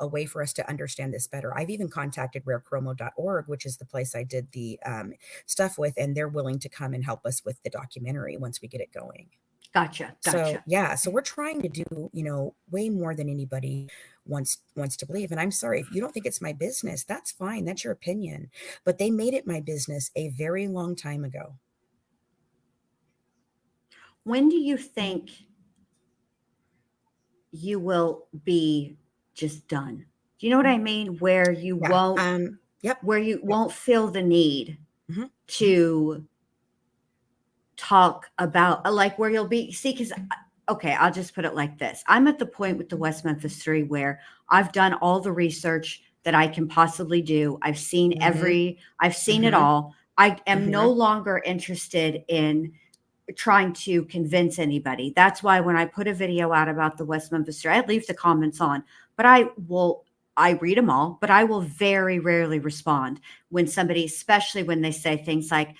way for us to understand this better. I've even contacted rarechromo.org, which is the place I did the stuff with, and they're willing to come and help us with the documentary once we get it going. Gotcha. So we're trying to do, way more than anybody wants to believe. And I'm sorry, if you don't think it's my business, that's fine. That's your opinion. But they made it my business a very long time ago. When do you think you will be just done? Do you know what I mean? Where you won't, where you won't feel the need to talk about, like, where you'll be, because, okay, I'll just put it like this. I'm at the point with the West Memphis 3 where I've done all the research that I can possibly do. I've seen I've seen it all. I am no longer interested in trying to convince anybody. That's why when I put a video out about the West Memphis story, I leave the comments on, but I read them all, but I will very rarely respond when somebody, especially when they say things like,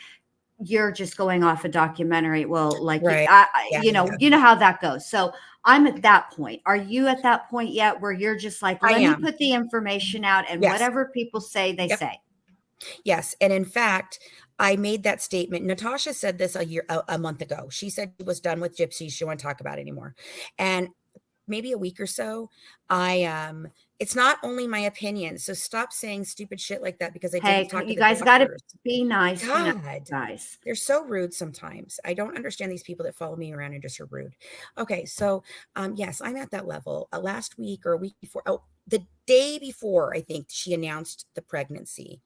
you're just going off a documentary. Well, like, Right. Yeah. you know how that goes. So I'm at that point. Are you at that point yet where you're just like, I let me am. put the information out and Yes. whatever people say, they Yep. say. Yes. And in fact, I made that statement. Natasha said this a month ago. She said she was done with Gypsy. She didn't want to talk about it anymore. And maybe a week or so, it's not only my opinion. So stop saying stupid shit like that because I Hey, didn't talk to you the guys got to doctors. be nice. God, Guys. they're so rude sometimes. I don't understand these people that follow me around and just are rude. Okay, so yes, I'm at that level. Last week or a week before, the day before, I think she announced the pregnancy.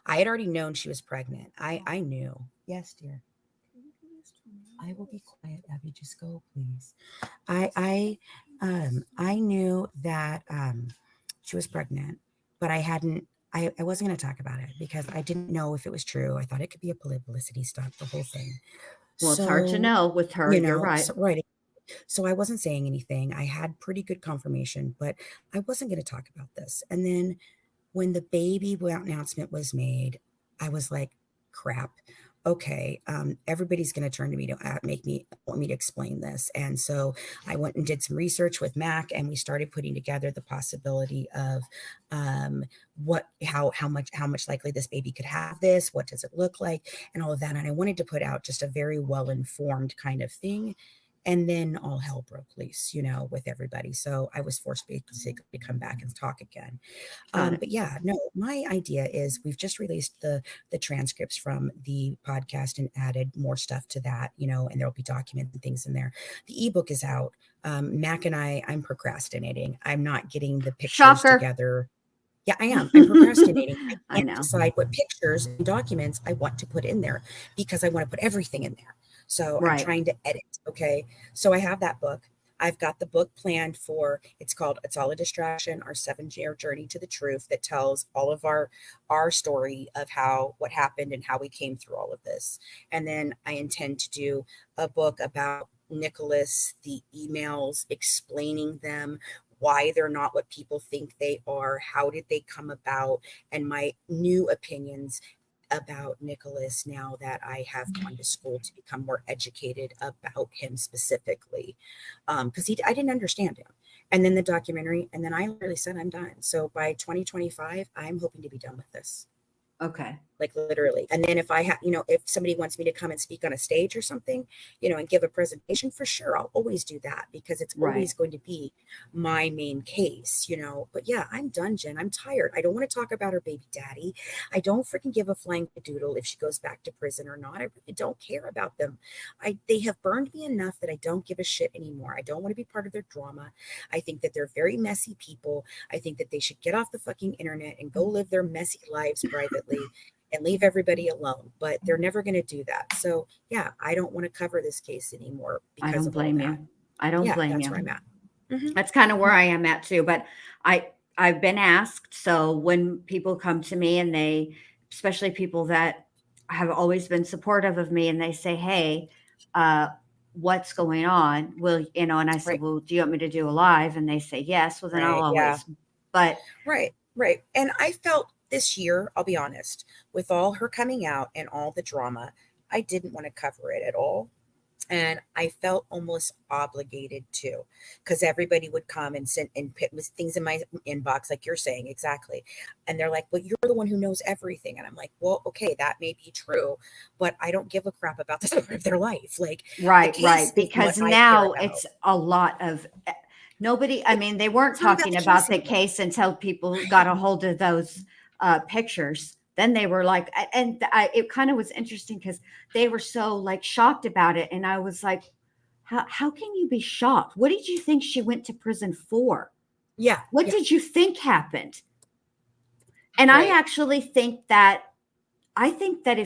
I had already known she was pregnant. I knew. Yes, dear. I will be quiet, Abby. Just go, please. I knew that she was pregnant, but I wasn't going to talk about it because I didn't know if it was true. I thought it could be a publicity stunt, the whole thing. Well, it's hard to know with her. You're right. Right. So I wasn't saying anything. I had pretty good confirmation, but I wasn't going to talk about this. And then when the baby announcement was made, I was like, crap. Okay, everybody's going to turn to me to want me to explain this. And so I went and did some research with Mac, and we started putting together the possibility of how much likely this baby could have this, what does it look like, and all of that. And I wanted to put out just a very well-informed kind of thing. And then all hell broke loose, with everybody. So I was forced basically to come back and talk again. But yeah, no, my idea is we've just released the transcripts from the podcast and added more stuff to that, and there'll be documents and things in there. The ebook is out. Mac and I'm procrastinating. I'm not getting the pictures together. Yeah, I am. I'm procrastinating. I can't decide what pictures and documents I want to put in there because I want to put everything in there. So I'm trying to edit. Okay. So I have that book. I've got the book planned it's called It's All a Distraction, our 7-year journey to the truth that tells all of our story of what happened and how we came through all of this. And then I intend to do a book about Nicholas, the emails, explaining them, why they're not what people think they are, how did they come about, and my new opinions about Nicholas now that I have gone to school to become more educated about him specifically. Because I didn't understand him. And then the documentary, and then I literally said, I'm done. So by 2025, I'm hoping to be done with this. Okay. Like literally. And then if I have, if somebody wants me to come and speak on a stage or something, and give a presentation, for sure, I'll always do that because it's always going to be my main case, But yeah, I'm done, Jen. I'm tired. I don't want to talk about her baby daddy. I don't freaking give a flying doodle if she goes back to prison or not. I really don't care about them. They have burned me enough that I don't give a shit anymore. I don't want to be part of their drama. I think that they're very messy people. I think that they should get off the fucking internet and go live their messy lives privately and leave everybody alone, but they're never going to do that. So yeah, I don't want to cover this case anymore. I don't blame you. I don't blame you. That's where I'm at. Mm-hmm. That's kind of where I am at too. But I've been asked. So when people come to me and especially people that have always been supportive of me, and they say, hey, what's going on? Well, and I said, well, do you want me to do a live? And they say, yes. Well, then I'll always, but. Right. And I felt this year, I'll be honest, with all her coming out and all the drama, I didn't want to cover it at all. And I felt almost obligated to, because everybody would come and send and put things in my inbox, like you're saying, exactly. And they're like, well, you're the one who knows everything. And I'm like, well, okay, that may be true, but I don't give a crap about this part of their life. Like, right. Because now it's a lot of nobody. I mean, they weren't talking about the case until people got a hold of those pictures. Then they were like, and it kind of was interesting because they were so like shocked about it. And I was like, how can you be shocked? What did you think she went to prison for? Yeah. What did you think happened? And I actually think that, I think that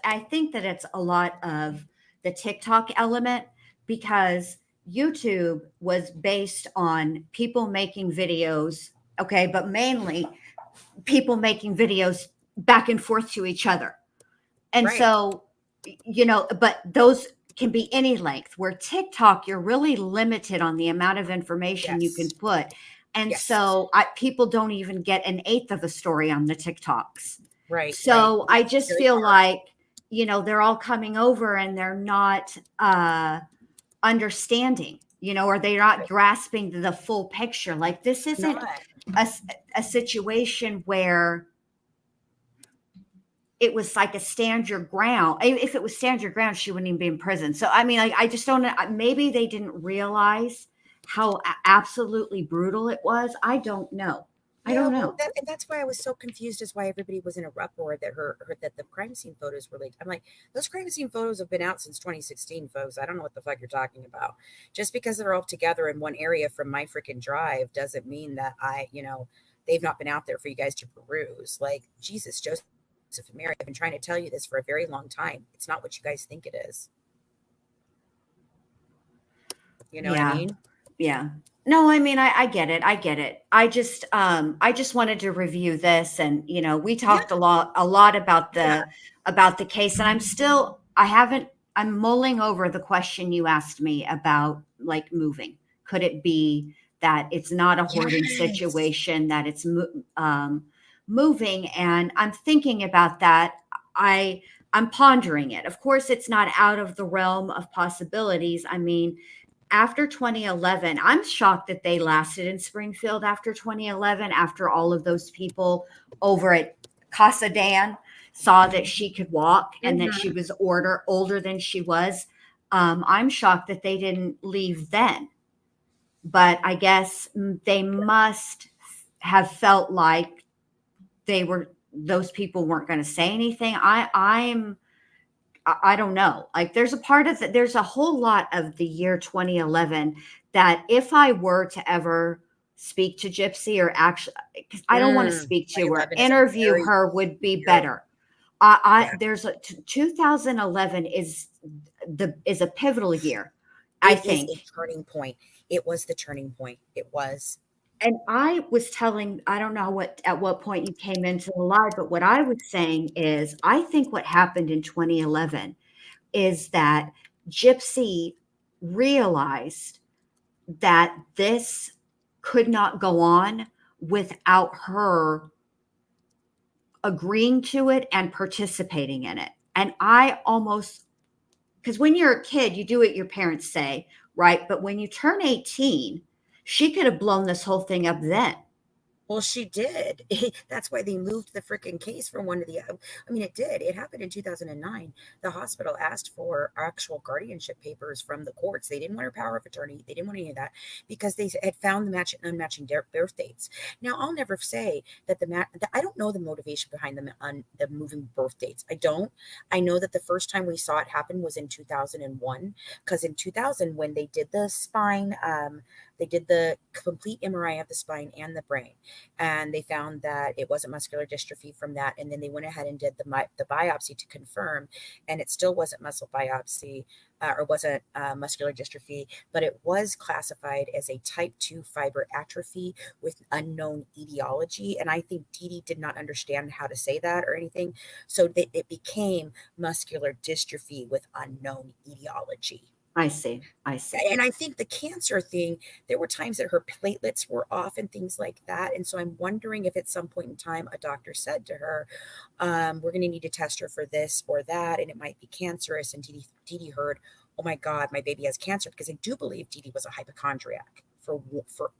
I think that it's a lot of the TikTok element, because YouTube was based on people making videos. Okay. But mainly people making videos back and forth to each other. And so but those can be any length. Where TikTok, you're really limited on the amount of information you can Yes. put. And Yes. so people don't even get an eighth of a story on the TikToks. Right. So right. I just Very feel hard. like, they're all coming over and they're not understanding, or they're not grasping the full picture. Like, this isn't a situation where it was like a stand your ground. If it was stand your ground, she wouldn't even be in prison. So, I mean, I just don't know. Maybe they didn't realize how absolutely brutal it was. I don't know. I don't know. Well, and that's why I was so confused as why everybody was in a uproar that that the crime scene photos were leaked. I'm like, those crime scene photos have been out since 2016, folks. I don't know what the fuck you're talking about. Just because they're all together in one area from my freaking drive doesn't mean that they've not been out there for you guys to peruse. Like, Jesus, Joseph and Mary, I've been trying to tell you this for a very long time. It's not what you guys think it is. You know what I mean? Yeah. No, I mean, I get it. I get it. I just wanted to review this, and we talked a lot about the case, and I'm mulling over the question you asked me about, like, moving. Could it be that it's not a hoarding situation, that it's moving? And I'm thinking about that. I'm pondering it. Of course, it's not out of the realm of possibilities. I mean, after 2011, I'm shocked that they lasted in Springfield after 2011, after all of those people over at Casa Dan saw that she could walk and that she was older than she was. I'm shocked that they didn't leave then. But I guess they must have felt like those people weren't going to say anything. I don't know. Like, there's a whole lot of the year 2011 that if I were to ever speak to Gypsy, or actually, because I don't want to speak to her, interview her would be better. There's 2011 is a pivotal year. I think a turning point. It was the turning point. It was. And I was telling, I don't know at what point you came into the live, but what I was saying is, I think what happened in 2011 is that Gypsy realized that this could not go on without her agreeing to it and participating in it. And because when you're a kid, you do what your parents say, right? But when you turn 18, she could have blown this whole thing up then. Well, she did. That's why they moved the freaking case from one to the other. I mean, it did. It happened in 2009. The hospital asked for actual guardianship papers from the courts. They didn't want her power of attorney. They didn't want any of that because they had found the unmatching birth dates. Now, I'll never say that I don't know the motivation behind the moving birth dates. I don't. I know that the first time we saw it happen was in 2001, because in 2000, when they did the spine, they did the complete MRI of the spine and the brain, and they found that it wasn't muscular dystrophy from that. And then they went ahead and did the biopsy to confirm, and it still wasn't muscle biopsy or wasn't muscular dystrophy, but it was classified as a type 2 fiber atrophy with unknown etiology. And I think Dee Dee did not understand how to say that or anything. So it became muscular dystrophy with unknown etiology. I see. And I think the cancer thing, there were times that her platelets were off and things like that. And so I'm wondering if at some point in time a doctor said to her, we're going to need to test her for this or that, and it might be cancerous. And Dee Dee heard, oh my God, my baby has cancer, because I do believe Dee Dee was a hypochondriac for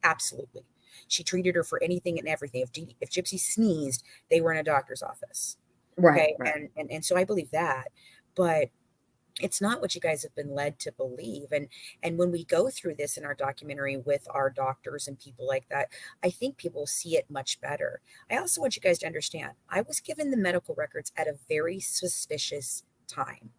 absolutely. She treated her for anything and everything. If Gypsy sneezed, they were in a doctor's office. Right. Okay. Right. And so I believe that, but it's not what you guys have been led to believe. And when we go through this in our documentary with our doctors and people like that, I think people see it much better. I also want you guys to understand, I was given the medical records at a very suspicious time.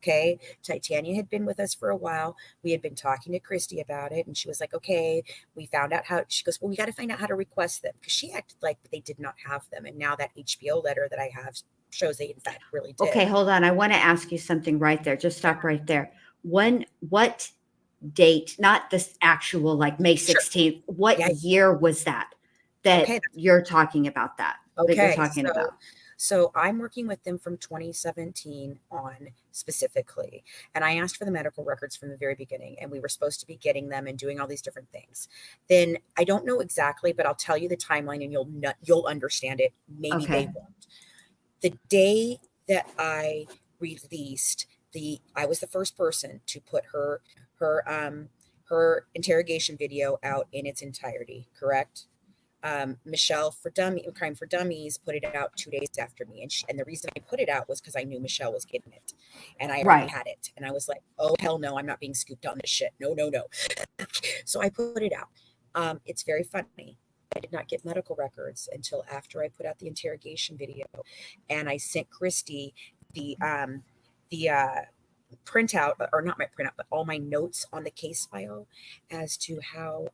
Okay. Titania had been with us for a while. We had been talking to Christy about it, and she was like, okay, we found out how. She goes, well, we got to find out how to request them, because she acted like they did not have them. And now that HBO letter that I have shows they in fact really did. Okay, hold on. I want to ask you something right there. Just stop right there. What date, not this actual like May 16th, what year was that okay. You're talking about that? Okay. That you're talking about? So I'm working with them from 2017 on specifically. And I asked for the medical records from the very beginning, and we were supposed to be getting them and doing all these different things. Then I don't know exactly, but I'll tell you the timeline and you'll understand it. Maybe Okay. they won't. The day that I released I was the first person to put her interrogation video out in its entirety, correct? Michelle Crime for Dummies put it out 2 days after me. And the reason I put it out was because I knew Michelle was getting it and I already Right. had it. And I was like, oh, hell no, I'm not being scooped on this shit. No, no, no. So I put it out. It's very funny. I did not get medical records until after I put out the interrogation video. And I sent Christy the printout, or not my printout, but all my notes on the case file as to how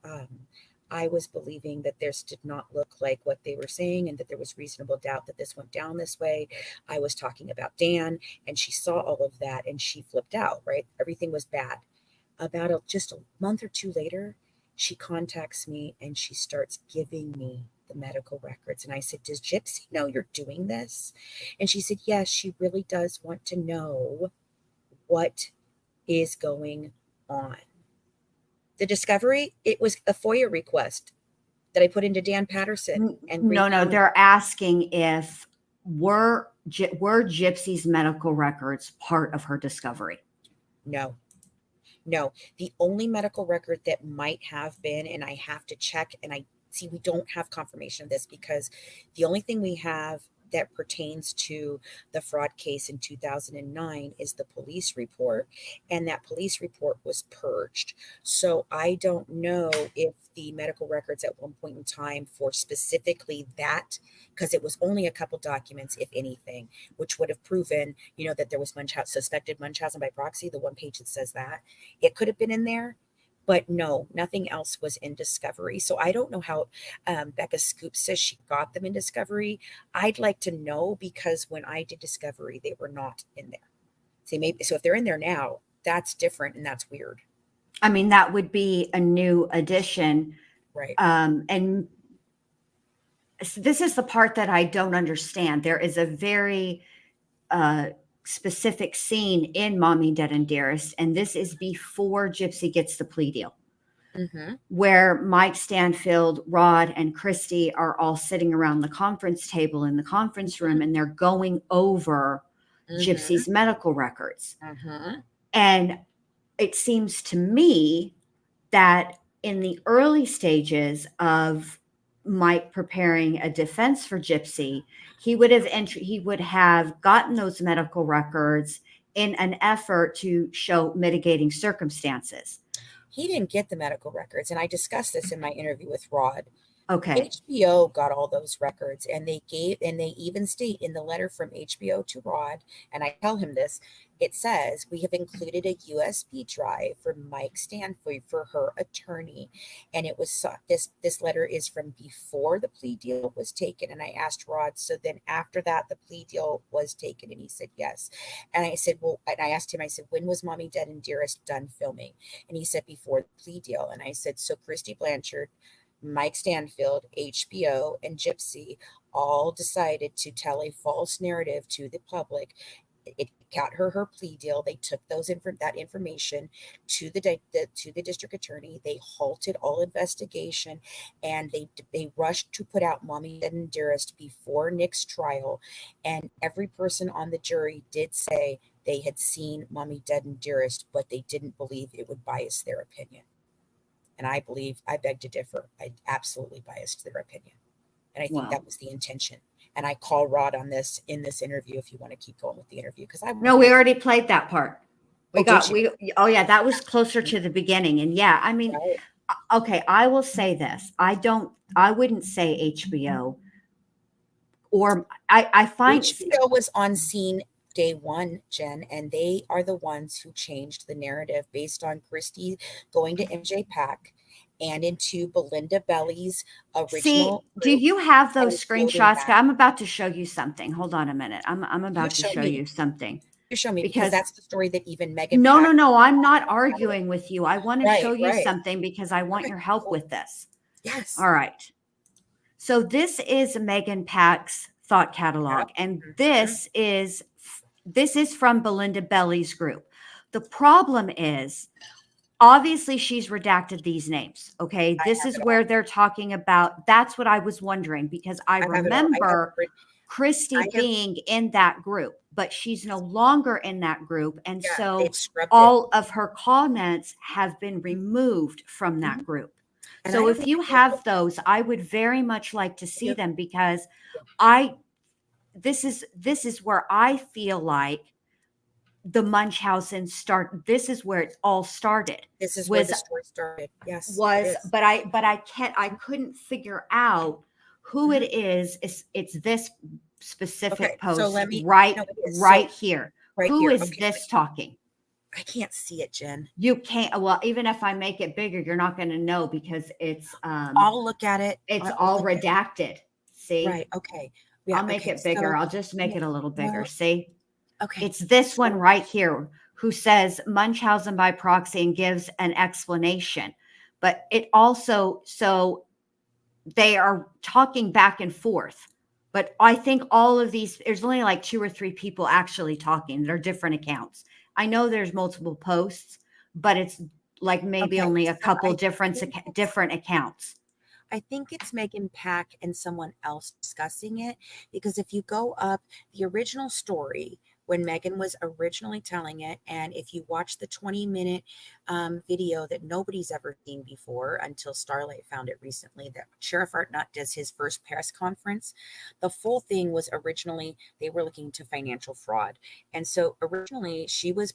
I was believing that this did not look like what they were saying and that there was reasonable doubt that this went down this way. I was talking about Dan, and she saw all of that and she flipped out, right? Everything was bad. About just a month or two later, she contacts me and she starts giving me the medical records. And I said, does Gypsy know you're doing this? And she said, yes, she really does want to know what is going on. The discovery, it was a FOIA request that I put into Dan Patterson. And No, they're asking if were Gypsy's medical records part of her discovery? No. The only medical record that might have been, and I have to check, and I see we don't have confirmation of this because the only thing we have that pertains to the fraud case in 2009 is the police report, and that police report was purged. So I don't know if the medical records at one point in time for specifically that, because it was only a couple documents, if anything, which would have proven, that there was suspected Munchausen by proxy, the one page that says that. It could have been in there. But no, nothing else was in discovery. So I don't know how Becca Scoop says she got them in discovery. I'd like to know, because when I did discovery, they were not in there. So if they're in there now, that's different and that's weird. I mean, that would be a new addition. Right. And this is the part that I don't understand. There is a very specific scene in Mommy Dead and Dearest, and this is before Gypsy gets the plea deal, where Mike Stanfield, Rod, and Christy are all sitting around the conference table in the conference room, and they're going over Gypsy's medical records. And it seems to me that in the early stages of Mike preparing a defense for Gypsy, he would have gotten those medical records in an effort to show mitigating circumstances. He didn't get the medical records, and I discussed this in my interview with Rod. Okay. HBO got all those records, and they even state in the letter from HBO to Rod, and I tell him this, it says, we have included a USB drive for Mike Stanfield for her attorney. And it was this letter is from before the plea deal was taken. And I asked Rod, so then after that, the plea deal was taken? And he said, yes. And I said, well, and I asked him, I said, when was Mommy Dead and Dearest done filming? And he said, before the plea deal. And I said, so Christy Blanchard, Mike Stanfield, HBO, and Gypsy all decided to tell a false narrative to the public. It got her plea deal. They took that information to the district attorney. They halted all investigation, and they rushed to put out Mommy Dead and Dearest before Nick's trial. And every person on the jury did say they had seen Mommy Dead and Dearest, but they didn't believe it would bias their opinion. And I beg to differ. I absolutely biased their opinion. And I think that was the intention. And I call Rod on this in this interview if you want to keep going with the interview. No, we already played that part. Oh, yeah, that was closer to the beginning. And yeah, I mean, right. Okay, I will say this. I wouldn't say HBO, or I find HBO was on scene day one, Jen, and they are the ones who changed the narrative based on Christy going to MJ Pack and into Belinda Belly's original. See, do you have those and screenshots? I'm about to show you something. Hold on a minute. I'm about to show me. you something. You show me because that's the story that even Megan. No. I'm not arguing with you. I want to show you right. something because I want your help with this. Yes. All right. So this is Megan Pack's thought catalog. And this is from Belinda Belly's group. The problem is, obviously she's redacted these names. Okay. This is where they're talking about. That's what I was wondering, because I remember Christy being in that group, but she's no longer in that group. And so all of her comments have been removed from that group. And so if you have those, I would very much like to see them, because this is where I feel like the Munchausen this is where it all started. This is where the story started. Yes. But I couldn't figure out who it is. It's this specific post. So right here. Who is this talking? I can't see it, Jen. You can't. Well, even if I make it bigger, you're not going to know, because it's I'll look at it. It's all redacted. See? Right. Okay. I'll make it bigger. I'll just make it a little bigger. See? Okay. It's this one right here, who says Munchausen by proxy and gives an explanation. But it also, so they are talking back and forth. But I think all of these, there's only like 2 or 3 people actually talking. They're different accounts. I know there's multiple posts, but it's like maybe only a couple different accounts. I think it's Megan Pack and someone else discussing it, because if you go up the original story, when Megan was originally telling it, and if you watch the 20-minute video that nobody's ever seen before until Starlight found it recently, that Sheriff Artnott does his first press conference, the full thing was originally, they were looking to financial fraud. And so originally she was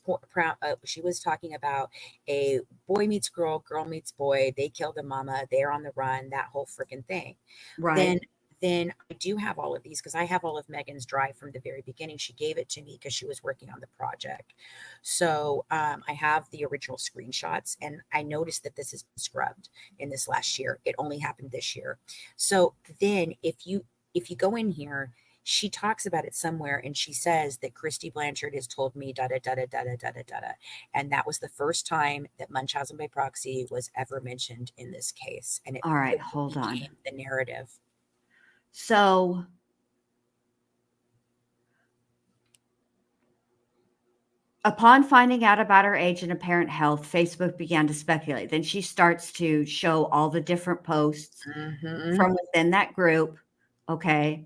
talking about a boy meets girl, girl meets boy, they killed a mama, they're on the run, that whole freaking thing. Right. Then I do have all of these, because I have all of Megan's drive from the very beginning. She gave it to me because she was working on the project. So I have the original screenshots, and I noticed that this has been scrubbed in this last year. It only happened this year. So then if you go in here, she talks about it somewhere, and she says that Christy Blanchard has told me da da da da da da da da da, and that was the first time that Munchausen by proxy was ever mentioned in this case. And it all right, hold on. The narrative. So upon finding out about her age and apparent health, Facebook began to speculate. Then she starts to show all the different posts from within that group. Okay.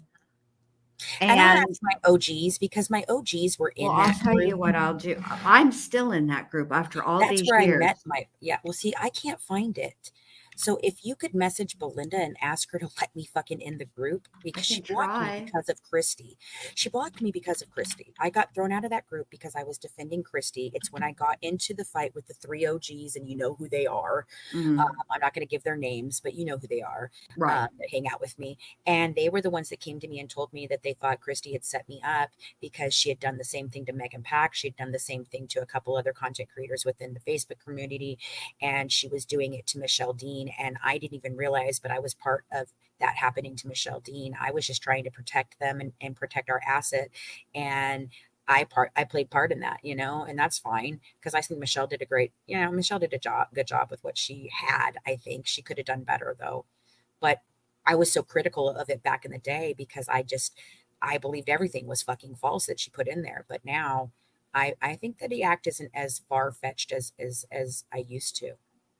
And I asked my OGs, because my OGs were in that I'll tell you what I'll do. I'm still in that group after all these years. That's where I met well, see, I can't find it. So if you could message Belinda and ask her to let me fucking in the group, because she blocked me because of Christy. She blocked me because of Christy. I got thrown out of that group because I was defending Christy. It's when I got into the fight with the 3 OGs, and you know who they are. I'm not going to give their names, but you know who they are. Right. That hang out with me. And they were the ones that came to me and told me that they thought Christy had set me up because she had done the same thing to Megan Pack. She'd done the same thing to a couple other content creators within the Facebook community. And she was doing it to Michelle Dean. And I didn't even realize, but I was part of that happening to Michelle Dean. I was just trying to protect them and protect our asset. And I played part in that, and that's fine, because I think Michelle did Michelle did a good job with what she had. I think she could have done better though. But I was so critical of it back in the day because I believed everything was fucking false that she put in there. But now I think that the act isn't as far-fetched as I used to.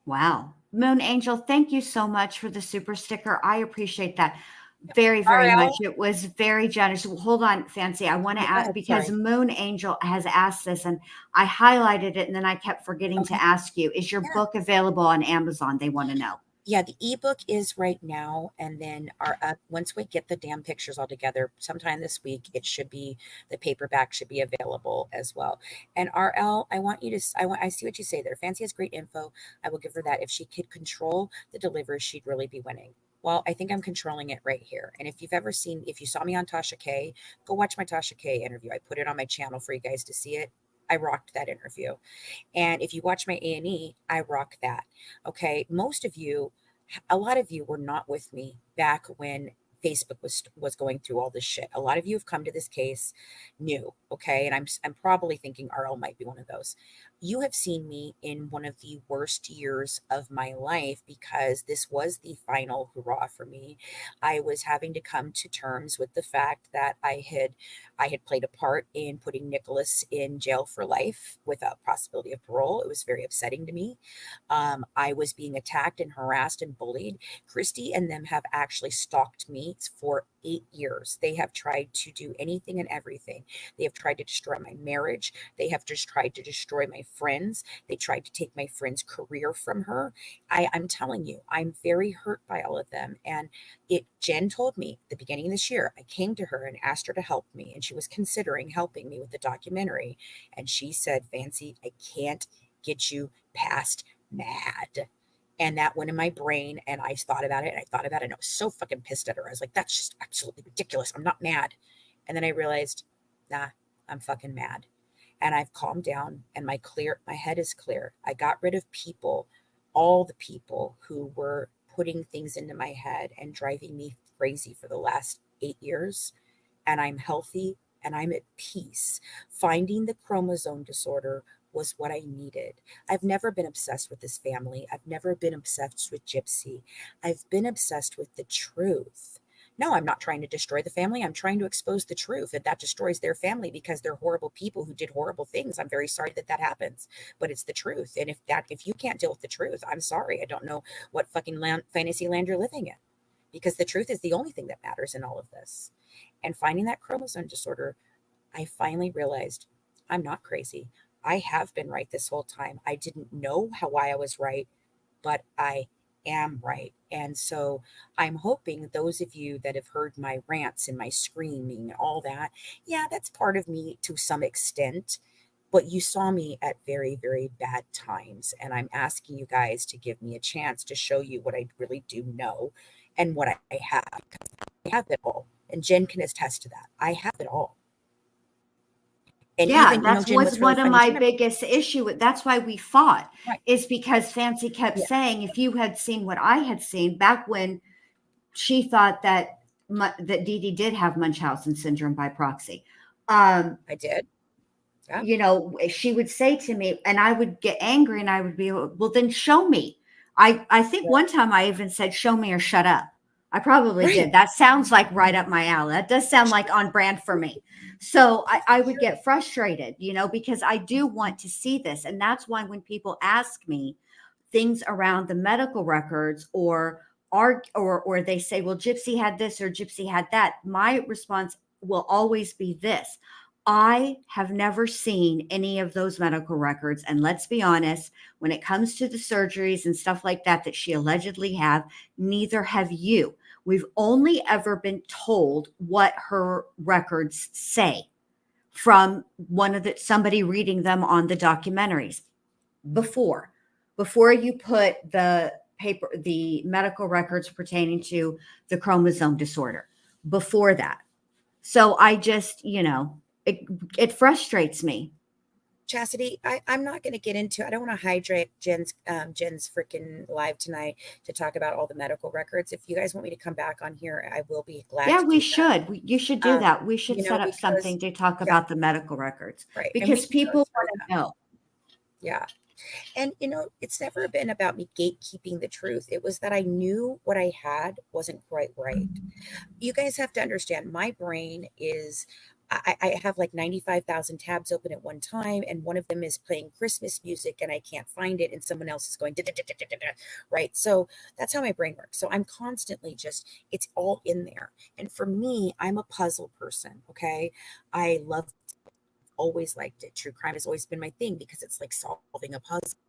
Wow. Moon Angel, thank you so much for the super sticker. I appreciate that very, very much. It was very generous. Hold on, Fancy. I want to ask, because Moon Angel has asked this, and I highlighted it, and then I kept forgetting to ask you, is your book available on Amazon? They want to know. Yeah, the ebook is right now, and then once we get the damn pictures all together, sometime this week, the paperback should be available as well. And RL, I see what you say there. Fancy has great info. I will give her that. If she could control the delivery, she'd really be winning. Well, I think I'm controlling it right here. And if you saw me on Tasha K, go watch my Tasha K interview. I put it on my channel for you guys to see it. I rocked that interview. And if you watch my A&E, I rock that. Okay. A lot of you were not with me back when Facebook was going through all this shit. A lot of you have come to this case new. Okay. And I'm probably thinking RL might be one of those. You have seen me in one of the worst years of my life because this was the final hurrah for me. I was having to come to terms with the fact that I had played a part in putting Nicholas in jail for life without possibility of parole. It was very upsetting to me. I was being attacked and harassed and bullied. Christy and them have actually stalked me for 8 years. They have tried to do anything and everything. They have tried to destroy my marriage. They have just tried to destroy my friends. They tried to take my friend's career from her. I'm telling you, I'm very hurt by all of them. And Jen told me at the beginning of this year, I came to her and asked her to help me, and she was considering helping me with the documentary. And she said, Fancy, I can't get you past mad. And that went in my brain, and I thought about it, and I thought about it, and I was so fucking pissed at her. I was like, that's just absolutely ridiculous. I'm not mad. And then I realized, nah, I'm fucking mad. And I've calmed down, and my head is clear. I got rid of people, all the people who were putting things into my head and driving me crazy for the last 8 years. And I'm healthy and I'm at peace. Finding the chromosome disorder was what I needed. I've never been obsessed with this family. I've never been obsessed with Gypsy. I've been obsessed with the truth. No, I'm not trying to destroy the family. I'm trying to expose the truth. If that destroys their family because they're horrible people who did horrible things, I'm very sorry that happens. But it's the truth. And if you can't deal with the truth, I'm sorry. I don't know what fucking fantasy land you're living in, because the truth is the only thing that matters in all of this. And finding that chromosome disorder, I finally realized I'm not crazy. I have been right this whole time. I didn't know why I was right, but I am right. And so I'm hoping those of you that have heard my rants and my screaming and all that, yeah, that's part of me to some extent, but you saw me at very, very bad times. And I'm asking you guys to give me a chance to show you what I really do know and what I have. I have it all. And Jen can attest to that. I have it all. And Yeah, even, that Jen, was what's really one of funny, my Jen, biggest issue. That's why we fought, right. is because Fancy kept Yeah. saying, if you had seen what I had seen back when she thought that that Dee Dee did have Munchausen syndrome by proxy. I did. Yeah. You know, she would say to me, and I would get angry, and I would be, well, then show me. I think one time I even said, show me or shut up. I probably Right. did. That sounds like right up my alley. That does sound like on brand for me. So I would get frustrated, you know, because I do want to see this. And that's why when people ask me things around the medical records or they say, well, Gypsy had this or Gypsy had that, my response will always be this. I have never seen any of those medical records. And let's be honest, when it comes to the surgeries and stuff like that she allegedly have, neither have you. We've only ever been told what her records say from somebody reading them on the documentaries. Before you put the medical records pertaining to the chromosome disorder, before that. So I just, it frustrates me. Chastity, I'm not going to get into, I don't want to hijack Jen's freaking live tonight to talk about all the medical records. If you guys want me to come back on here, I will be glad. Yeah, to we do should. that. You should do that. We should set up because, something to talk about the medical records, right, because people want to know. Yeah. And, it's never been about me gatekeeping the truth. It was that I knew what I had wasn't quite right. You guys have to understand, my brain is, I have like 95,000 tabs open at one time, and one of them is playing Christmas music and I can't find it, and someone else is going, right? So that's how my brain works. So I'm constantly it's all in there. And for me, I'm a puzzle person, okay? I love, always liked it. True crime has always been my thing because it's like solving a puzzle.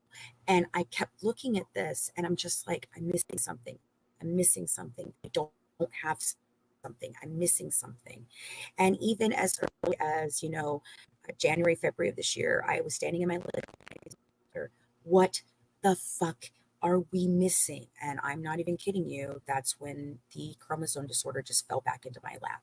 And I kept looking at this and I'm just like, I'm missing something. I'm missing something. I don't have something. I'm missing something. And even as early as, January, February of this year, I was standing in my living. What the fuck are we missing? And I'm not even kidding you. That's when the chromosome disorder just fell back into my lap.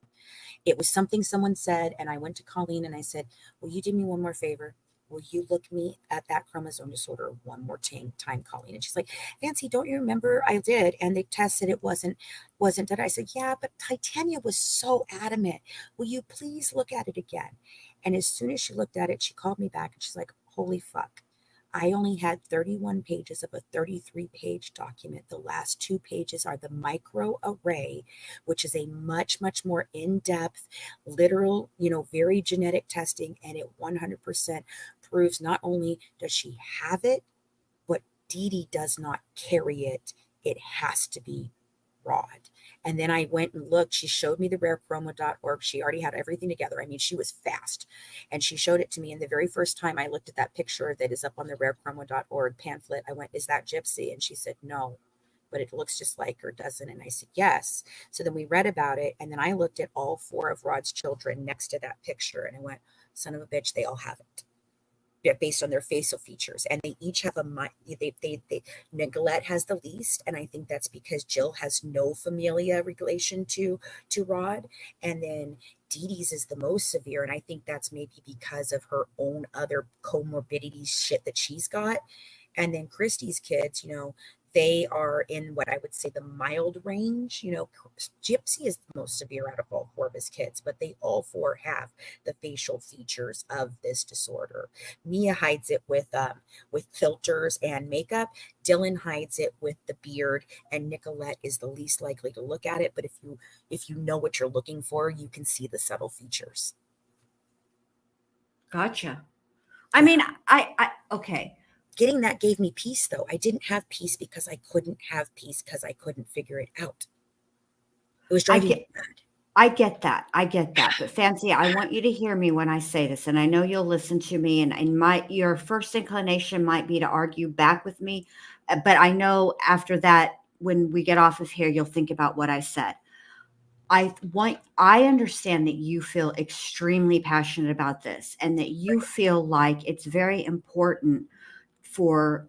It was something someone said, and I went to Colleen and I said, will you do me one more favor? Will you look me at that chromosome disorder one more time, Colleen? And she's like, Fancy, don't you remember? I did. And they tested it wasn't that. I said, yeah, but Titania was so adamant. Will you please look at it again? And as soon as she looked at it, she called me back and she's like, holy fuck. I only had 31 pages of a 33-page document. The last 2 pages are the micro array, which is a much, much more in-depth, literal, very genetic testing. And it 100% proves not only does she have it, but Dee Dee does not carry it. It has to be Rod. And then I went and looked. She showed me the rarechroma.org. She already had everything together. I mean, she was fast. And she showed it to me. And the very first time I looked at that picture that is up on the rarechroma.org pamphlet, I went, is that Gypsy? And she said, no, but it looks just like her, doesn't it? And I said, yes. So then we read about it. And then I looked at all 4 of Rod's children next to that picture. And I went, son of a bitch, they all have it. Based on their facial features, and they each have Nicolette has the least, and I think that's because Jill has no familia relation to Rod, and then Dee Dee's is the most severe, and I think that's maybe because of her own other comorbidities shit that she's got. And then Christy's kids, they are in what I would say the mild range. Gypsy is the most severe out of all 4 of his kids, but they all 4 have the facial features of this disorder. Mia hides it with filters and makeup. Dylan hides it with the beard, and Nicolette is the least likely to look at it. But if you know what you're looking for, you can see the subtle features. Gotcha. I mean, I okay. Getting that gave me peace, though. I didn't have peace because I couldn't have peace because I couldn't figure it out. It was driving me mad. I get that. But Fancy, I want you to hear me when I say this, and I know you'll listen to me, and your first inclination might be to argue back with me, but I know after that, when we get off of here, you'll think about what I said. I understand that you feel extremely passionate about this, and that you feel like it's very important for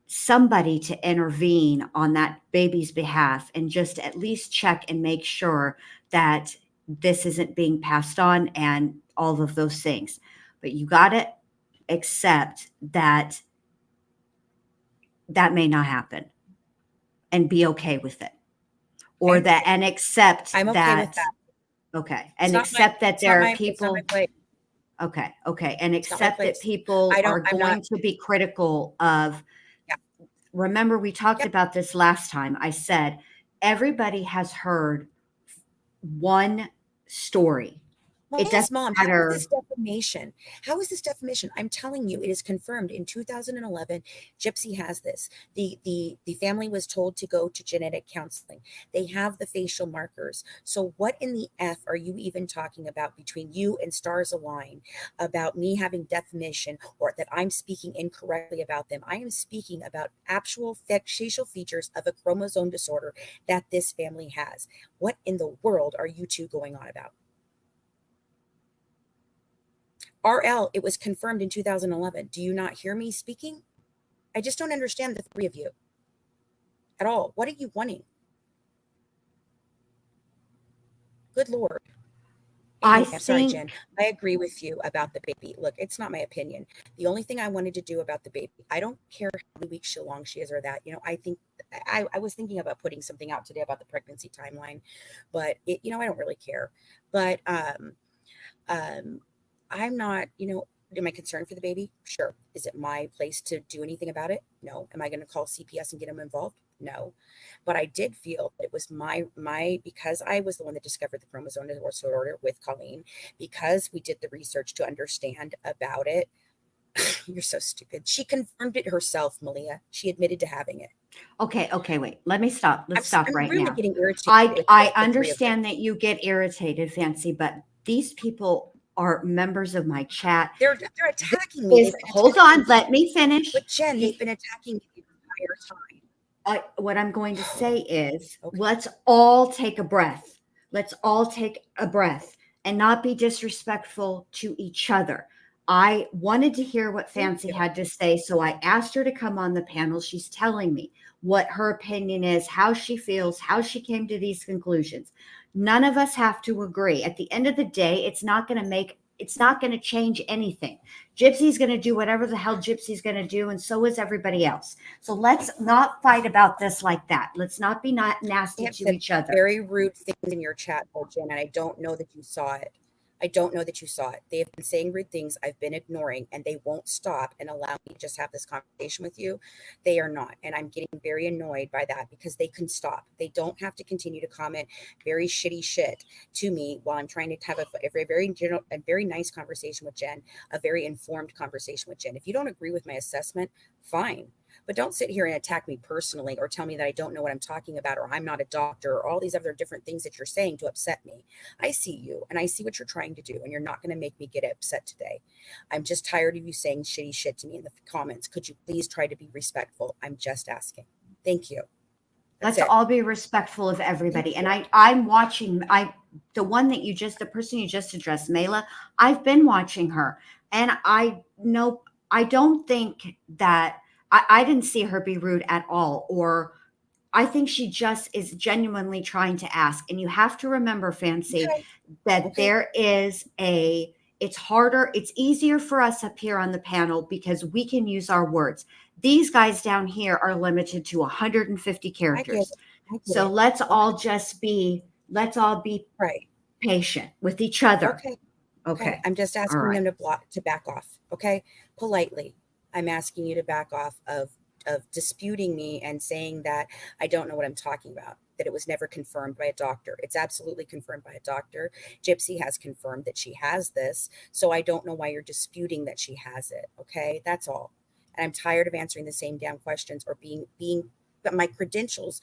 somebody to intervene on that baby's behalf and just at least check and make sure that this isn't being passed on and all of those things. But you got to accept that may not happen and be okay with it. Or I'm okay with that. Okay. And accept that there are people. Okay. And accept that people are going to be critical of. Yeah. Remember, we talked about this last time. I said, everybody has heard one story. Well, it doesn't Mom, matter. How is this defamation? How is this defamation? I'm telling you, it is confirmed. In 2011, Gypsy has this. The family was told to go to genetic counseling. They have the facial markers. So what in the F are you even talking about between you and Stars Align about me having defamation or that I'm speaking incorrectly about them? I am speaking about actual facial features of a chromosome disorder that this family has. What in the world are you two going on about? RL, it was confirmed in 2011. Do you not hear me speaking? I just don't understand the 3 of you at all. What are you wanting? Good Lord. I'm sorry, Jen. I agree with you about the baby. Look, it's not my opinion. The only thing I wanted to do about the baby, I don't care how many weeks long she is or that. I think I was thinking about putting something out today about the pregnancy timeline, but I don't really care. But I'm not, am I concerned for the baby? Sure. Is it my place to do anything about it? No. Am I going to call CPS and get them involved? No. But I did feel it was my because I was the one that discovered the chromosome disorder with Colleen, because we did the research to understand about it. You're so stupid. She confirmed it herself, Malia. She admitted to having it. Okay, wait. Let me stop. Let's stop right really now. Getting irritated I understand that you get irritated, Fancy, but these people are members of my chat. They're attacking me. Hold on, let me finish. But Jen, they've been attacking me the entire time. What I'm going to say is, let's all take a breath. Let's all take a breath and not be disrespectful to each other. I wanted to hear what Fancy had to say, so I asked her to come on the panel. She's telling me what her opinion is, how she feels, how she came to these conclusions. None of us have to agree. At the end of the day, it's not going to change anything. Gypsy's going to do whatever the hell Gypsy's going to do, and so is everybody else. So let's not fight about this like that. Let's not be nasty to each other. Very rude things in your chat, Jen, and I don't know that you saw it. I don't know that you saw it. They have been saying rude things I've been ignoring, and they won't stop and allow me to just have this conversation with you. They are not. And I'm getting very annoyed by that because they can stop. They don't have to continue to comment very shitty shit to me while I'm trying to have a very general, a very nice conversation with Jen, a very informed conversation with Jen. If you don't agree with my assessment, fine. But don't sit here and attack me personally or tell me that I don't know what I'm talking about or I'm not a doctor or all these other different things that you're saying to upset me. I see you and I see what you're trying to do, and you're not going to make me get upset today. I'm just tired of you saying shitty shit to me in the comments. Could you please try to be respectful? I'm just asking. Thank you. Let's all be respectful of everybody. And I'm watching the person you just addressed, Mela, I've been watching her, and I don't think that I didn't see her be rude at all, or I think she just is genuinely trying to ask. And you have to remember, Fancy, that there is it's harder, it's easier for us up here on the panel because we can use our words. These guys down here are limited to 150 characters. So let's all be right. patient with each other. Okay. I'm just asking them to back off. Okay. Politely. I'm asking you to back off of disputing me and saying that I don't know what I'm talking about, that it was never confirmed by a doctor. It's absolutely confirmed by a doctor. Gypsy has confirmed that she has this. So I don't know why you're disputing that she has it. Okay. That's all. And I'm tired of answering the same damn questions or but my credentials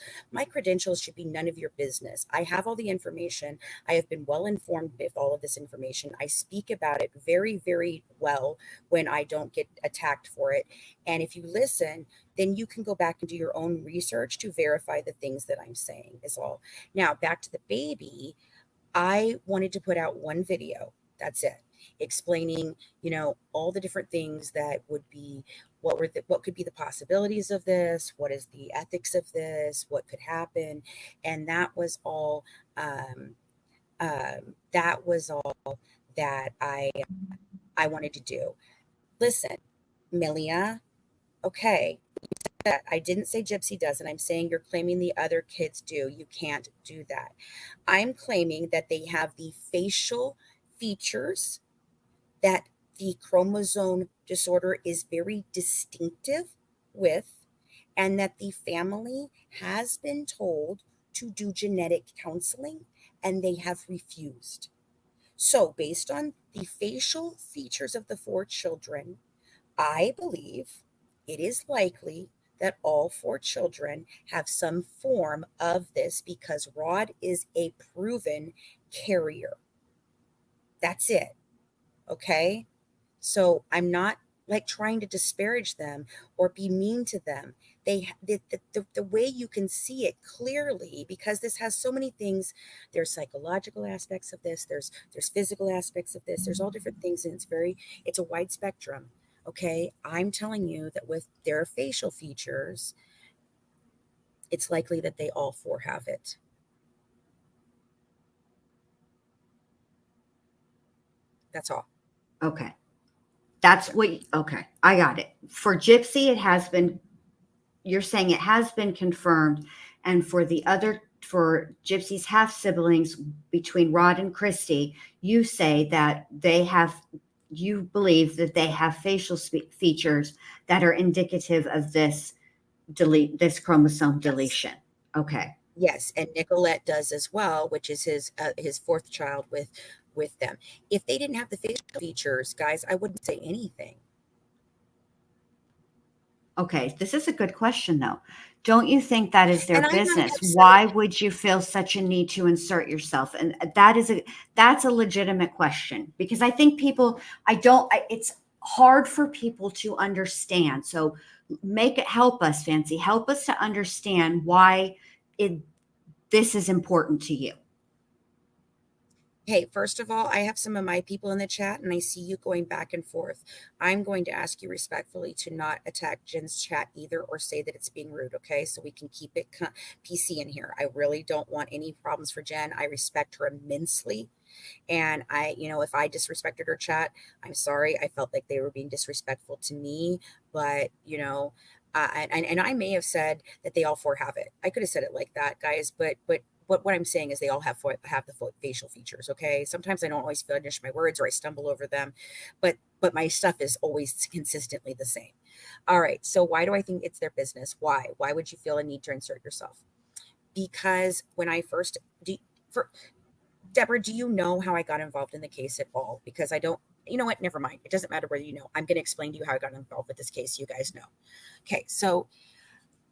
should be none of your business. I have all the information. I have been well informed with all of this information. I speak about it very, very well when I don't get attacked for it. And if you listen, then you can go back and do your own research to verify the things that I'm saying is all. Now, back to the baby. I wanted to put out one video. That's it. Explaining, all the different things that would be, what could be the possibilities of this, what is the ethics of this, what could happen. And that was all that I wanted to do. Listen, Milia, okay, I didn't say Gypsy doesn't. I'm saying you're claiming the other kids do. You can't do that. I'm claiming that they have the facial features that the chromosome disorder is very distinctive with, and that the family has been told to do genetic counseling and they have refused. So based on the facial features of the 4 children, I believe it is likely that all 4 children have some form of this because Rod is a proven carrier. That's it. Okay. So I'm not trying to disparage them or be mean to them. The way you can see it clearly, because this has so many things, there's psychological aspects of this, there's physical aspects of this, there's all different things, and it's a wide spectrum. Okay. I'm telling you that with their facial features, it's likely that they all 4 have it. That's all. Okay. Okay. I got it. For Gypsy, you're saying it has been confirmed. And for Gypsy's half siblings between Rod and Christy, you say that you believe that they have facial features that are indicative of this chromosome deletion. Okay. Yes. And Nicolette does as well, which is his 4th child with them. If they didn't have the facial features, guys, I wouldn't say anything. Okay, this is a good question, though. Don't you think that is their business? Why would you feel such a need to insert yourself? And that's a legitimate question, because I think it's hard for people to understand. So help us, Fancy. Help us to understand why this is important to you. Hey, first of all, I have some of my people in the chat and I see you going back and forth. I'm going to ask you respectfully to not attack Jen's chat either or say that it's being rude, okay? So we can keep it PC in here. I really don't want any problems for Jen. I respect her immensely. And if I disrespected her chat, I'm sorry. I felt like they were being disrespectful to me, but and I may have said that they all 4 have it. I could have said it like that, guys, but what I'm saying is they all have the facial features. Okay. Sometimes I don't always finish my words or I stumble over them, but my stuff is always consistently the same. All right. So why do I think it's their business? Why would you feel a need to insert yourself? Because when I first, Deborah, do you know how I got involved in the case at all? Because I don't, you know what? Never mind. It doesn't matter whether you know. I'm going to explain to you how I got involved with this case. You guys know. Okay. So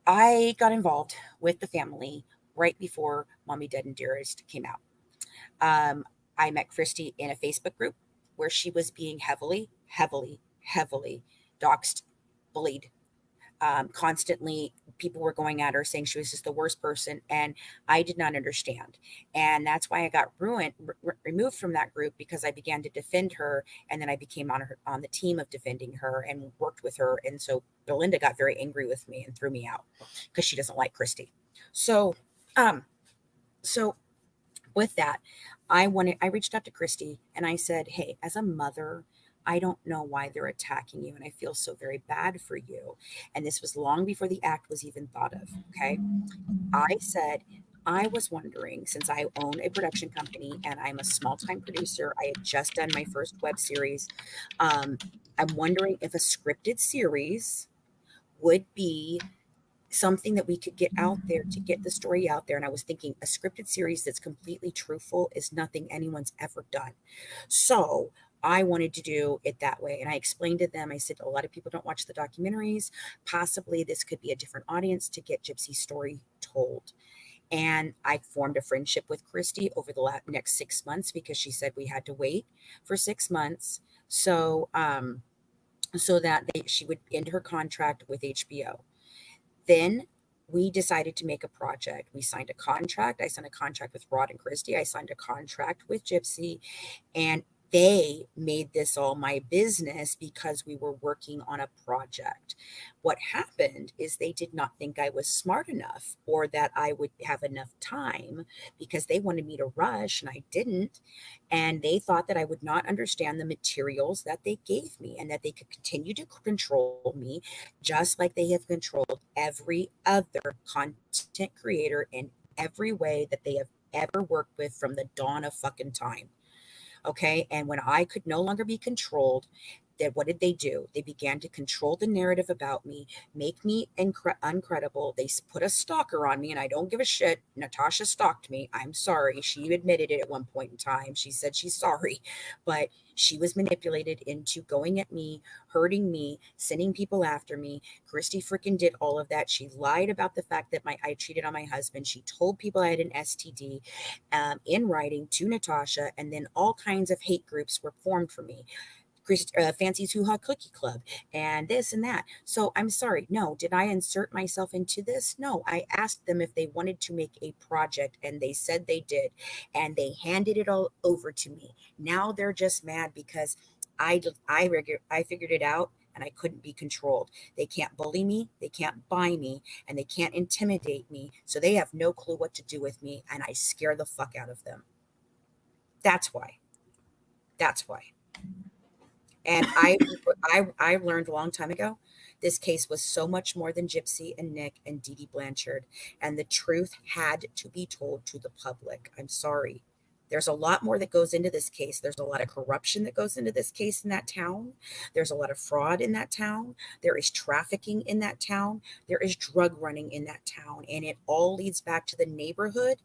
I got involved with the family right before Mommy Dead and Dearest came out. I met Christy in a Facebook group where she was being heavily doxxed, bullied. Constantly, people were going at her saying she was just the worst person, and I did not understand. And that's why I got removed from that group, because I began to defend her, and then I became on the team of defending her and worked with her. And so Belinda got very angry with me and threw me out because she doesn't like Christy. So with that, I reached out to Christy and I said, hey, as a mother, I don't know why they're attacking you, and I feel so very bad for you. And this was long before the act was even thought of. Okay. I said, I was wondering, since I own a production company and I'm a small-time producer, I had just done my first web series. I'm wondering if a scripted series would be something that we could get out there to get the story out there. And I was thinking a scripted series that's completely truthful is nothing anyone's ever done. So I wanted to do it that way. And I explained to them, I said, a lot of people don't watch the documentaries. Possibly this could be a different audience to get Gypsy's story told. And I formed a friendship with Christy over the next 6 months, because she said we had to wait for 6 months. So that she would end her contract with HBO. Then we decided to make a project. We signed a contract. I signed a contract with Rod and Christy. I signed a contract with Gypsy, and they made this all my business because we were working on a project. What happened is they did not think I was smart enough or that I would have enough time, because they wanted me to rush and I didn't. And they thought that I would not understand the materials that they gave me and that they could continue to control me, just like they have controlled every other content creator in every way that they have ever worked with from the dawn of fucking time. Okay. And when I could no longer be controlled, that what did they do? They began to control the narrative about me, make me uncredible. They put a stalker on me, and I don't give a shit. Natasha stalked me. I'm sorry. She admitted it at one point in time. She said she's sorry, but she was manipulated into going at me, hurting me, sending people after me. Christy freaking did all of that. She lied about the fact that I cheated on my husband. She told people I had an STD in writing to Natasha, and then all kinds of hate groups were formed for me. Fancy's Hoo Ha Cookie Club and this and that. So I'm sorry. No, did I insert myself into this? No, I asked them if they wanted to make a project, and they said they did, and they handed it all over to me. Now they're just mad because I figured it out, and I couldn't be controlled. They can't bully me, they can't buy me, and they can't intimidate me. So they have no clue what to do with me, and I scare the fuck out of them. That's why. And I learned a long time ago, this case was so much more than Gypsy and Nick and Dee Dee Blanchard. And the truth had to be told to the public. I'm sorry. There's a lot more that goes into this case. There's a lot of corruption that goes into this case in that town. There's a lot of fraud in that town. There is trafficking in that town. There is drug running in that town. And it all leads back to the neighborhood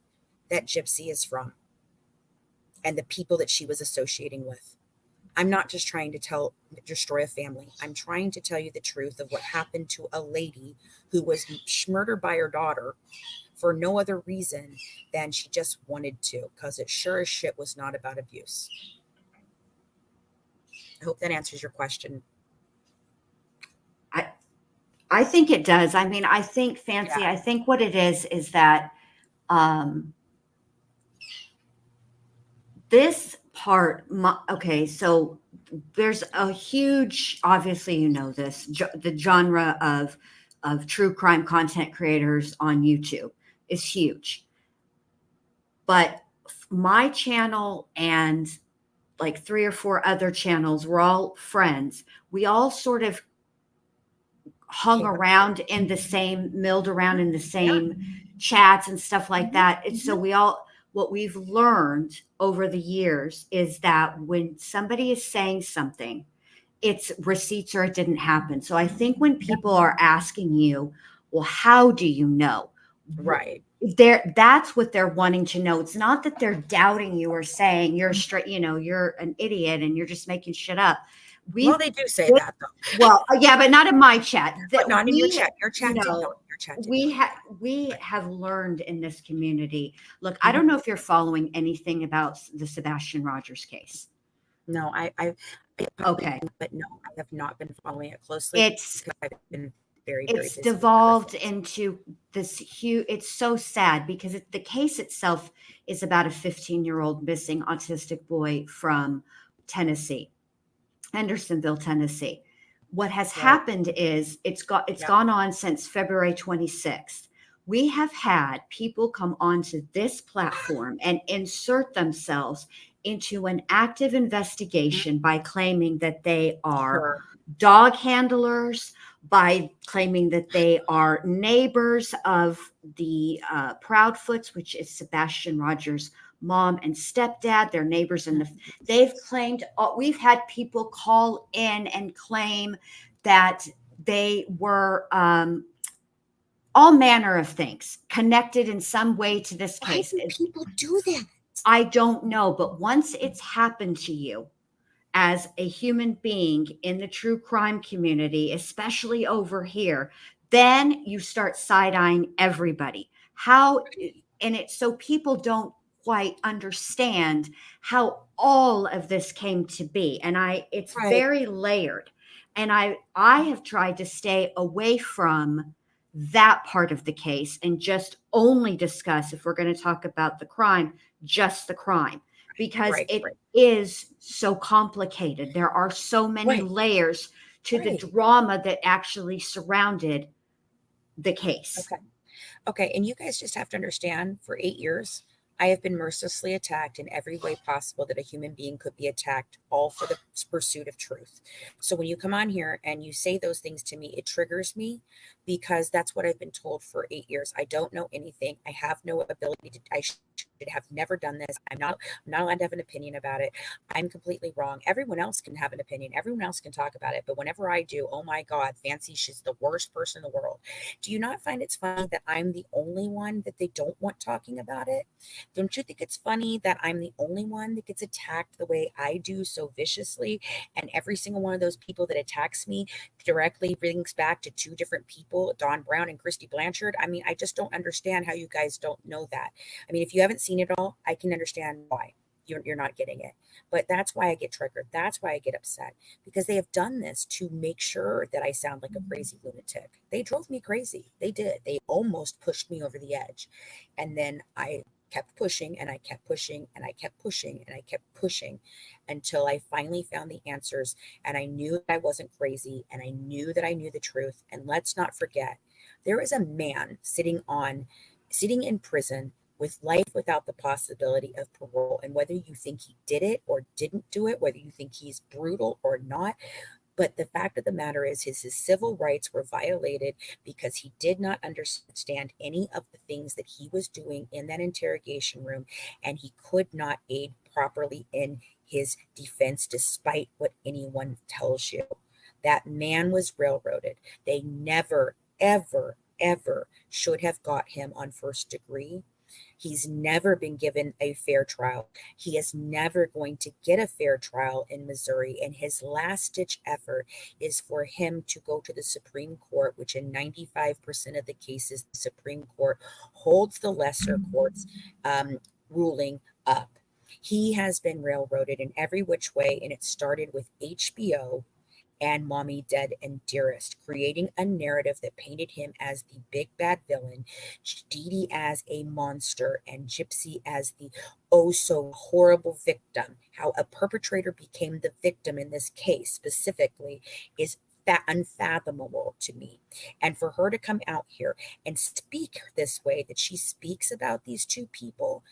that Gypsy is from and the people that she was associating with. I'm not just trying to destroy a family. I'm trying to tell you the truth of what happened to a lady who was murdered by her daughter for no other reason than she just wanted to, because it sure as shit was not about abuse. I hope that answers your question. I think it does. I mean, I think, Fancy, I think what it is that this part, okay, so there's a huge, obviously, you know this, the genre of true crime content creators on YouTube is huge. But my channel and like 3 or 4 other channels, we're all friends. We all sort of hung around in the same, milled around in the same chats and stuff like that. And so what we've learned over the years is that when somebody is saying something, it's receipts or it didn't happen. So I think when people are asking you, well, how do you know? Right. That's what they're wanting to know. It's not that they're doubting you or saying you're straight, you're an idiot and you're just making shit up. Well, they do say that though. Well, yeah, but not in my chat. But not in your chat. Your chat did know, not. Your chat did we not. have learned in this community. Look, I don't know if you're following anything about the Sebastian Rogers case. No, I Okay. but no, I have not been following it closely. It's because I've been very it's busy with devolved other things. into this huge. It's so sad because the case itself is about a 15-year-old missing autistic boy from Tennessee, Hendersonville, Tennessee. What has happened is it's gone on since February 26th. We have had people come onto this platform and insert themselves into an active investigation by claiming that they are Sure. dog handlers, by claiming that they are neighbors of the Proudfoots, which is Sebastian Rogers' mom and stepdad. They're neighbors, and they've claimed. We've had people call in and claim that they were all manner of things connected in some way to this Why case. do people do that? I don't know, but once it's happened to you as a human being in the true crime community, especially over here, then you start side-eyeing everybody. So people don't quite understand how all of this came to be. And it's Right. very layered. And I have tried to stay away from that part of the case and just only discuss, if we're going to talk about the crime, just the crime, because it is so complicated. There are so many layers to the drama that actually surrounded the case. Okay. And you guys just have to understand, for 8 years, I have been mercilessly attacked in every way possible that a human being could be attacked, all for the pursuit of truth. So when you come on here and you say those things to me, it triggers me because that's what I've been told for 8 years. I don't know anything. I have no ability to, I should have never done this. I'm not allowed to have an opinion about it. I'm completely wrong. Everyone else can have an opinion. Everyone else can talk about it. But whenever I do, oh my God, Fancy, she's the worst person in the world. Do you not find it's funny that I'm the only one that they don't want talking about it? Don't you think it's funny that I'm the only one that gets attacked the way I do, so viciously? And every single one of those people that attacks me directly brings back to two different people, Don Brown and Christy Blanchard. I mean, I just don't understand how you guys don't know that. I mean, if you haven't seen it all, I can understand why you're not getting it. But that's why I get triggered. That's why I get upset, because they have done this to make sure that I sound like a crazy lunatic. They drove me crazy. They did. They almost pushed me over the edge. And then I kept pushing and I kept pushing and I kept pushing and I kept pushing until I finally found the answers, and I knew that I wasn't crazy, and I knew that I knew the truth. And let's not forget, there is a man sitting in prison with life without the possibility of parole. And whether you think he did it or didn't do it, whether you think he's brutal or not, but the fact of the matter is his civil rights were violated because he did not understand any of the things that he was doing in that interrogation room, and he could not aid properly in his defense despite what anyone tells you. That man was railroaded. They never, ever, ever should have got him on first degree. He's never been given a fair trial. He is never going to get a fair trial in Missouri. And his last ditch effort is for him to go to the Supreme Court, which in 95% of the cases, the Supreme Court holds the lesser court's ruling up. He has been railroaded in every which way. And it started with HBO and Mommy Dead and Dearest, creating a narrative that painted him as the big bad villain, Dee Dee as a monster, and Gypsy as the oh so horrible victim. How a perpetrator became the victim in this case specifically is unfathomable to me. And for her to come out here and speak this way that she speaks about these two people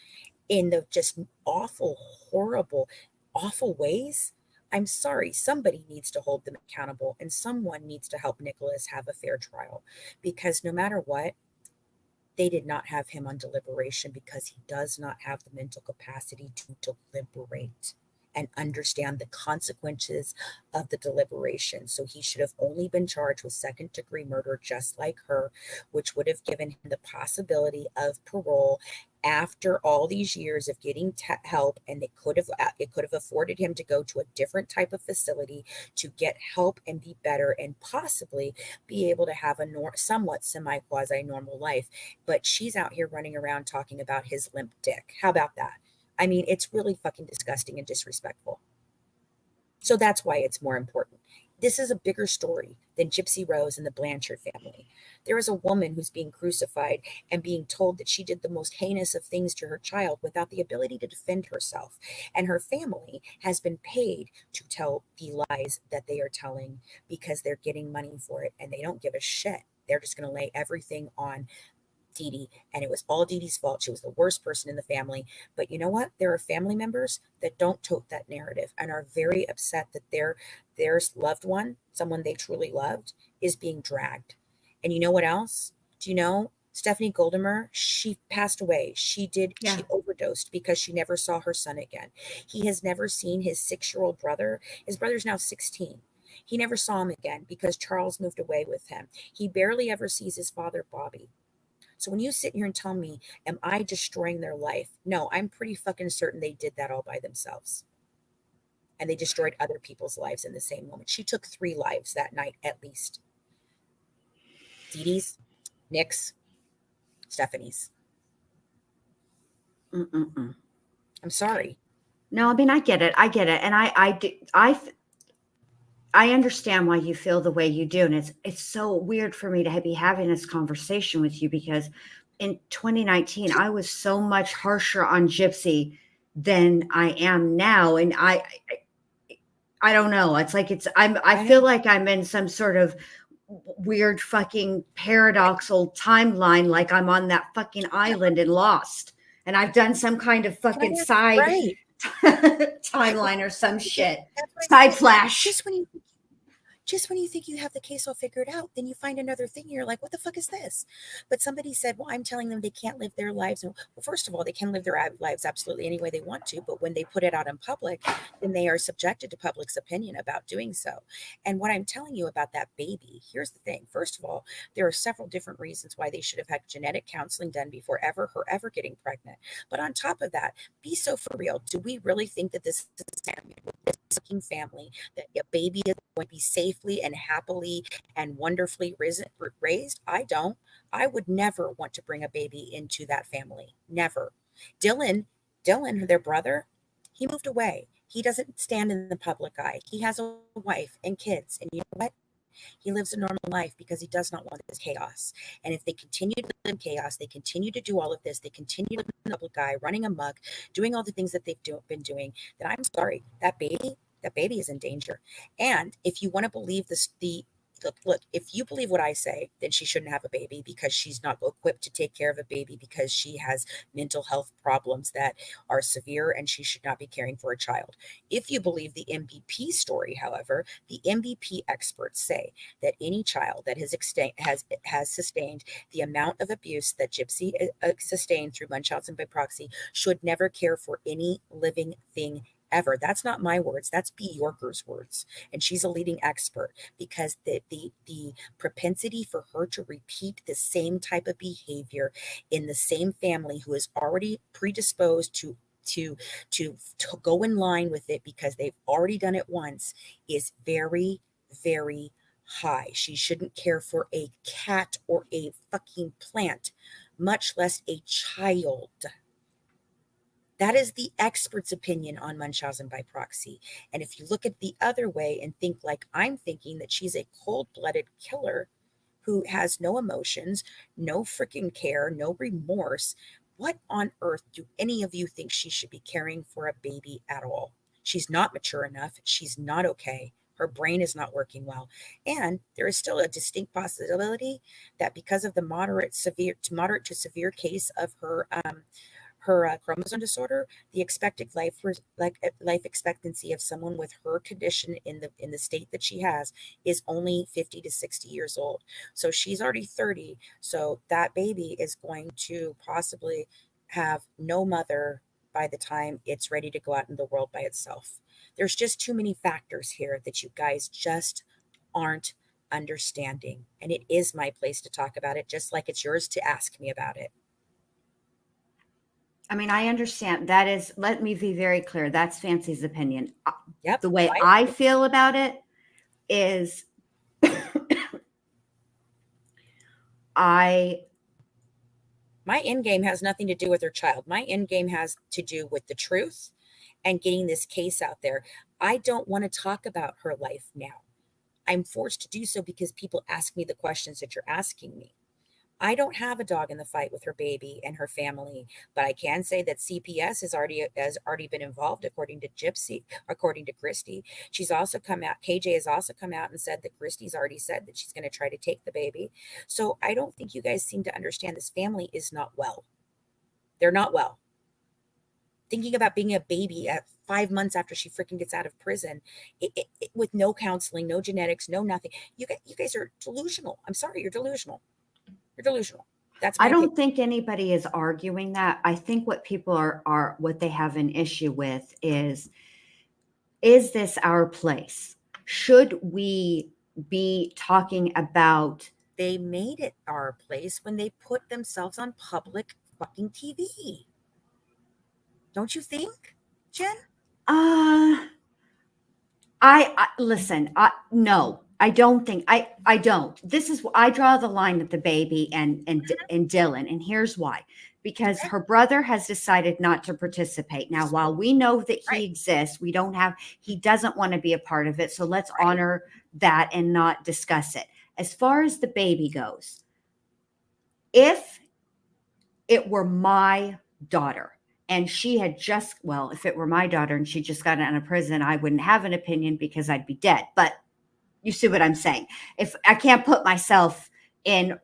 in the just awful, horrible, awful ways, I'm sorry, somebody needs to hold them accountable, and someone needs to help Nicholas have a fair trial, because no matter what, They did not have him on deliberation because he does not have the mental capacity to deliberate and understand the consequences of the deliberation. So he should have only been charged with second-degree murder, just like her, which would have given him the possibility of parole after all these years of getting help, and it could have afforded him to go to a different type of facility to get help and be better, and possibly be able to have a somewhat semi-quasi normal life. But she's out here running around talking about his limp dick. How about that? I mean, it's really fucking disgusting and disrespectful. So that's why it's more important. This is a bigger story than Gypsy Rose and the Blanchard family. There is a woman who's being crucified and being told that she did the most heinous of things to her child without the ability to defend herself. And her family has been paid to tell the lies that they are telling because they're getting money for it, and they don't give a shit. They're just going to lay everything on Dee Dee, and it was all Dee Dee's fault. She was the worst person in the family. But you know what? There are family members that don't tote that narrative and are very upset that their loved one, someone they truly loved, is being dragged. And you know what else? Do you know Stephanie Goldimer? She passed away. She overdosed because she never saw her son again. He has never seen his 6-year-old brother. His brother's now 16. He never saw him again because Charles moved away with him. He barely ever sees his father, Bobby. So when you sit here and tell me, am I destroying their life? No, I'm pretty fucking certain they did that all by themselves. And they destroyed other people's lives in the same moment. She took 3 lives that night, at least. Dee Dee's, Nick's, Stephanie's. Mm-mm-mm. I'm sorry. No, I mean, I get it. And I understand why you feel the way you do. And it's so weird for me to be having this conversation with you, because in 2019, I was so much harsher on Gypsy than I am now. And I don't know. It's like I feel like I'm in some sort of weird fucking paradoxical timeline, like I'm on that fucking island and Lost. And I've done some kind of fucking side timeline or some shit. Side flash. Just when you think you have the case all figured out, then you find another thing and you're like, what the fuck is this? But somebody said, well, I'm telling them they can't live their lives. And, well, first of all, they can live their lives absolutely any way they want to. But when they put it out in public, then they are subjected to public's opinion about doing so. And what I'm telling you about that baby, here's the thing. First of all, there are several different reasons why they should have had genetic counseling done before her ever getting pregnant. But on top of that, be so for real. Do we really think that this family, that a baby is going to be safely and happily and wonderfully raised? I don't. I would never want to bring a baby into that family. Never. Dylan, their brother, he moved away. He doesn't stand in the public eye. He has a wife and kids. And you know what? He lives a normal life because he does not want this chaos. And if they continue to live in chaos, they continue to do all of this, they continue to live in the public eye, running amok, doing all the things that they've been doing, then I'm sorry, that baby is in danger. And if you want to believe this, look, if you believe what I say, then she shouldn't have a baby because she's not equipped to take care of a baby because she has mental health problems that are severe and she should not be caring for a child. If you believe the MVP story, however, the MVP experts say that any child that has sustained the amount of abuse that Gypsy sustained through Munchausen by proxy should never care for any living thing ever. That's not my words. That's Bjorker's words. And she's a leading expert because the propensity for her to repeat the same type of behavior in the same family who is already predisposed to go in line with it because they've already done it once is very, very high. She shouldn't care for a cat or a fucking plant, much less a child. That is the expert's opinion on Munchausen by proxy. And if you look at the other way and think like I'm thinking, that she's a cold-blooded killer who has no emotions, no freaking care, no remorse, what on earth do any of you think she should be caring for a baby at all? She's not mature enough. She's not okay. Her brain is not working well. And there is still a distinct possibility that because of the moderate to severe case of her chromosome disorder, the expected life expectancy of someone with her condition in the state that she has is only 50 to 60 years old. So she's already 30. So that baby is going to possibly have no mother by the time it's ready to go out in the world by itself. There's just too many factors here that you guys just aren't understanding. And it is my place to talk about it, just like it's yours to ask me about it. I mean, I understand that is, let me be very clear. That's Fancy's opinion. Yep. The way I feel about it is my end game has nothing to do with her child. My end game has to do with the truth and getting this case out there. I don't want to talk about her life now. I'm forced to do so because people ask me the questions that you're asking me. I don't have a dog in the fight with her baby and her family, but I can say that CPS has already been involved, according to Gypsy, according to Christy. She's also come out, KJ has also come out and said that Christy's already said that she's going to try to take the baby. So I don't think you guys seem to understand this family is not well. They're not well. Thinking about being a baby at 5 months after she freaking gets out of prison, with no counseling, no genetics, no nothing. You guys are delusional. I'm sorry, you're delusional. You're delusional. That's my I don't opinion. think anybody is arguing that. I think what people are what they have an issue with is this our place? Should we be talking about? They made it our place when they put themselves on public fucking TV. Don't you think, Jen? I listen. No, I don't think I don't. This is I draw the line at the baby and Dylan, and here's why. Because her brother has decided not to participate. Now, while we know that he exists, he doesn't want to be a part of it. So let's honor that and not discuss it. As far as the baby goes, if it were my daughter and she had if it were my daughter and she just got out of prison, I wouldn't have an opinion because I'd be dead. But you see what I'm saying? If I can't put myself in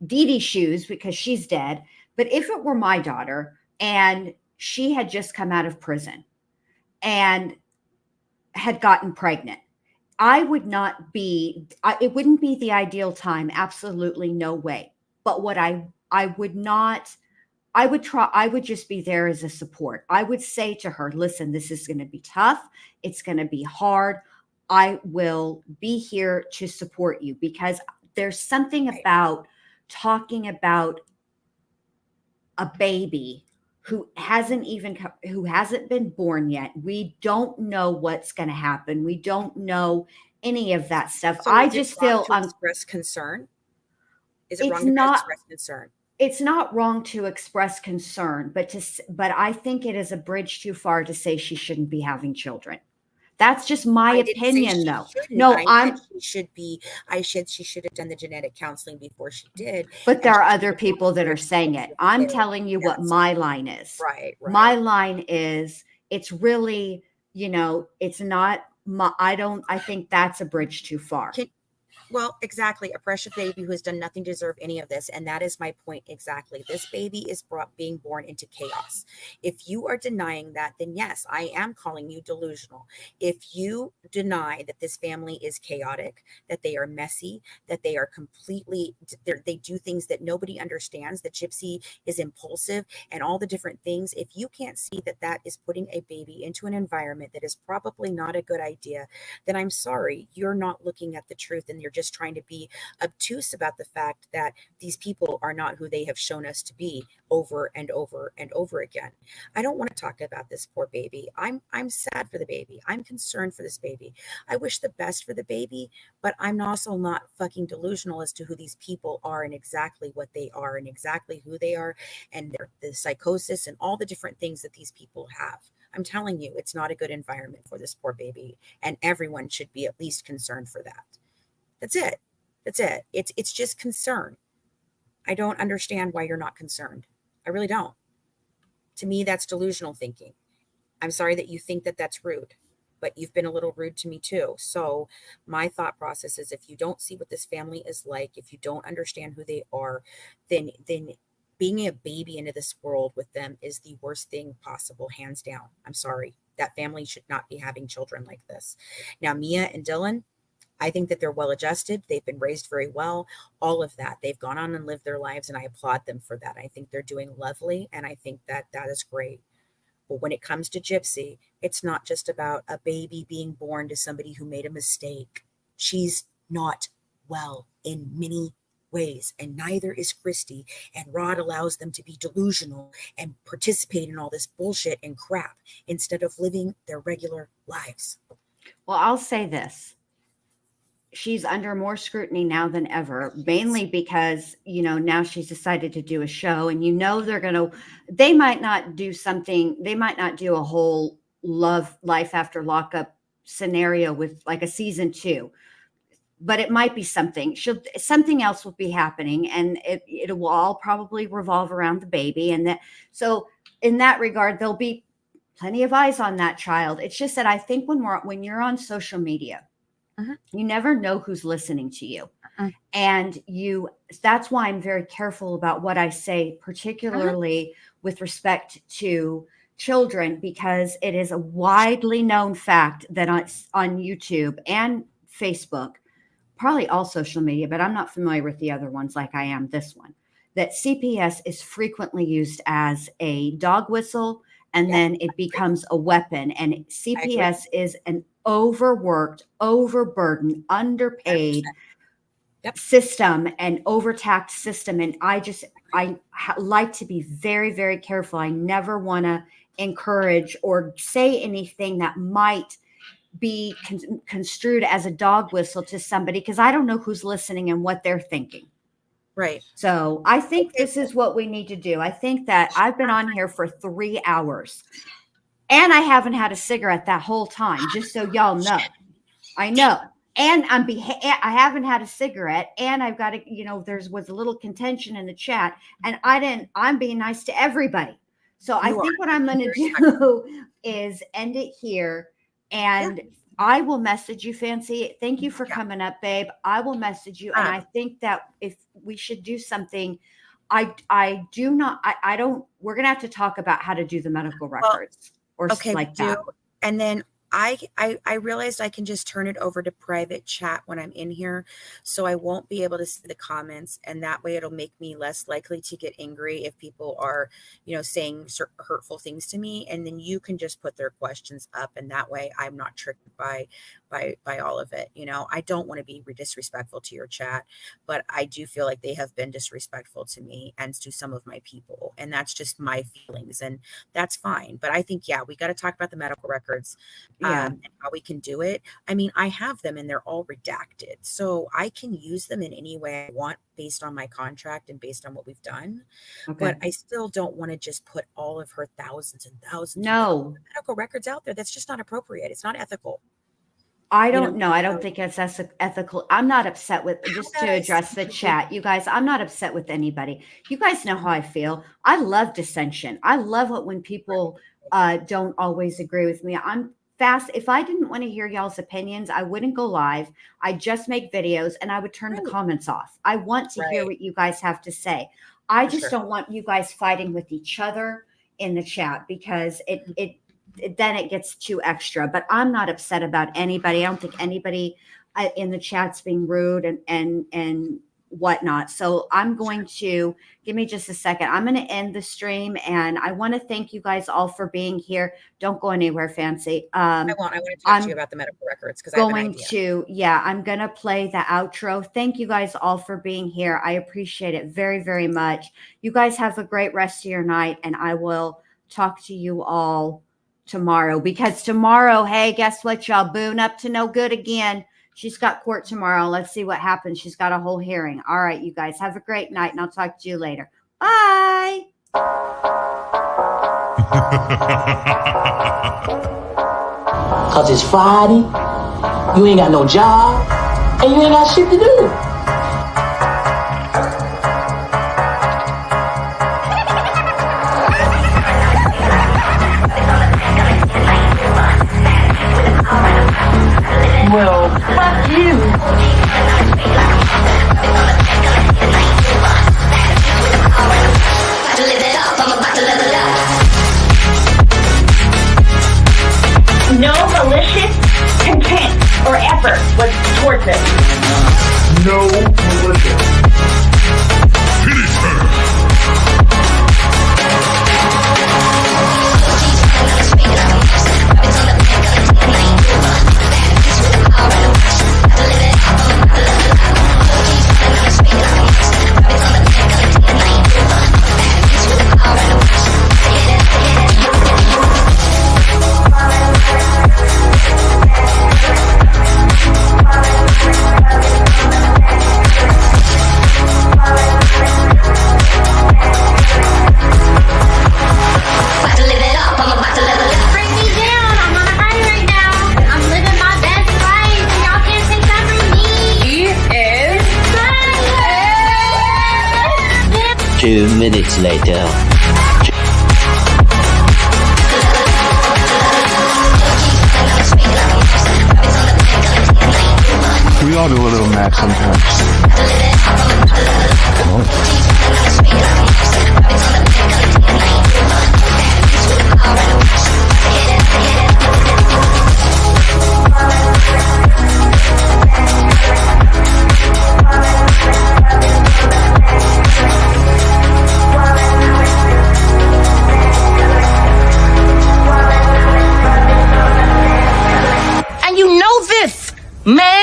Dee Dee's shoes because she's dead, but if it were my daughter and she had just come out of prison and had gotten pregnant, I would not be, it wouldn't be the ideal time. Absolutely no way. But what I would not, I would just be there as a support. I would say to her, listen, this is going to be tough. It's going to be hard. I will be here to support you, because there's something about talking about a baby who hasn't been born yet. We don't know what's going to happen. We don't know any of that stuff. So I just feel express concern. Is it wrong to express concern? It's not wrong to express concern, but I think it is a bridge too far to say she shouldn't be having children. That's just my opinion, though. No, she should have done the genetic counseling before she did. But there are other people that are saying it. I'm telling you what my line is. Right. My line is, it's really, it's not I think that's a bridge too far. Well, exactly. A precious baby who has done nothing to deserve any of this. And that is my point exactly. This baby is being born into chaos. If you are denying that, then yes, I am calling you delusional. If you deny that this family is chaotic, that they are messy, that they are they do things that nobody understands, that Gypsy is impulsive and all the different things. If you can't see that that is putting a baby into an environment that is probably not a good idea, then I'm sorry, you're not looking at the truth, and you're just trying to be obtuse about the fact that these people are not who they have shown us to be over and over and over again. I don't want to talk about this poor baby. I'm sad for the baby. I'm concerned for this baby. I wish the best for the baby, but I'm also not fucking delusional as to who these people are and exactly what they are and exactly who they are and the psychosis and all the different things that these people have. I'm telling you, it's not a good environment for this poor baby, and everyone should be at least concerned for that. That's it. It's just concern. I don't understand why you're not concerned. I really don't. To me, that's delusional thinking. I'm sorry that you think that that's rude, but you've been a little rude to me too. So my thought process is, if you don't see what this family is like, if you don't understand who they are, then being a baby into this world with them is the worst thing possible, hands down. I'm sorry. That family should not be having children like this. Now, Mia and Dylan, I think that they're well adjusted. They've been raised very well, all of that. They've gone on and lived their lives, and I applaud them for that. I think they're doing lovely, and I think that that is great. But when it comes to Gypsy, it's not just about a baby being born to somebody who made a mistake. She's not well in many ways, and neither is Christy. And Rod allows them to be delusional and participate in all this bullshit and crap instead of living their regular lives. Well, I'll say this. She's under more scrutiny now than ever, mainly because, now she's decided to do a show, and they might not do a whole life after lockup scenario with like a season 2, but it might be something. Something else will be happening, and it will all probably revolve around the baby. And so in that regard, there'll be plenty of eyes on that child. It's just that I think when you're on social media, you never know who's listening to you. And that's why I'm very careful about what I say, particularly with respect to children, because it is a widely known fact that on YouTube and Facebook, probably all social media, but I'm not familiar with the other ones like I am this one, that CPS is frequently used as a dog whistle, and then it becomes a weapon. And CPS is an overworked, overburdened, underpaid system and overtaxed system. And I like to be very, very careful. I never want to encourage or say anything that might be construed as a dog whistle to somebody, because I don't know who's listening and what they're thinking. Right. So I think this is what we need to do. I think that I've been on here for 3 hours and I haven't had a cigarette that whole time, just so y'all know. I know. And I haven't had a cigarette, and I've got to, there was a little contention in the chat, and I'm being nice to everybody. So I think what I'm going to do is end it here, and I will message you, Fancy. Thank you for coming up, babe. I will message you. And I think that if we should do something, we're going to have to talk about how to do the medical records that. And then I realized I can just turn it over to private chat when I'm in here, so I won't be able to see the comments, and that way it'll make me less likely to get angry if people are, saying hurtful things to me, and then you can just put their questions up, and that way I'm not tricked by all of it. I don't want to be disrespectful to your chat, but I do feel like they have been disrespectful to me and to some of my people, and that's just my feelings, and that's fine. But I think, we got to talk about the medical records. And how we can do it. I mean, I have them and they're all redacted, so I can use them in any way I want based on my contract and based on what we've done. But I still don't want to just put all of her thousands and thousands of medical records out there. That's just not appropriate. It's not ethical. I don't know. I don't think it's ethical. I'm not upset with, just to address the chat, you guys, I'm not upset with anybody. You guys know how I feel. I love dissension. I love it when people don't always agree with me. I'm fast. If I didn't want to hear y'all's opinions, I wouldn't go live. I just make videos and I would turn the comments off. I want to hear what you guys have to say. I just don't want you guys fighting with each other in the chat, because then it gets too extra. But I'm not upset about anybody. I don't think anybody in the chat's being rude and whatnot. So I'm going to, give me just a second. I'm going to end the stream, and I want to thank you guys all for being here. Don't go anywhere, Fancy. I want to talk to you about the medical records, because I'm going to play the outro. Thank you guys all for being here. I appreciate it very, very much. You guys have a great rest of your night, and I will talk to you all tomorrow, because tomorrow, hey, guess what, y'all? Boone up to no good again. She's got court tomorrow. Let's see what happens. She's got a whole hearing. All right, you guys have a great night, and I'll talk to you later. Bye. Cause it's Friday, you ain't got no job, and you ain't got shit to do. Well, fuck you. no militia. Finish her! Minutes later. We all do a little mad sometimes. And you know this, man.